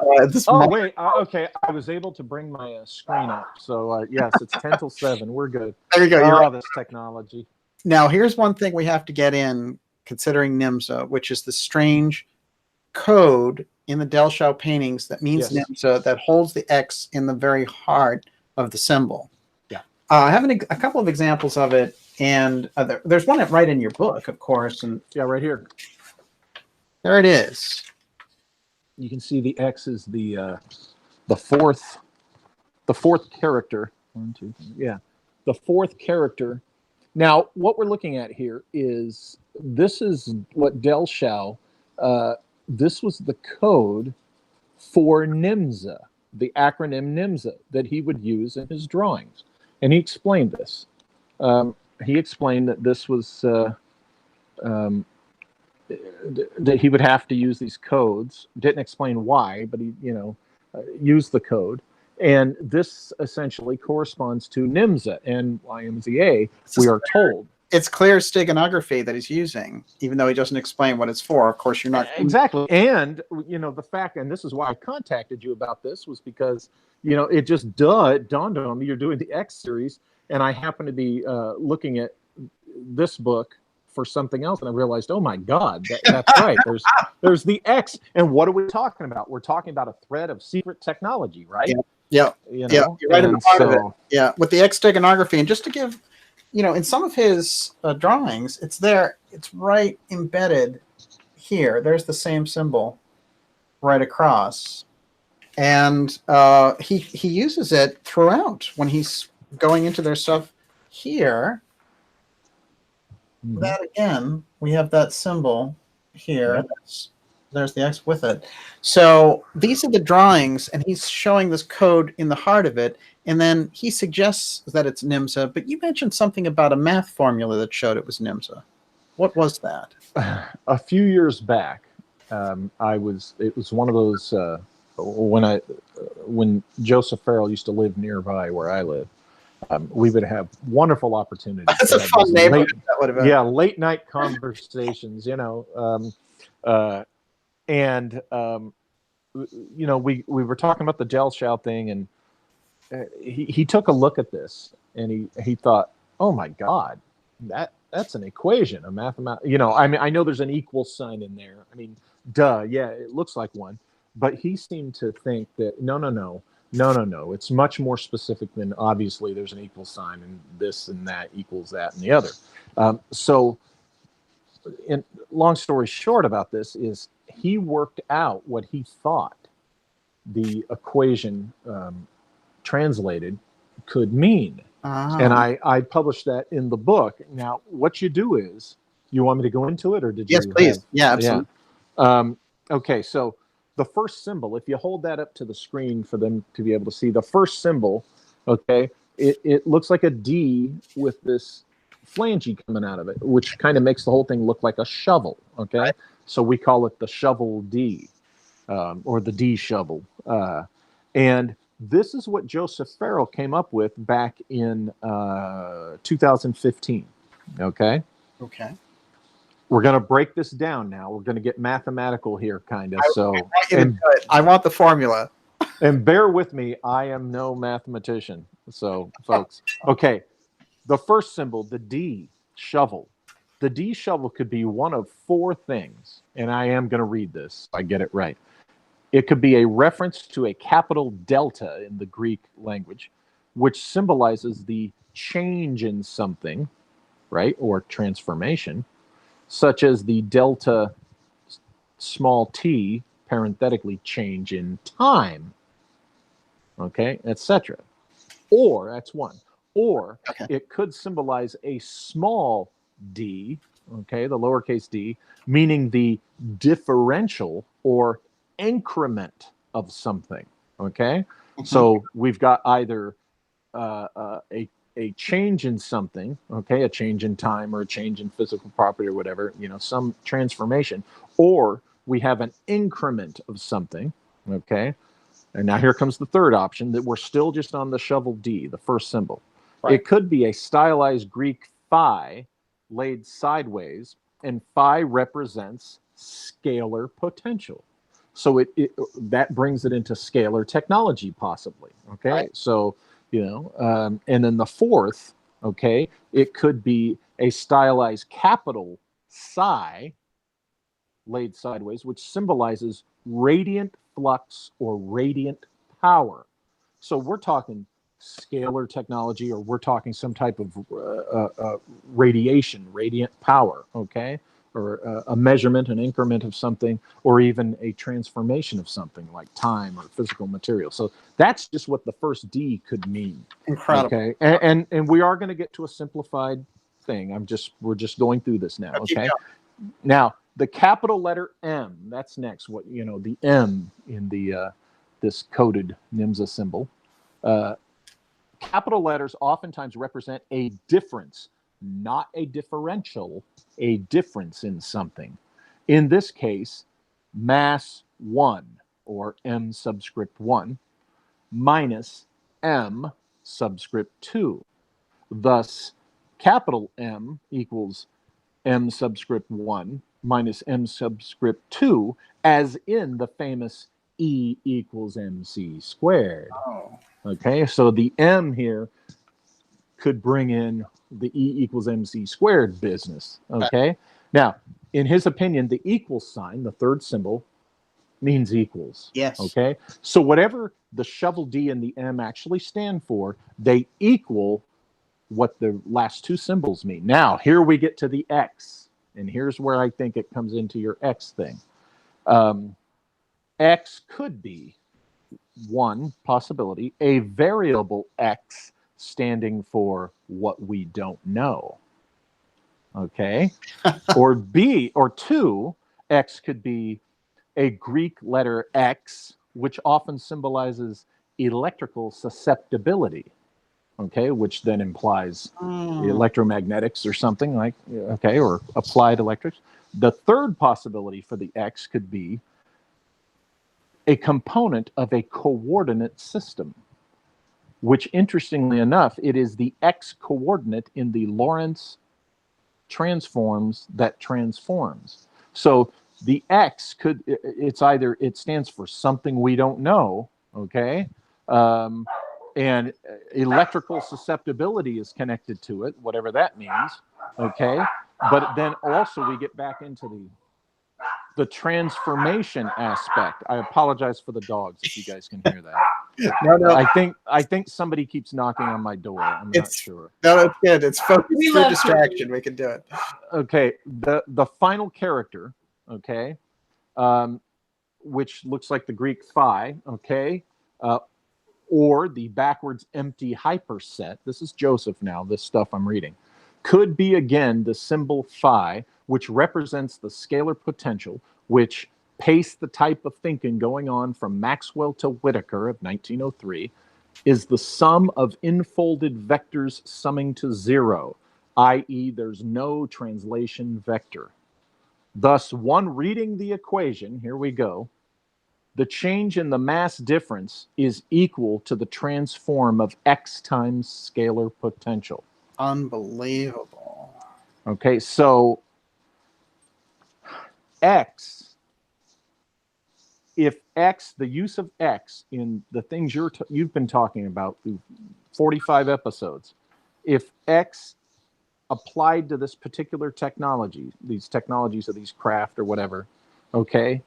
Wait, okay. I was able to bring my screen up, so yes, it's 10 till 7. We're good. There you go. All this technology. Now, here's one thing we have to get in, considering Nymza, which is the strange code in the Dellschau paintings that means Nymza, that holds the X in the very heart of the symbol. Yeah. I have a couple of examples of it. And there's one right in your book, of course. And yeah, right here. There it is. You can see the X is the fourth character. 1, 2, 3. Yeah, the fourth character. Now, what we're looking at here is this is what Dellschau. This was the code for Nymza, the acronym Nymza that he would use in his drawings, and he explained this. He explained that this was that he would have to use these codes. Didn't explain why, but he, used the code. And this essentially corresponds to Nymza, Nymza, we are told. It's clear steganography that he's using, even though he doesn't explain what it's for. Of course, you're not... Exactly. And, the fact, and this is why I contacted you about this, was because, it just dawned on me, you're doing the X series, and I happen to be looking at this book for something else, and I realized, oh my God, that's right. There's the X, and what are we talking about? We're talking about a thread of secret technology, right? Yeah. You're right in the heart of it. Yeah, with the X steganography, and just to give, in some of his drawings, it's there. It's right embedded here. There's the same symbol right across, and he uses it throughout when he's going into their stuff here. That again, we have that symbol here. Yep. There's the X with it. So these are the drawings, and he's showing this code in the heart of it, and then he suggests that it's Nymza, but you mentioned something about a math formula that showed it was Nymza. What was that? A few years back, it was one of those, when Joseph Farrell used to live nearby where I live, we would have wonderful opportunities. That's a fun neighborhood. Late night conversations, and we were talking about the Dellschau thing, and he took a look at this, and he thought, oh my God, that's an equation, a mathematical. I know there's an equal sign in there. I mean, duh, yeah, it looks like one, but he seemed to think that no, it's much more specific than obviously there's an equal sign and this and that equals that and the other. So, long story short about this is he worked out what he thought the equation translated could mean. And I published that in the book. Now, what you do is, you want me to go into it, or did you? Yes, please. Yeah, absolutely. Yeah. Okay, so the first symbol, if you hold that up to the screen for them to be able to see, the first symbol, okay, it looks like a D with this flange coming out of it, which kind of makes the whole thing look like a shovel, okay? Right. So we call it the shovel D, or the D shovel. And this is what Joseph Farrell came up with back in 2015, okay? Okay. We're going to break this down now. We're going to get mathematical here, kind of. I want the formula. And bear with me, I am no mathematician. So, folks, okay. The first symbol, the D, shovel. The D shovel could be one of four things, and I am going to read this so I get it right. It could be a reference to a capital delta in the Greek language, which symbolizes the change in something, right, or transformation, such as the delta small t, parenthetically, change in time, okay, etc. Or, that's one. Or it could symbolize a small d, okay, the lowercase d, meaning the differential or increment of something, okay? So we've got either a change in something, okay, a change in time or a change in physical property or whatever, some transformation, or we have an increment of something, okay? And now here comes the third option, that we're still just on the shovel D, the first symbol. Right. It could be a stylized Greek phi laid sideways, and phi represents scalar potential. So that brings it into scalar technology, possibly. Okay, right. So and then the fourth, okay, it could be a stylized capital psi laid sideways, which symbolizes radiant flux or radiant power. So we're talking scalar technology, or we're talking some type of radiation, radiant power, okay? Or a measurement, an increment of something, or even a transformation of something like time or physical material. So that's just what the first D could mean. Incredible. Okay, and we are going to get to a simplified thing. We're just going through this now. Okay. Now the capital letter M. That's next. What the M in the this coded Nymza symbol. Capital letters oftentimes represent a difference, not a differential, a difference in something. In this case, mass 1, or M subscript 1, minus M subscript 2. Thus, capital M equals M subscript 1 minus M subscript 2, as in the famous E equals MC squared. Oh. Okay, so the M here could bring in the E equals MC squared business. Okay, now, in his opinion, the equal sign, the third symbol, means equals. Yes. Okay, so whatever the shovel D and the M actually stand for, they equal what the last two symbols mean. Now, here we get to the X, and here's where I think it comes into your X thing. X could be, one possibility, a variable X standing for what we don't know. Okay, or B, or two, X could be a Greek letter X, which often symbolizes electrical susceptibility. Okay, which then implies electromagnetics or something like, okay, or applied electrics. The third possibility for the X could be a component of a coordinate system, which, interestingly enough, it is the X coordinate in the Lorentz transforms that transforms. So the X could, it's either, it stands for something we don't know, okay, and electrical susceptibility is connected to it, whatever that means, okay, but then also we get back into the transformation aspect. I apologize for the dogs if you guys can hear that. No. I think somebody keeps knocking on my door. I'm not sure. No, it's good. It's focused through distraction. We can do it. Okay, the final character, okay, which looks like the Greek phi, okay, or the backwards empty hyperset. This is Joseph now, this stuff I'm reading. Could be, again, the symbol phi, which represents the scalar potential, which paced the type of thinking going on from Maxwell to Whittaker of 1903, is the sum of infolded vectors summing to zero, i.e. there's no translation vector. Thus, one reading the equation, here we go, the change in the mass difference is equal to the transform of X times scalar potential. Unbelievable. Okay, so X, if X, the use of X in the things you've been talking about through 45 episodes, if X applied to this particular technology, these technologies of these craft or whatever, okay,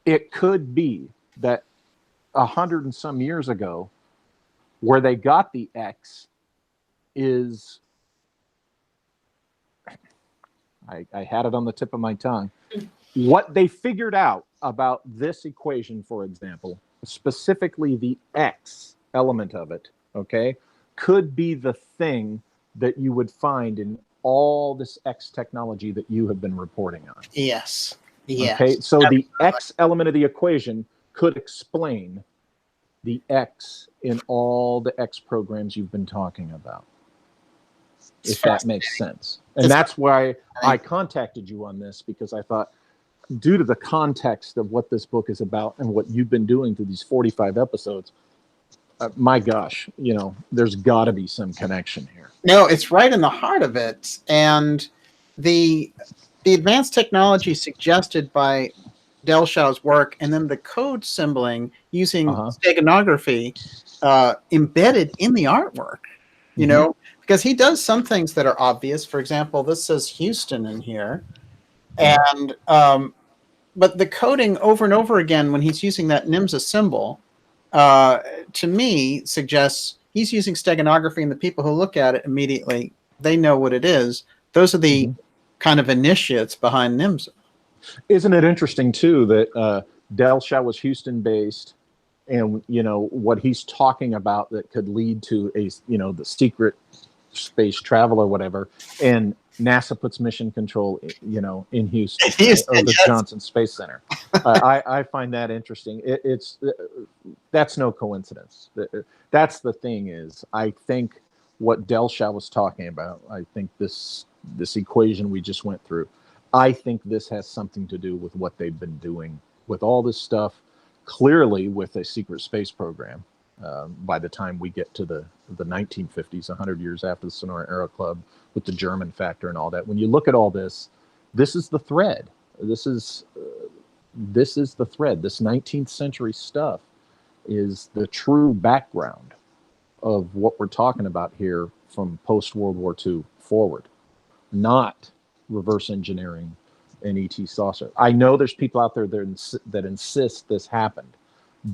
it could be that 100 and some years ago, where they got the X is, I had it on the tip of my tongue, what they figured out about this equation, for example, specifically the X element of it, okay, could be the thing that you would find in all this X technology that you have been reporting on. Yes. Yes. Okay, so the X element of the equation could explain the X in all the X programs you've been talking about, if that makes sense. And that's why I contacted you on this, because I thought, due to the context of what this book is about and what you've been doing through these 45 episodes, my gosh, you know, there's got to be some connection here. No, it's right in the heart of it. And the advanced technology suggested by Dellschau's work, and then the code symboling using steganography embedded in the artwork, you know, because he does some things that are obvious. For example, this says Houston in here. And but the coding over and over again when he's using that Nymza symbol, to me, suggests he's using steganography, and the people who look at it immediately, they know what it is. Those are the kind of initiates behind Nymza. Isn't it interesting, too, that Dellschau was Houston-based, and, you know, what he's talking about that could lead to a, you know, the secret space travel or whatever, and NASA puts mission control, you know, in Houston, or the Johnson Space Center. I find that interesting. That's no coincidence. That's the thing is, I think what Dellschau was talking about, I think this equation we just went through, I think this has something to do with what they've been doing with all this stuff, clearly with a secret space program. By the time we get to the 1950s, 100 years after the Sonora Aero Club, with the German factor and all that. When you look at all this, this is the thread. This is the thread. This 19th century stuff is the true background of what we're talking about here from post-World War II forward, not reverse engineering an ET saucer. I know there's people out there that insist this happened,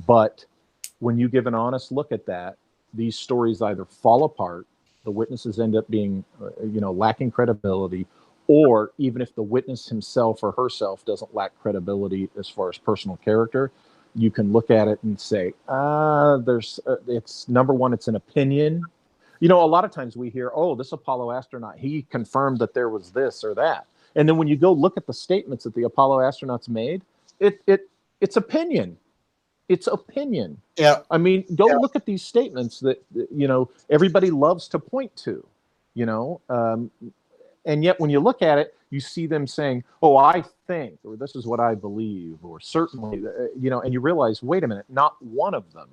but when you give an honest look at that, these stories either fall apart, the witnesses end up being, lacking credibility, or even if the witness himself or herself doesn't lack credibility as far as personal character, you can look at it and say, it's number one, it's an opinion. A lot of times we hear, oh, this Apollo astronaut, he confirmed that there was this or that. And then when you go look at the statements that the Apollo astronauts made, it's opinion. It's opinion. Yeah. I mean, go look at these statements that, everybody loves to point to, and yet when you look at it, you see them saying, oh, I think, or this is what I believe, or certainly, and you realize, wait a minute, not one of them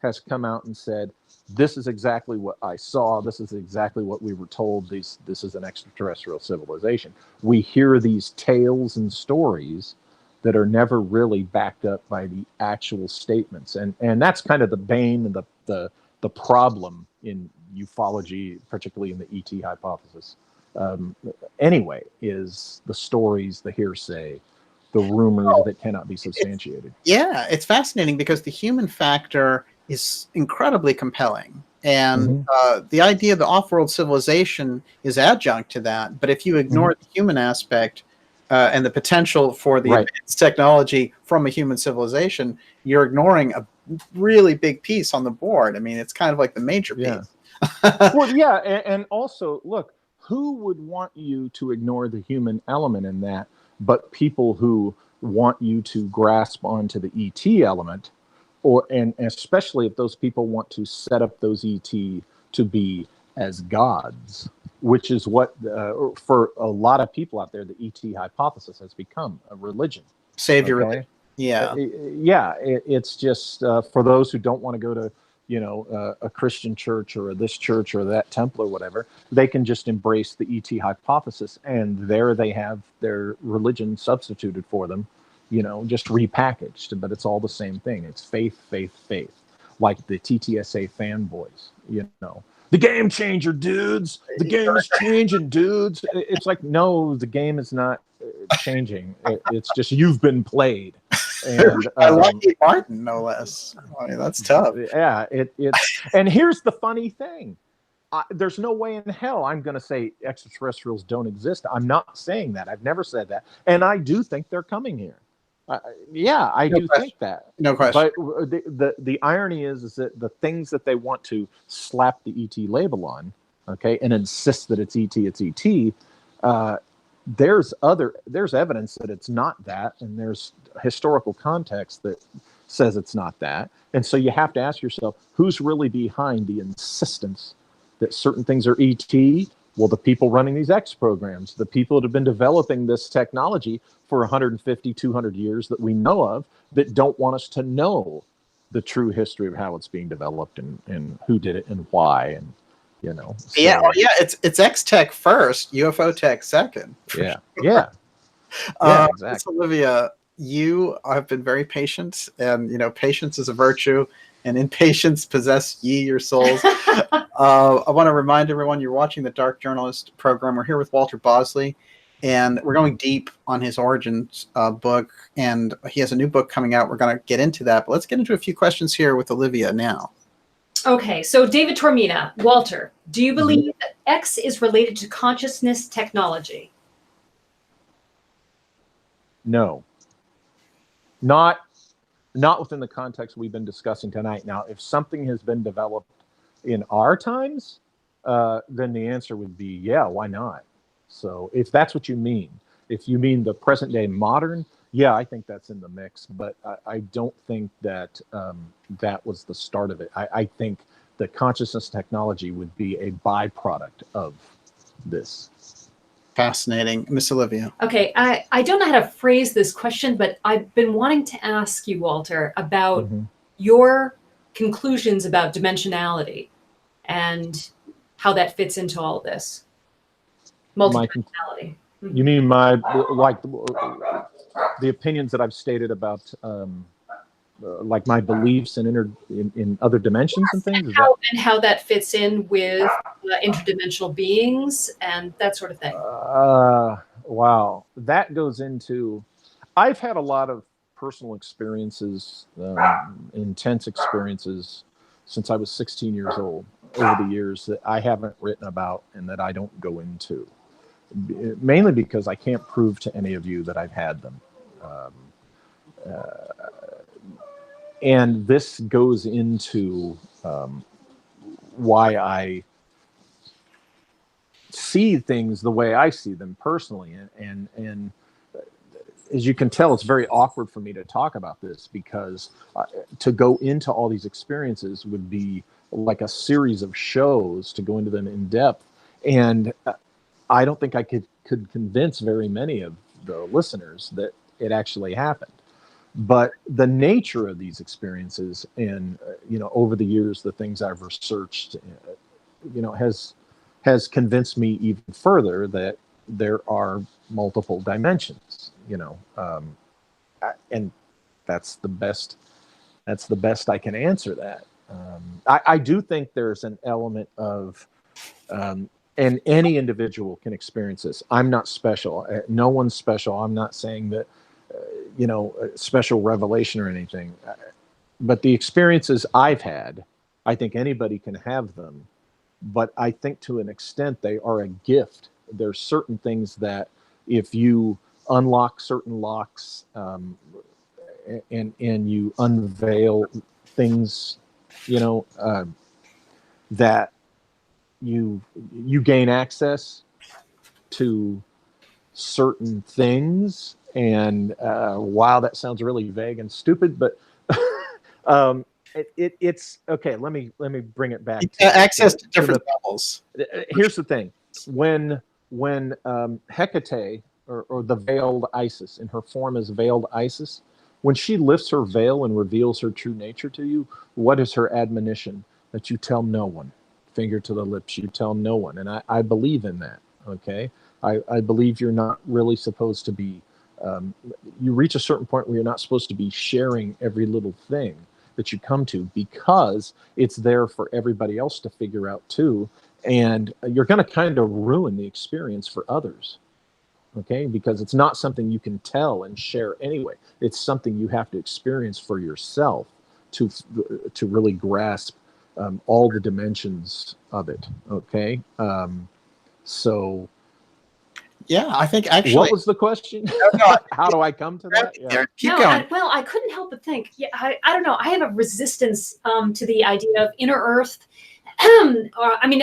has come out and said, this is exactly what I saw. This is exactly what we were told. This is an extraterrestrial civilization. We hear these tales and stories that are never really backed up by the actual statements. And that's kind of the bane and the problem in ufology, particularly in the ET hypothesis. Anyway, is the stories, the hearsay, the rumors that cannot be substantiated. Yeah, it's fascinating because the human factor is incredibly compelling. And the idea of the off-world civilization is adjunct to that. But if you ignore the human aspect and the potential for the advanced technology from a human civilization, you're ignoring a really big piece on the board. I mean, it's kind of like the major piece. Well, yeah, and also, look, who would want you to ignore the human element in that, but people who want you to grasp onto the ET element, and especially if those people want to set up those ET to be as gods, which is what, for a lot of people out there, the ET hypothesis has become a religion. Savior religion. Yeah. It's just for those who don't want to go to, a Christian church or this church or that temple or whatever, they can just embrace the ET hypothesis, and there they have their religion substituted for them, just repackaged, but it's all the same thing. It's faith, faith, faith, like the TTSA fanboys, the game changer, dudes. The game is changing, dudes. It's like, no, the game is not changing. It's just you've been played. And I like Martin, no less. I mean, that's tough. Yeah, it's and here's the funny thing. There's no way in hell I'm going to say extraterrestrials don't exist. I'm not saying that. I've never said that. And I do think they're coming here. I do think that. No question. But the irony is that the things that they want to slap the ET label on, and insist that it's ET, there's evidence that it's not that, and there's historical context that says it's not that. And so you have to ask yourself, who's really behind the insistence that certain things are ET? Well, the people running these X programs, the people that have been developing this technology for 150, 200 years that we know of, that don't want us to know the true history of how it's being developed and who did it and why. And, so. It's X tech first, UFO tech second. Exactly. So Olivia, you have been very patient, and patience is a virtue, and in patience possess ye your souls. I want to remind everyone you're watching the Dark Journalist program. We're here with Walter Bosley, and we're going deep on his origins book, and he has a new book coming out. We're going to get into that, but let's get into a few questions here with Olivia now. Okay, so David Tormina, Walter, do you believe that X is related to consciousness technology? No. Not within the context we've been discussing tonight. Now, if something has been developed in our times, then the answer would be, yeah, why not? So if that's what you mean, if you mean the present day modern, yeah, I think that's in the mix, but I don't think that that was the start of it. I think the consciousness technology would be a byproduct of this. Fascinating. Miss Olivia. Okay, I don't know how to phrase this question, but I've been wanting to ask you, Walter, about your conclusions about dimensionality and how that fits into all this. Multidimensionality. You mean my, like, the opinions that I've stated about like my beliefs and in other dimensions and things? And how that fits in with interdimensional beings and that sort of thing. Wow. That goes into, I've had a lot of personal experiences, intense experiences since I was 16 years old over the years that I haven't written about and that I don't go into. Mainly because I can't prove to any of you that I've had them. And this goes into why I see things the way I see them personally. And as you can tell, it's very awkward for me to talk about this because to go into all these experiences would be like a series of shows to go into them in depth. And I don't think I could convince very many of the listeners that it actually happened. But the nature of these experiences and, over the years, the things I've researched, has convinced me even further that there are multiple dimensions, and that's the best I can answer that. I do think there's an element of, and any individual can experience this. I'm not special. No one's special. I'm not saying that, a special revelation or anything. But the experiences I've had, I think anybody can have them. But I think to an extent they are a gift. There's certain things that if you unlock certain locks and you unveil things, that you gain access to certain things. And wow, that sounds really vague and stupid, but it's okay. Let me bring it back. Access to different levels. Here's the thing: when Hecate or the veiled Isis, in her form as veiled Isis, when she lifts her veil and reveals her true nature to you, what is her admonition? That you tell no one. Finger to the lips, you tell no one. And I believe in that. Okay, I believe you're not really supposed to be. You reach a certain point where you're not supposed to be sharing every little thing that you come to because it's there for everybody else to figure out too. And you're going to kind of ruin the experience for others. Okay, because it's not something you can tell and share anyway. It's something you have to experience for yourself to really grasp all the dimensions of it. Okay, so. Yeah, I think actually. What was the question? How do I come to that? Yeah. Keep going. I couldn't help but think. Yeah, I don't know. I have a resistance to the idea of inner Earth.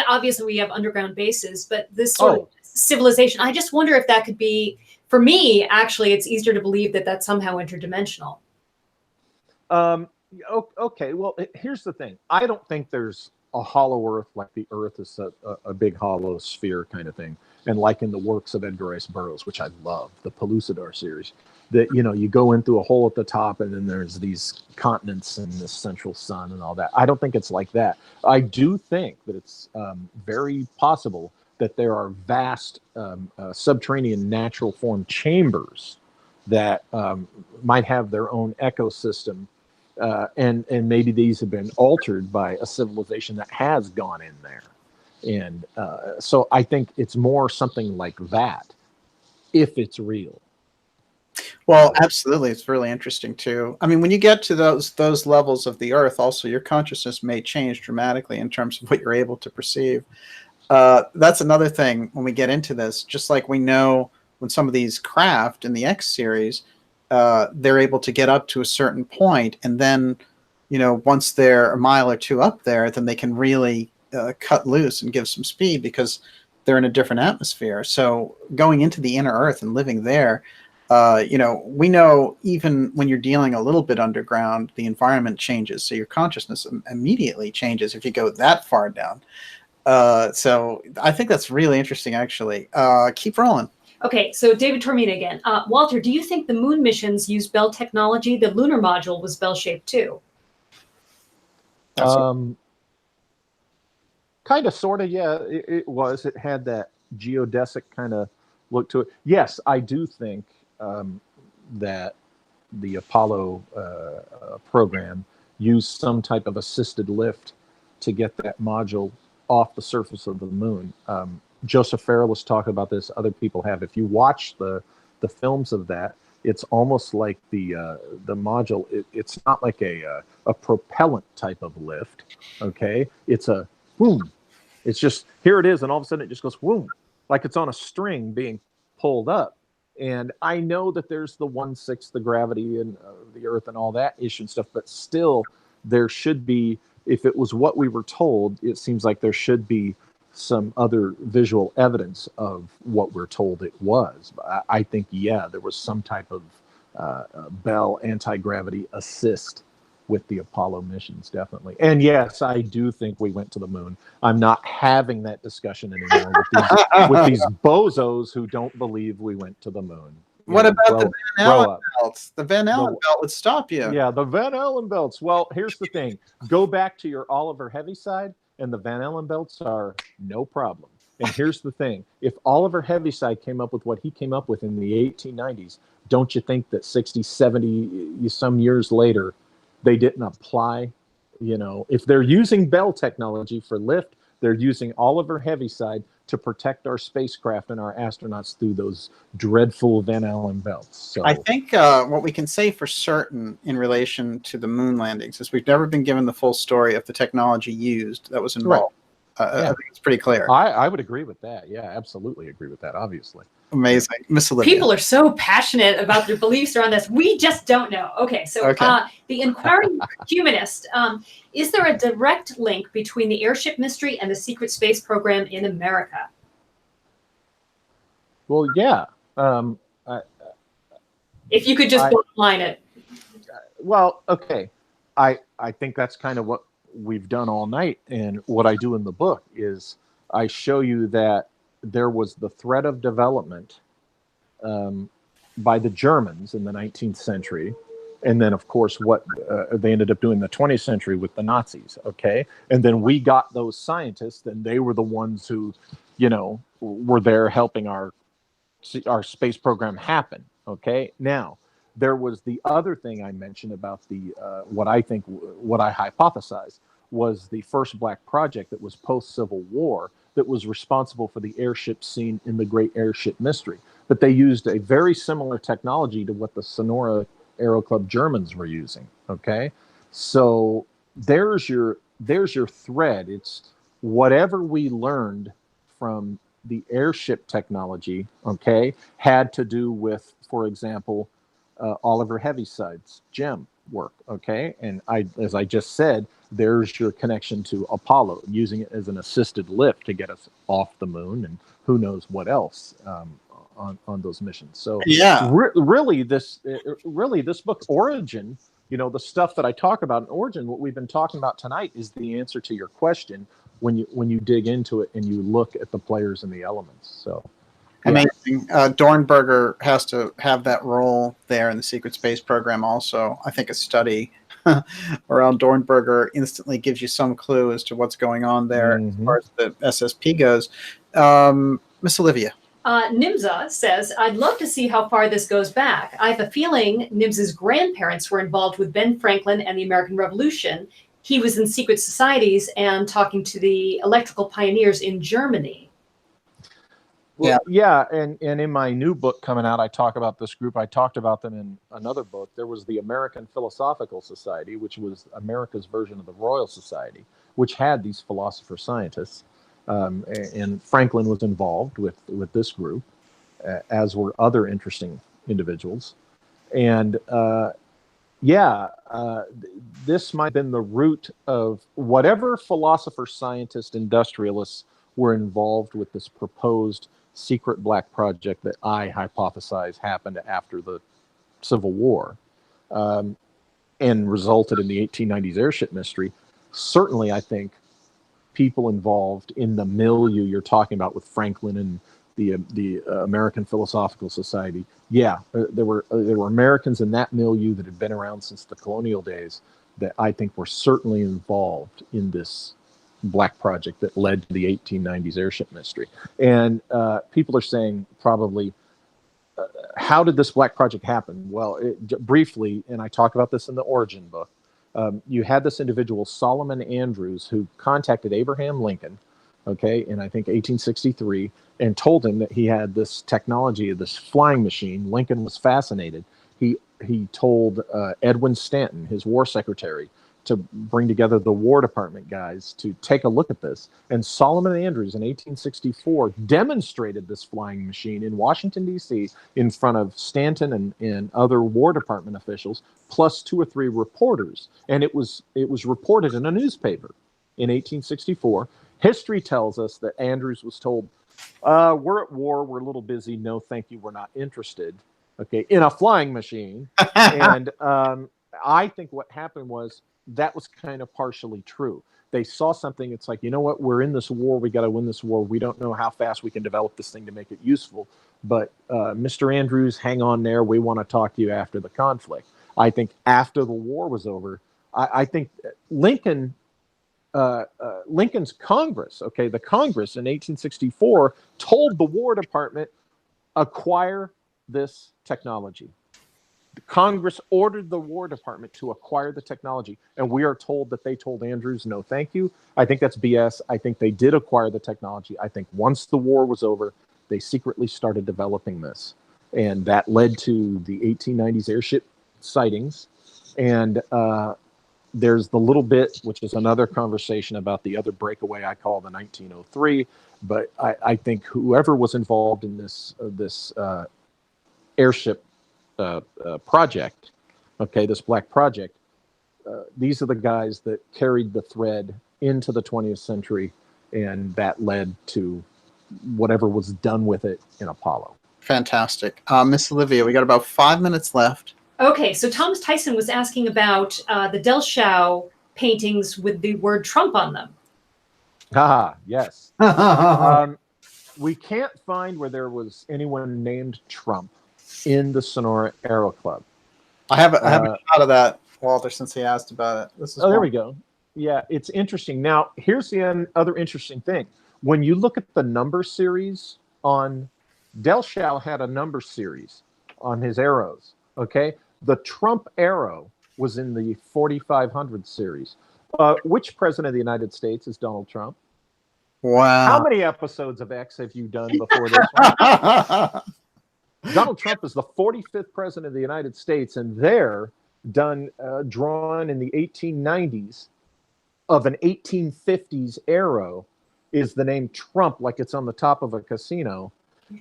Obviously we have underground bases, but this sort of civilization. I just wonder if that could be. For me, actually, it's easier to believe that that's somehow interdimensional. Okay. Well, here's the thing. I don't think there's a hollow Earth like the Earth is a big hollow sphere kind of thing. And like in the works of Edgar Rice Burroughs, which I love, the Pellucidar series, that, you go in through a hole at the top and then there's these continents and this central sun and all that. I don't think it's like that. I do think that it's very possible that there are vast subterranean natural form chambers that might have their own ecosystem. And maybe these have been altered by a civilization that has gone in there. And so I think it's more something like that, if it's real. Well, absolutely. It's really interesting, too. I mean, when you get to those levels of the Earth, also, your consciousness may change dramatically in terms of what you're able to perceive. That's another thing when we get into this. Just like we know when some of these craft in the X series, they're able to get up to a certain point, and then, once they're a mile or two up there, then they can really cut loose and give some speed because they're in a different atmosphere. So going into the inner Earth and living there, we know even when you're dealing a little bit underground, the environment changes. So your consciousness immediately changes if you go that far down. So I think that's really interesting, actually. Keep rolling. Okay, so David Tormina again. Walter, do you think the moon missions used Bell technology? The lunar module was bell-shaped too. Kind of, sort of, yeah. It was. It had that geodesic kind of look to it. Yes, I do think that the Apollo program used some type of assisted lift to get that module off the surface of the moon. Joseph Farrell was talking about this. Other people have. If you watch the films of that, it's almost like the module. It's not like a propellant type of lift. Okay, it's a boom. It's just, here it is, and all of a sudden it just goes boom, like it's on a string being pulled up. And I know that there's the 1/6 the gravity and the Earth and all that issue and stuff, but still, there should be. If it was what we were told, it seems like there should be some other visual evidence of what we're told it was. I think, yeah, there was some type of Bell anti-gravity assist with the Apollo missions, definitely. And yes, I do think we went to the moon. I'm not having that discussion anymore with these bozos who don't believe we went to the moon. What about the Van Allen belts? The Van Allen belt would stop you. Yeah, the Van Allen belts. Well, here's the thing. Go back to your Oliver Heaviside, and the Van Allen belts are no problem. And here's the thing. If Oliver Heaviside came up with what he came up with in the 1890s, don't you think that 60, 70, some years later, they didn't apply? You know, if they're using Bell technology for lift, they're using Oliver Heaviside to protect our spacecraft and our astronauts through those dreadful Van Allen belts. So I think what we can say for certain in relation to the moon landings is we've never been given the full story of the technology used that was involved. Right. I think it's pretty clear. I would agree with that. Yeah, absolutely agree with that, obviously. Amazing. Miss Olivia. People are so passionate about their beliefs around this. We just don't know. Okay, so the inquiring humanist, is there a direct link between the airship mystery and the secret space program in America? Well, yeah. If you could just line it. Well, okay. I think that's kind of what we've done all night. And what I do in the book is I show you that there was the threat of development by the Germans in the 19th century. And then, of course, what they ended up doing in the 20th century with the Nazis, okay? And then we got those scientists, and they were the ones who, you know, were there helping our space program happen, okay? Now, there was the other thing I mentioned about the, what I hypothesized was the first black project that was post-Civil War that was responsible for the airship scene in the Great Airship Mystery. But they used a very similar technology to what the Sonora Aero Club Germans were using, okay? So there's your thread. It's whatever we learned from the airship technology, okay, had to do with, for example, Oliver Heaviside's gem work, okay? And as I just said, there's your connection to Apollo, using it as an assisted lift to get us off the moon and who knows what else on those missions. So yeah, really this book, Origin, you know, the stuff that I talk about in Origin, what we've been talking about tonight is the answer to your question when you dig into it and you look at the players and the elements. So amazing. Dornberger has to have that role there in the secret space program also. I think a study around Dornberger instantly gives you some clue as to what's going on there as far as the SSP goes. Miss Olivia. Nymza says, I'd love to see how far this goes back. I have a feeling Nymza's grandparents were involved with Ben Franklin and the American Revolution. He was in secret societies and talking to the electrical pioneers in Germany. Well, yeah, and in my new book coming out, I talk about this group. I talked about them in another book. There was the American Philosophical Society, which was America's version of the Royal Society, which had these philosopher scientists. And Franklin was involved with this group, as were other interesting individuals. And this might have been the root of whatever philosopher, scientist, industrialists were involved with this proposed secret black project that I hypothesize happened after the Civil War and resulted in the 1890s airship mystery. Certainly, I think people involved in the milieu you're talking about with Franklin and the American Philosophical Society. Yeah, there were Americans in that milieu that had been around since the colonial days that I think were certainly involved in this black project that led to the 1890s airship mystery. And people are saying probably, how did this black project happen? Well, briefly, and I talk about this in the origin book, you had this individual, Solomon Andrews, who contacted Abraham Lincoln, okay, in I think 1863, and told him that he had this technology, this flying machine. Lincoln was fascinated. He told Edwin Stanton, his war secretary, to bring together the War Department guys to take a look at this. And Solomon Andrews in 1864 demonstrated this flying machine in Washington, D.C. in front of Stanton and other War Department officials, plus 2 or 3 reporters. And it was reported in a newspaper in 1864. History tells us that Andrews was told, we're at war, we're a little busy, no thank you, we're not interested, okay, in a flying machine. And I think what happened was that was kind of partially true. They saw something, it's like, you know what, we're in this war, we got to win this war, we don't know how fast we can develop this thing to make it useful, but Mr. Andrews, hang on there, we want to talk to you after the conflict. I think after the war was over, I think Lincoln's Congress, okay, the Congress in 1864 told the War Department, acquire this technology. The Congress ordered the War Department to acquire the technology, and we are told that they told Andrews, no, thank you. I think that's BS. I think they did acquire the technology. I think once the war was over, they secretly started developing this, and that led to the 1890s airship sightings. And there's the little bit, which is another conversation about the other breakaway I call the 1903. But I think whoever was involved in this airship project, okay, this black project, these are the guys that carried the thread into the 20th century, and that led to whatever was done with it in Apollo. Fantastic. Miss Olivia, we got about 5 minutes left. Okay, so Thomas Tyson was asking about the Dellschau paintings with the word Trump on them. Ah, yes. We can't find where there was anyone named Trump in the Sonora Aero Club. I haven't thought of that, Walter, since he asked about it. This is there we go. Yeah, it's interesting. Now, here's the other interesting thing. When you look at the number series on Dellschau, had a number series on his arrows. Okay, the Trump arrow was in the 4500 series. Which president of the United States is Donald Trump? Wow. How many episodes of X have you done before this one? Donald Trump is the 45th president of the United States, and they're drawn in the 1890s of an 1850s arrow is the name Trump, like it's on the top of a casino,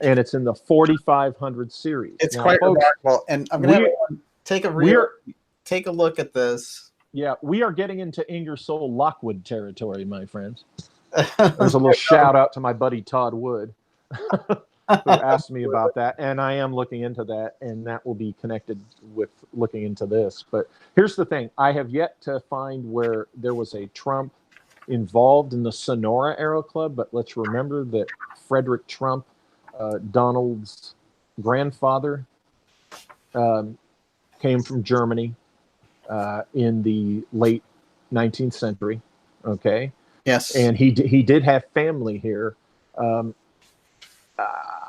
and it's in the 4500 series. It's quite remarkable, and I'm going to take a look at this. Yeah, we are getting into Ingersoll Lockwood territory, my friends. There's a little shout out to my buddy Todd Wood, who asked me about that, and I am looking into that, and that will be connected with looking into this. But here's the thing. I have yet to find where there was a Trump involved in the Sonora Aero Club, but let's remember that Frederick Trump, Donald's grandfather, came from Germany in the late 19th century, okay? Yes. And he did have family here.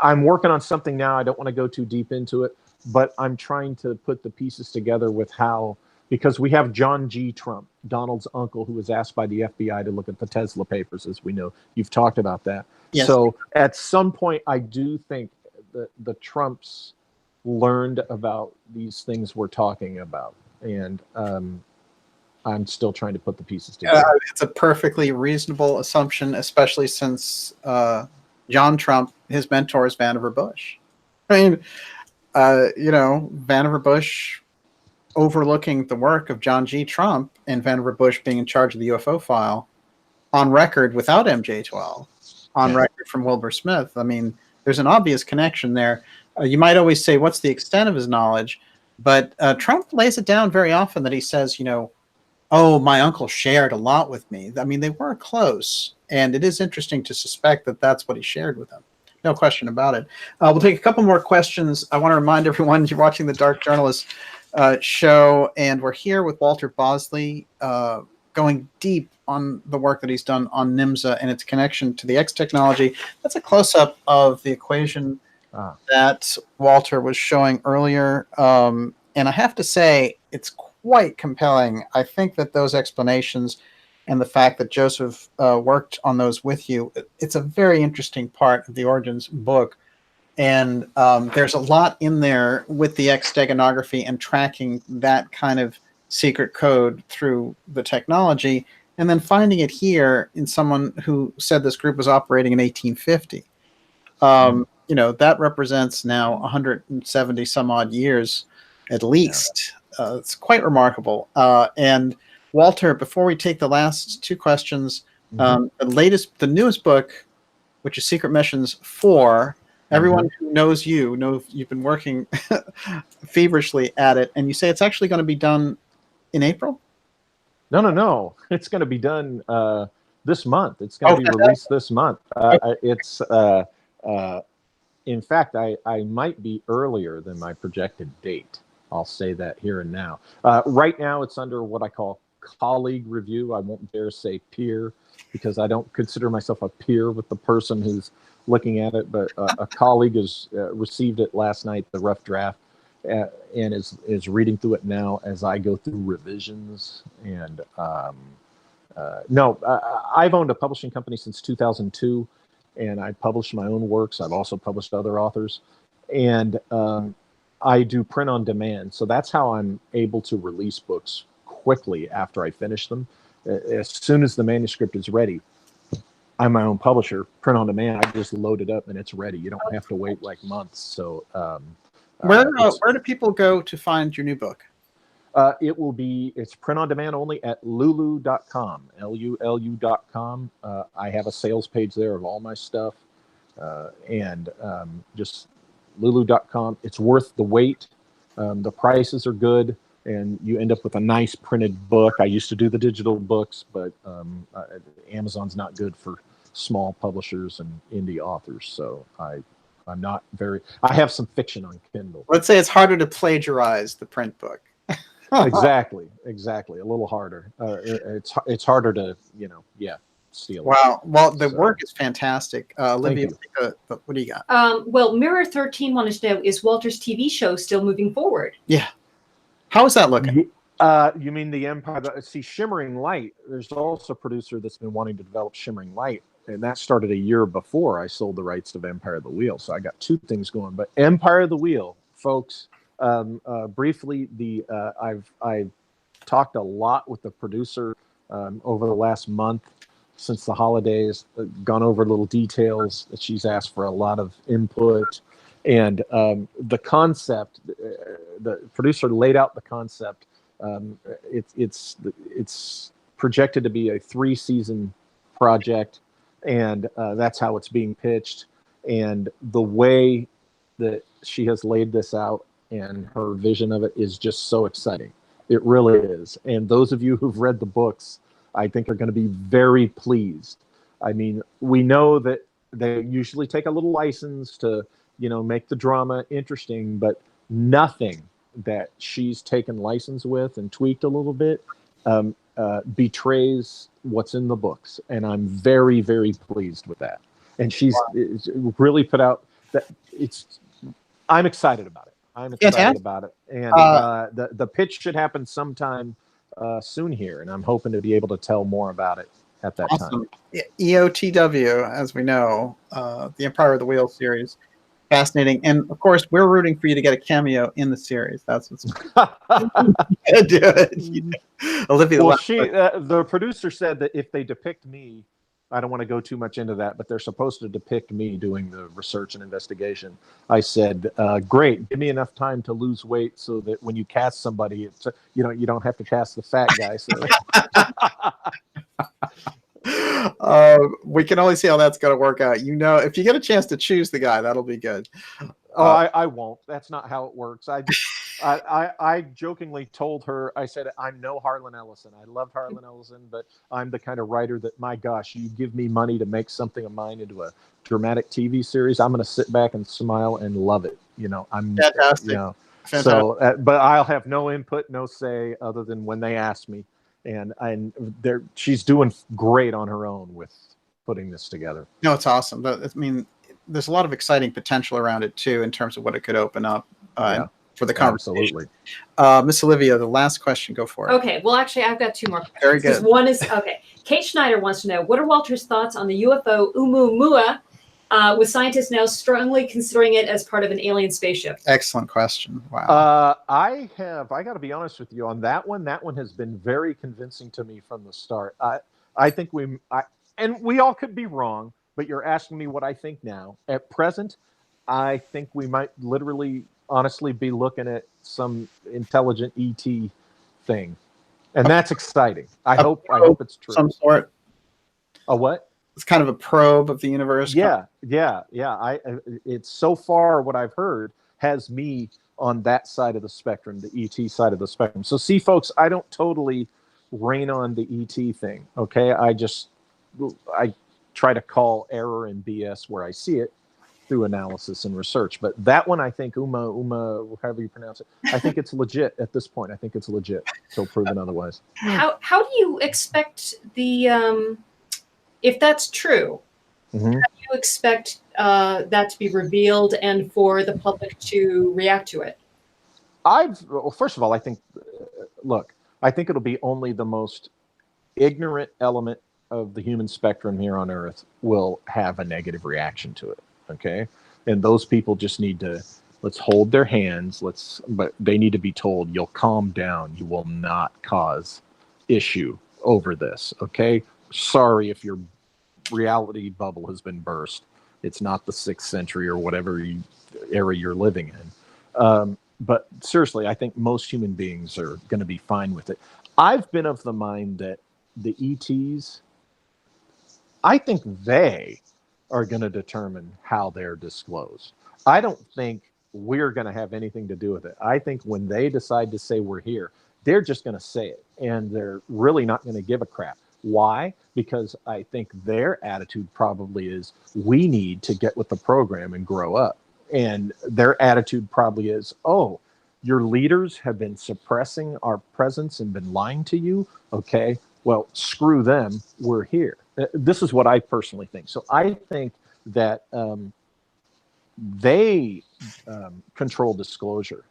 I'm working on something now. I don't want to go too deep into it, but I'm trying to put the pieces together with how, because we have John G. Trump, Donald's uncle, who was asked by the FBI to look at the Tesla papers, as we know. You've talked about that. Yes. So at some point, I do think that the Trumps learned about these things we're talking about. And I'm still trying to put the pieces together. It's a perfectly reasonable assumption, especially since John Trump, his mentor is Vannevar Bush. I mean, Vannevar Bush overlooking the work of John G. Trump and Vannevar Bush being in charge of the UFO file on record without MJ-12, on record from Wilbur Smith. I mean, there's an obvious connection there. You might always say, what's the extent of his knowledge? But Trump lays it down very often that he says, Oh, my uncle shared a lot with me. I mean, they were close, and it is interesting to suspect that that's what he shared with them. No question about it. We'll take a couple more questions. I want to remind everyone you're watching the Dark Journalist show, and we're here with Walter Bosley, going deep on the work that he's done on Nymza and its connection to the X technology. That's a close-up of the equation that Walter was showing earlier. And I have to say, it's quite compelling. I think that those explanations and the fact that Joseph worked on those with you, it's a very interesting part of the Origins book. And there's a lot in there with the X Steganography and tracking that kind of secret code through the technology, and then finding it here in someone who said this group was operating in 1850. That represents now 170 some odd years at least. It's quite remarkable. And Walter, before we take the last two questions, the newest book, which is Secret Missions 4, everyone who knows you've been working feverishly at it, and you say it's actually going to be done in April? No. It's going to be done this month. It's going to be released this month. In fact, I might be earlier than my projected date. I'll say that here and now. Right now, it's under what I call colleague review. I won't dare say peer, because I don't consider myself a peer with the person who's looking at it. But a colleague has received it last night, the rough draft, and is reading through it now as I go through revisions. And I've owned a publishing company since 2002, and I publish my own works. I've also published other authors, and I do print on demand. So that's how I'm able to release books quickly after I finish them. As soon as the manuscript is ready, I'm my own publisher, print on demand. I just load it up and it's ready. You don't have to wait like months. So where do people go to find your new book? It's print on demand only at lulu.com, LULU.com. I have a sales page there of all my stuff, and just lulu.com. It's worth the wait. The prices are good, and you end up with a nice printed book. I used to do the digital books, but Amazon's not good for small publishers and indie authors. So I'm not very. I have some fiction on Kindle. Let's say it's harder to plagiarize the print book. Exactly. A little harder. It's harder to steal. Wow. Well, the work is fantastic. Olivia, what do you got? Well, Mirror 13 wanted to know, is Walter's TV show still moving forward? Yeah. How is that looking? You mean the Empire? See, Shimmering Light, there's also a producer that's been wanting to develop Shimmering Light, and that started a year before I sold the rights to Empire of the Wheel. So I got two things going. But Empire of the Wheel, folks, briefly, I've talked a lot with the producer over the last month since the holidays, gone over little details that she's asked for a lot of input. And the concept, the producer laid out the concept. It's projected to be a 3-season project, and that's how it's being pitched. And the way that she has laid this out and her vision of it is just so exciting. It really is. And those of you who've read the books, I think are going to be very pleased. I mean, we know that they usually take a little license to, make the drama interesting, but nothing that she's taken license with and tweaked a little bit betrays what's in the books. And I'm very, very pleased with that. And she's really put out that I'm excited about it. I'm excited about it. And the pitch should happen sometime soon here. And I'm hoping to be able to tell more about it at that time. EOTW, as we know, the Empire of the Wheel series. Fascinating. And of course, we're rooting for you to get a cameo in the series. That's what's do it. Olivia, well, the producer said that if they depict me, I don't want to go too much into that, but they're supposed to depict me doing the research and investigation. I said, great, give me enough time to lose weight so that when you cast somebody, it's you don't have to cast the fat guy. So. We can only see how that's going to work out. If you get a chance to choose the guy, that'll be good. Oh, I won't. That's not how it works. I jokingly told her, I said, I'm no Harlan Ellison. I loved Harlan Ellison, but I'm the kind of writer that, my gosh, you give me money to make something of mine into a dramatic TV series, I'm going to sit back and smile and love it. I'm fantastic. Fantastic. So, but I'll have no input, no say, other than when they ask me. And she's doing great on her own with putting this together. No, it's awesome. I mean, there's a lot of exciting potential around it too, in terms of what it could open up for the conversation. Absolutely. Miss Olivia, the last question, go for it. Okay, well, actually, I've got two more questions. Very good. One is, okay, Kate Schneider wants to know, what are Walter's thoughts on the UFO Oumuamua, with scientists now strongly considering it as part of an alien spaceship? Excellent question. Wow. I got to be honest with you on that one. That one has been very convincing to me from the start. I think and we all could be wrong, but you're asking me what I think now. At present, I think we might literally, honestly, be looking at some intelligent ET thing, and that's exciting. I hope it's true. Some sort. A what? It's kind of a probe of the universe. Yeah. It's so far what I've heard has me on that side of the spectrum, the ET side of the spectrum. So see, folks, I don't totally rain on the ET thing. Okay, I try to call error and BS where I see it through analysis and research. But that one, I think, Uma, however you pronounce it, I think it's legit at this point. I think it's legit till proven otherwise. How do you expect if that's true, how do you expect that to be revealed and for the public to react to it? Well, first of all, I think, I think it'll be only the most ignorant element of the human spectrum here on Earth will have a negative reaction to it. Okay. And those people just need to, let's hold their hands. But they need to be told, you'll calm down. You will not cause issue over this. Okay. Sorry if your reality bubble has been burst. It's not the 6th century or whatever era you're living in. But seriously, I think most human beings are going to be fine with it. I've been of the mind that the ETs, I think they are going to determine how they're disclosed. I don't think we're going to have anything to do with it. I think when they decide to say we're here, they're just going to say it, and they're really not going to give a crap. Why? Because I think their attitude probably is, we need to get with the program and grow up. And their attitude probably is, oh, your leaders have been suppressing our presence and been lying to you. Okay, well, screw them. We're here. This is what I personally think. So I think that they control disclosure.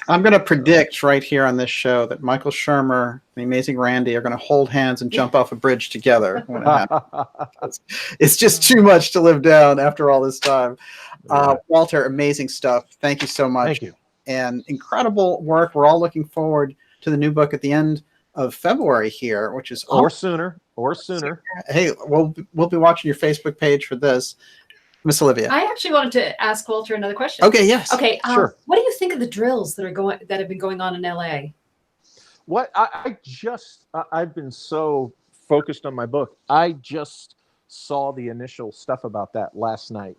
I'm going to predict right here on this show that Michael Shermer, the Amazing Randy, are going to hold hands and jump off a bridge together when it happens. It's just too much to live down after all this time. Walter, amazing stuff. Thank you so much. Thank you. And incredible work. We're all looking forward to the new book at the end of February here, which is sooner. Hey, we'll be watching your Facebook page for this. Miss Olivia. I actually wanted to ask Walter another question. Okay, yes. Okay, sure. What do you think of the drills that have been going on in LA? What I've been so focused on my book. I just saw the initial stuff about that last night.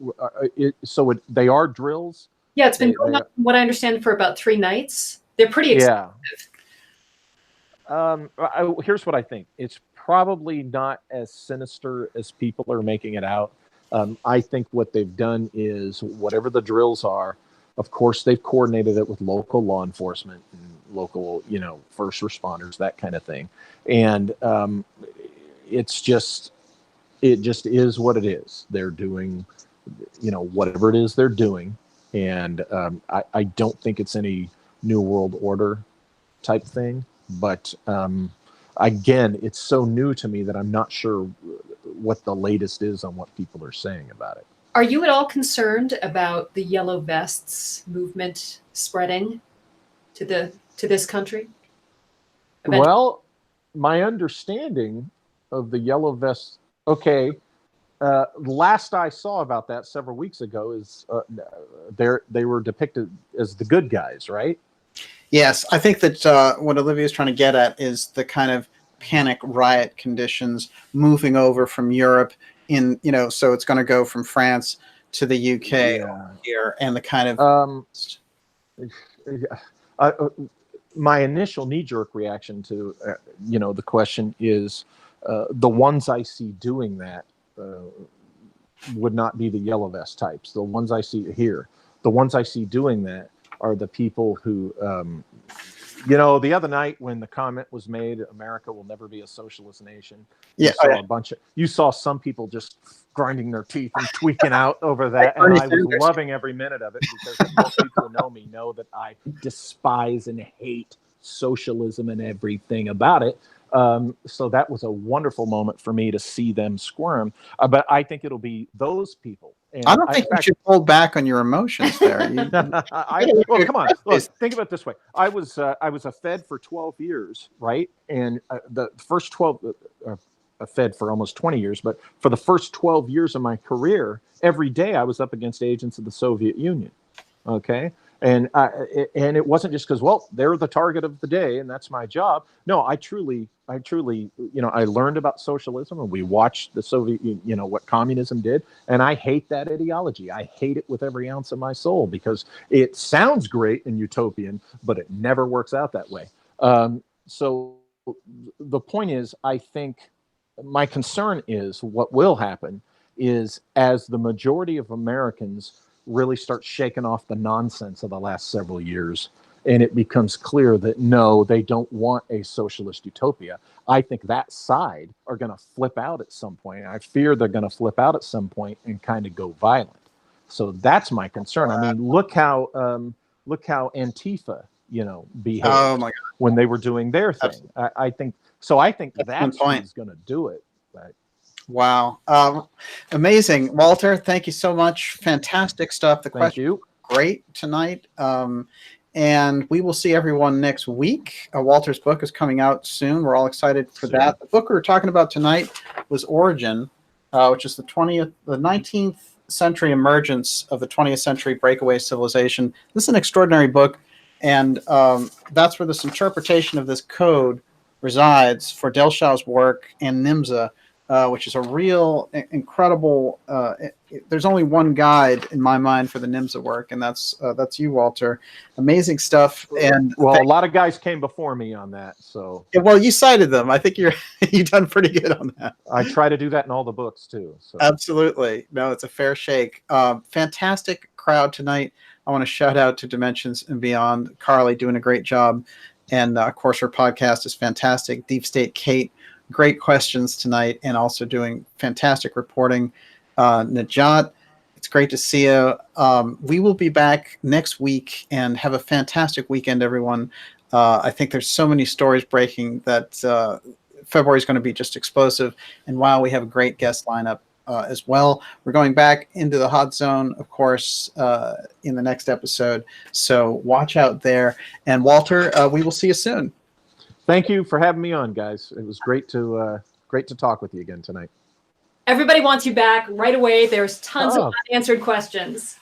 They are drills? Yeah, it's been going on, from what I understand, for about 3 nights. They're pretty expensive. Yeah. Here's what I think. It's probably not as sinister as people are making it out. I think what they've done is, whatever the drills are, of course, they've coordinated it with local law enforcement and local, first responders, that kind of thing. And it just is what it is. They're doing, whatever it is they're doing. And I don't think it's any New World Order type thing. But again, it's so new to me that I'm not sure what the latest is on what people are saying about it. Are you at all concerned about the yellow vests movement spreading to this country? Well, my understanding of the yellow vests, last I saw about that several weeks ago is they were depicted as the good guys, right? Yes, I think that what Olivia is trying to get at is the kind of panic riot conditions moving over from Europe so it's going to go from France to the UK here, and the kind of my initial knee-jerk reaction to the question is the ones I see doing that would not be the yellow vest types. The ones I see here, the ones I see doing that are the people who the other night when the comment was made, America will never be a socialist nation. You saw some people just grinding their teeth and tweaking out over that, and I was loving every minute of it, because most people who know me know that I despise and hate socialism and everything about it. So that was a wonderful moment for me to see them squirm. But I think it'll be those people. And I don't think you should hold back on your emotions there. Well, come on. Look, think of it this way. I was a Fed for 12 years, right? And the first 12, a Fed for almost 20 years, but for the first 12 years of my career, every day I was up against agents of the Soviet Union. Okay. And it wasn't just because, well, they're the target of the day and that's my job. No, I truly, I learned about socialism, and we watched the Soviet, what communism did. And I hate that ideology. I hate it with every ounce of my soul, because it sounds great and utopian, but it never works out that way. So the point is, I think my concern is what will happen is, as the majority of Americans really start shaking off the nonsense of the last several years, and it becomes clear that no, they don't want a socialist utopia, I think that side are going to flip out at some point. I fear they're going to flip out at some point and kind of go violent. So that's my concern. I mean, look how Antifa, behaved when they were doing their thing. I think that's who's going to do it. But wow. Amazing. Walter, thank you so much. Fantastic stuff. The question great tonight. And we will see everyone next week. Walter's book is coming out soon. We're all excited for that. The book we were talking about tonight was Origin, which is the 19th century emergence of the 20th century breakaway civilization. This is an extraordinary book, and that's where this interpretation of this code resides for Dellschau's work and Nymza, which is a real incredible. There's only one guide in my mind for the Nymza work, and that's you, Walter. Amazing stuff. And a lot of guys came before me on that. So well, you cited them. I think you've done pretty good on that. I try to do that in all the books too. So. Absolutely, no, it's a fair shake. Fantastic crowd tonight. I want to shout out to Dimensions and Beyond. Carly doing a great job, and of course her podcast is fantastic. Deep State Kate. Great questions tonight, and also doing fantastic reporting. Najat, it's great to see you. We will be back next week, and have a fantastic weekend, everyone. I think there's so many stories breaking that February is going to be just explosive. And wow, we have a great guest lineup as well. We're going back into the hot zone, of course, in the next episode. So watch out there. And Walter, we will see you soon. Thank you for having me on, guys. It was great to talk with you again tonight. Everybody wants you back right away. There's tons of unanswered questions.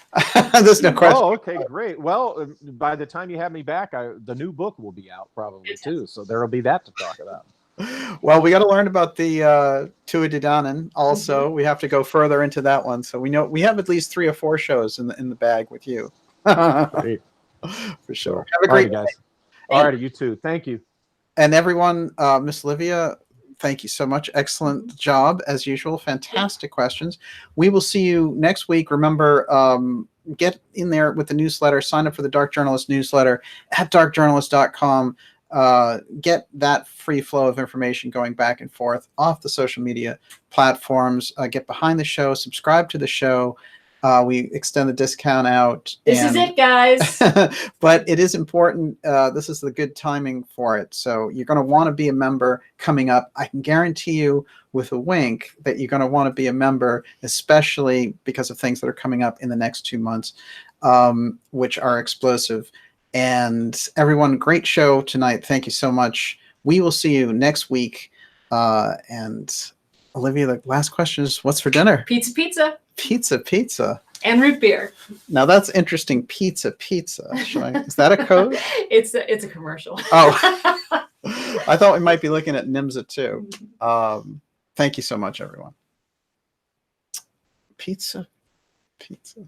There's no question. Oh, okay, great. Well, by the time you have me back, the new book will be out probably too. So there'll be that to talk about. Well, we got to learn about the Tua Didanen also. We have to go further into that one. So we know we have at least 3 or 4 shows in the bag with you. Great. For sure. Have a great guys. All right, you too. Thank you. And everyone, Miss Livia, thank you so much. Excellent job, as usual. Fantastic questions. We will see you next week. Remember, get in there with the newsletter. Sign up for the Dark Journalist newsletter at darkjournalist.com. Get that free flow of information going back and forth off the social media platforms. Get behind the show. Subscribe to the show. We extend the discount out. This is it, guys. But it is important. This is the good timing for it. So you're going to want to be a member coming up. I can guarantee you with a wink that you're going to want to be a member, especially because of things that are coming up in the next 2 months, which are explosive. And everyone, great show tonight. Thank you so much. We will see you next week. And Olivia, the last question is, what's for dinner? Pizza. Pizza. And root beer. Now that's interesting. Pizza. Is that a code? It's a commercial. Oh, I thought we might be looking at Nymza too. Thank you so much, everyone. Pizza. Pizza.